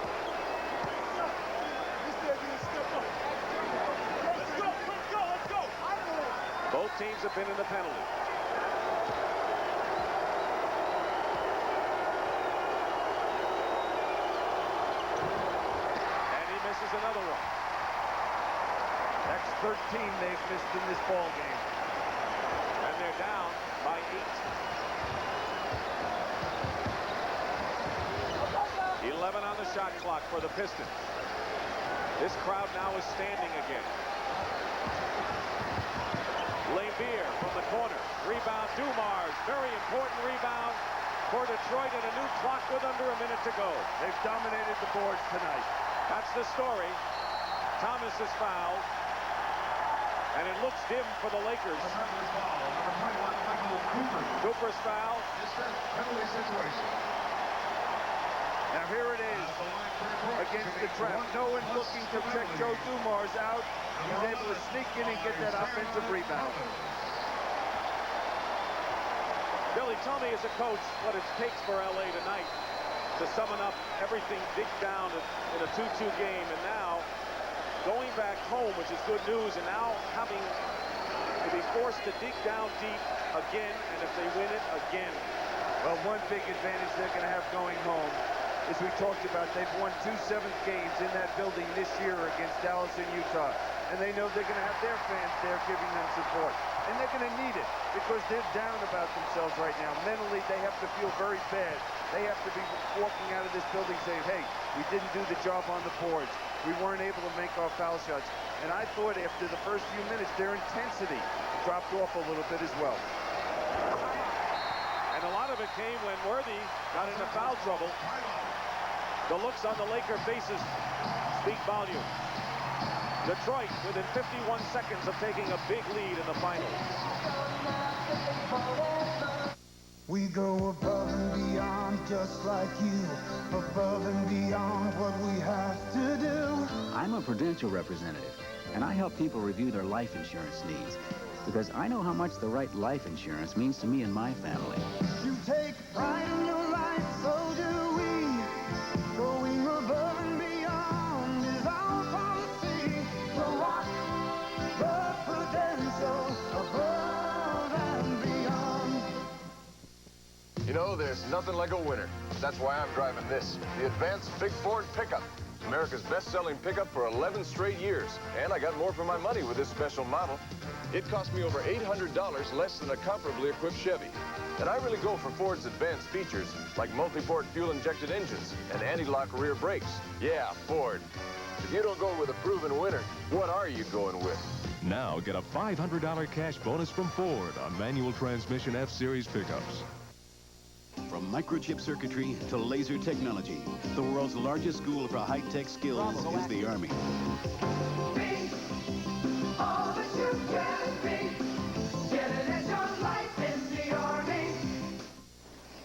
Both teams have been in the penalty. And he misses another one. That's 13 they've missed in this ball game. And they're down by 8. 11 on the shot clock for the Pistons. This crowd now is standing again. Laimbeer from the corner. Rebound, Dumars. Very important rebound for Detroit, and a new clock with under a minute to go. They've dominated the boards tonight. That's the story. Thomas is fouled, and it looks dim for the Lakers. Cooper's foul. Penalty situation. Now here it is against the trap. No one looking to check Joe Dumars out. He's able to sneak in and get that offensive rebound. Billy, tell me as a coach what it takes for LA tonight to summon up everything digged down in a 2-2 game, and now going back home, which is good news, and now having to be forced to dig down deep again, and if they win it, again. Well, one big advantage they're going to have going home, as we talked about, they've won 2 7th games in that building this year against Dallas and Utah. And they know they're going to have their fans there giving them support. And they're going to need it because they're down about themselves right now. Mentally, they have to feel very bad. They have to be walking out of this building saying, hey, we didn't do the job on the boards. We weren't able to make our foul shots. And I thought after the first few minutes, their intensity dropped off a little bit as well. And a lot of it came when Worthy got into foul trouble. The looks on the Laker faces speak volumes. Detroit within 51 seconds of taking a big lead in the finals. We go above and beyond just like you, above and beyond what we have to do. I'm a Prudential representative, and I help people review their life insurance needs, because I know how much the right life insurance means to me and my family. You take pride in your life, so do we. Going above and beyond is our policy. The rock, the Prudential, above and beyond. You know, there's nothing like a winner. That's why I'm driving this, the Advanced Big Ford Pickup. America's best-selling pickup for 11 straight years. And I got more for my money with this special model. It cost me over $800 less than a comparably equipped Chevy. And I really go for Ford's advanced features, like multi-port fuel-injected engines and anti-lock rear brakes. Yeah, Ford. If you don't go with a proven winner, what are you going with? Now get a $500 cash bonus from Ford on manual transmission F-Series pickups. From microchip circuitry to laser technology, the world's largest school for high-tech skills is the Army. All that you can be, get it as your life in the Army.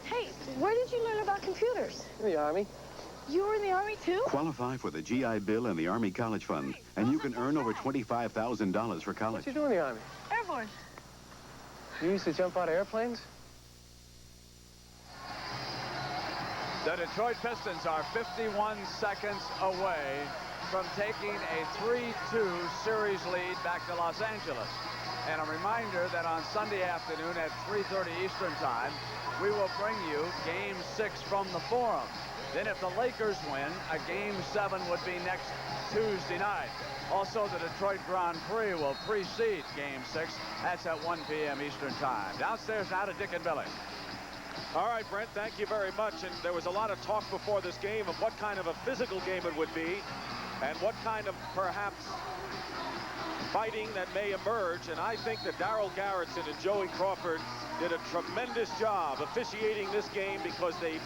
Hey, where did you learn about computers? In the Army. You were in the Army, too? Qualify for the GI Bill and the Army College Fund, and you can earn over $25,000 for college. What you do in the Army? Air Force. You used to jump out of airplanes? The Detroit Pistons are 51 seconds away from taking a 3-2 series lead back to Los Angeles. And a reminder that on Sunday afternoon at 3:30 Eastern Time, we will bring you Game 6 from the Forum. Then if the Lakers win, a Game 7 would be next Tuesday night. Also, the Detroit Grand Prix will precede Game 6. That's at 1 p.m. Eastern Time. Downstairs now to Dick and Billy. All right, Brent, thank you very much. And there was a lot of talk before this game of what kind of a physical game it would be and what kind of, perhaps, fighting that may emerge. And I think that Darryl Garretson and Joey Crawford did a tremendous job officiating this game because they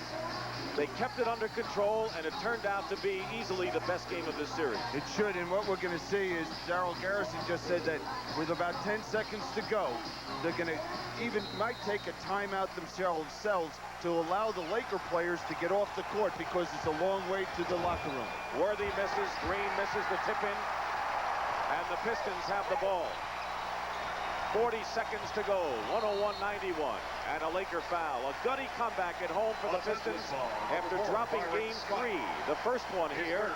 kept it under control, and it turned out to be easily the best game of this series. It should, and what we're going to see is Darryl Garretson just said that with about 10 seconds to go, they're going to might take a timeout themselves to allow the Laker players to get off the court because it's a long way to the locker room. Worthy misses, Green misses the tip-in, and the Pistons have the ball. 40 seconds to go, 101-91, and a Laker foul. A gutty comeback at home for the Pistons after dropping Game 3, the first one here.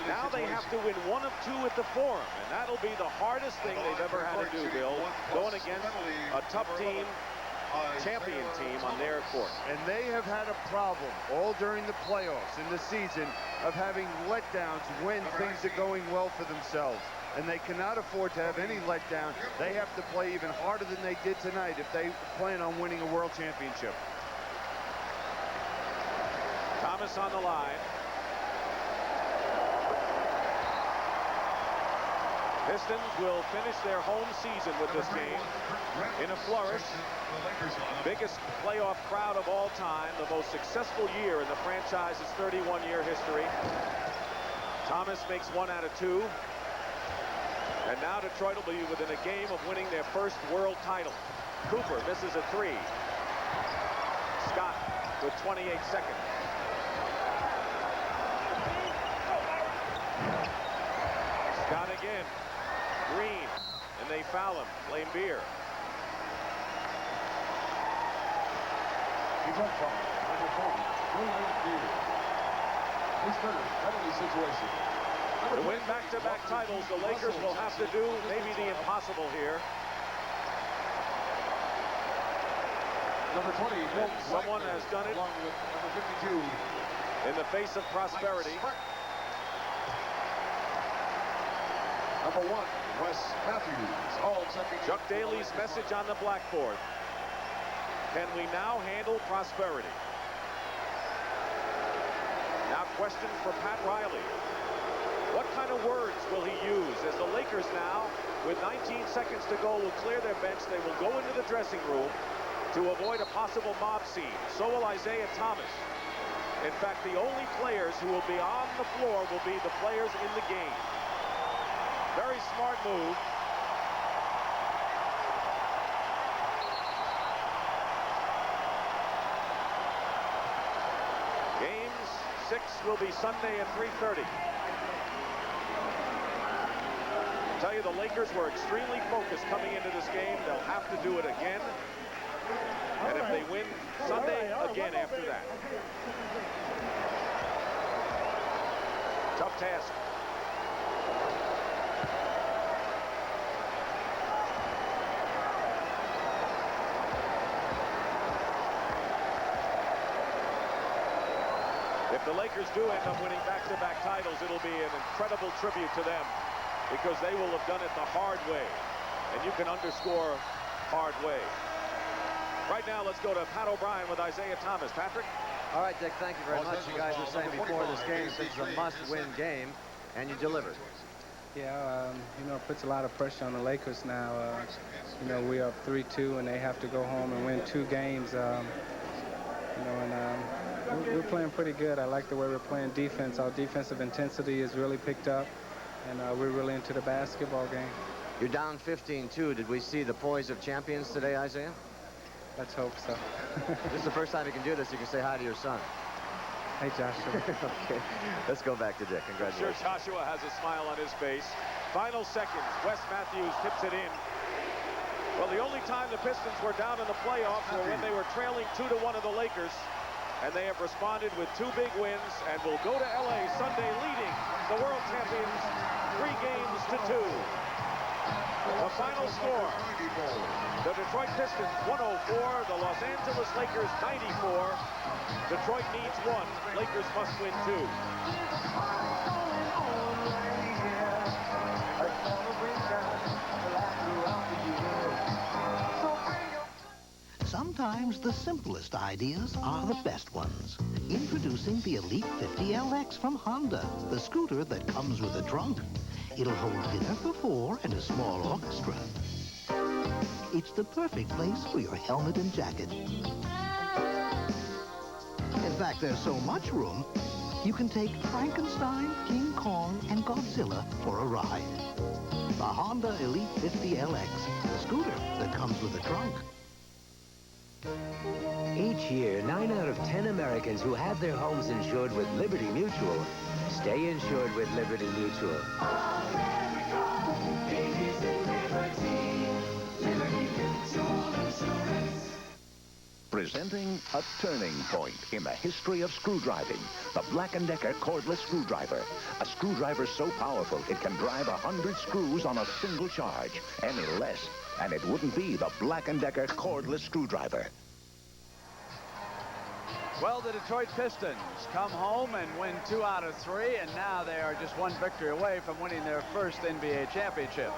Now they have to win 1 of 2 at the Forum, and that'll be the hardest thing they've ever had to do, Bill, going against a tough team, champion team on their court. And they have had a problem all during the playoffs in the season of having letdowns when things are going well for themselves. And they cannot afford to have any letdown. They have to play even harder than they did tonight if they plan on winning a world championship. Thomas on the line. Pistons will finish their home season with this game in a flourish. Biggest playoff crowd of all time, the most successful year in the franchise's 31-year history. Thomas makes 1 out of 2. And now Detroit will be within a game of winning their first world title. Cooper misses a 3. Scott with 28 seconds. Scott again. Green. And they foul him. Laimbeer. Penalty situation. To win back-to-back titles, the Lakers will have to do maybe the impossible here. Number 20, someone has done it along with number 52 in the face of prosperity. Number 1, Wes Matthews, all checking. Chuck Daly's message on the blackboard. Can we now handle prosperity? Now question for Pat Riley. What kind of words will he use as the Lakers now, with 19 seconds to go, will clear their bench? They will go into the dressing room to avoid a possible mob scene. So will Isiah Thomas. In fact, the only players who will be on the floor will be the players in the game. Very smart move. Game 6 will be Sunday at 3:30. I tell you, the Lakers were extremely focused coming into this game. They'll have to do it again. And if they win Sunday, again after that. Tough task. If the Lakers do end up winning back-to-back titles, it'll be an incredible tribute to them, because they will have done it the hard way. And you can underscore hard way. Right now, let's go to Pat O'Brien with Isiah Thomas. Patrick? All right, Dick, thank you very much. You guys were saying before this game, this is a must-win game, and you delivered. Yeah, you know, it puts a lot of pressure on the Lakers now. You know, we're up 3-2, and they have to go home and win 2 games. You know, and we're playing pretty good. I like the way we're playing defense. Our defensive intensity is really picked up, and we're really into the basketball game. You're down 15-2. Did we see the poise of champions today, Isiah? Let's hope so. This is the first time you can do this. You can say hi to your son. Hey, Joshua. Okay, let's go back to Dick. Congratulations. Sure, Joshua has a smile on his face. Final seconds. Wes Matthews tips it in. Well, the only time the Pistons were down in the playoffs were when they were trailing 2-1 of the Lakers. And they have responded with 2 big wins and will go to L.A. Sunday leading the world champions 3 games to 2. The final score, the Detroit Pistons 104, the Los Angeles Lakers 94. Detroit needs 1, Lakers must win 2. Sometimes the simplest ideas are the best ones. Introducing the Elite 50LX from Honda, the scooter that comes with a trunk. It'll hold dinner for 4 and a small orchestra. It's the perfect place for your helmet and jacket. In fact, there's so much room, you can take Frankenstein, King Kong, and Godzilla for a ride. The Honda Elite 50LX, the scooter that comes with a trunk. Each year, 9 out of 10 Americans who have their homes insured with Liberty Mutual stay insured with Liberty Mutual. Presenting a turning point in the history of screwdriving, the Black & Decker cordless screwdriver. A screwdriver so powerful it can drive 100 screws on a single charge. Any less, and it wouldn't be the Black & Decker cordless screwdriver. Well, the Detroit Pistons come home and win 2 out of 3, and now they are just 1 victory away from winning their first NBA championship.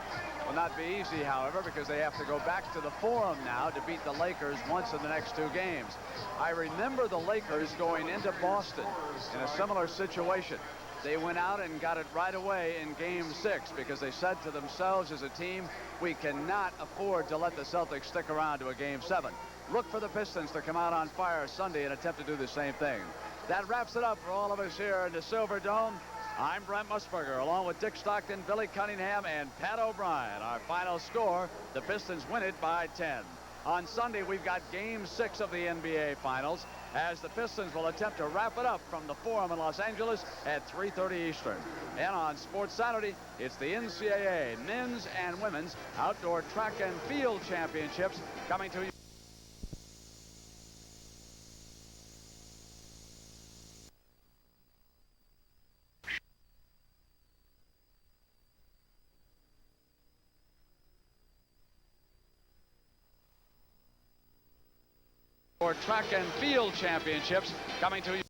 Will not be easy, however, because they have to go back to the Forum now to beat the Lakers once in the next 2 games. I remember the Lakers going into Boston in a similar situation. They went out and got it right away in Game 6 because they said to themselves as a team, we cannot afford to let the Celtics stick around to a Game 7. Look for the Pistons to come out on fire Sunday and attempt to do the same thing. That wraps it up for all of us here in the Silver Dome. I'm Brent Musburger, along with Dick Stockton, Billy Cunningham, and Pat O'Brien. Our final score, the Pistons win it by 10. On Sunday, we've got Game 6 of the NBA Finals, as the Pistons will attempt to wrap it up from the Forum in Los Angeles at 3:30 Eastern. And on Sports Saturday, it's the NCAA Men's and Women's Outdoor Track and Field Championships coming to you. Track and Field Championships coming to you.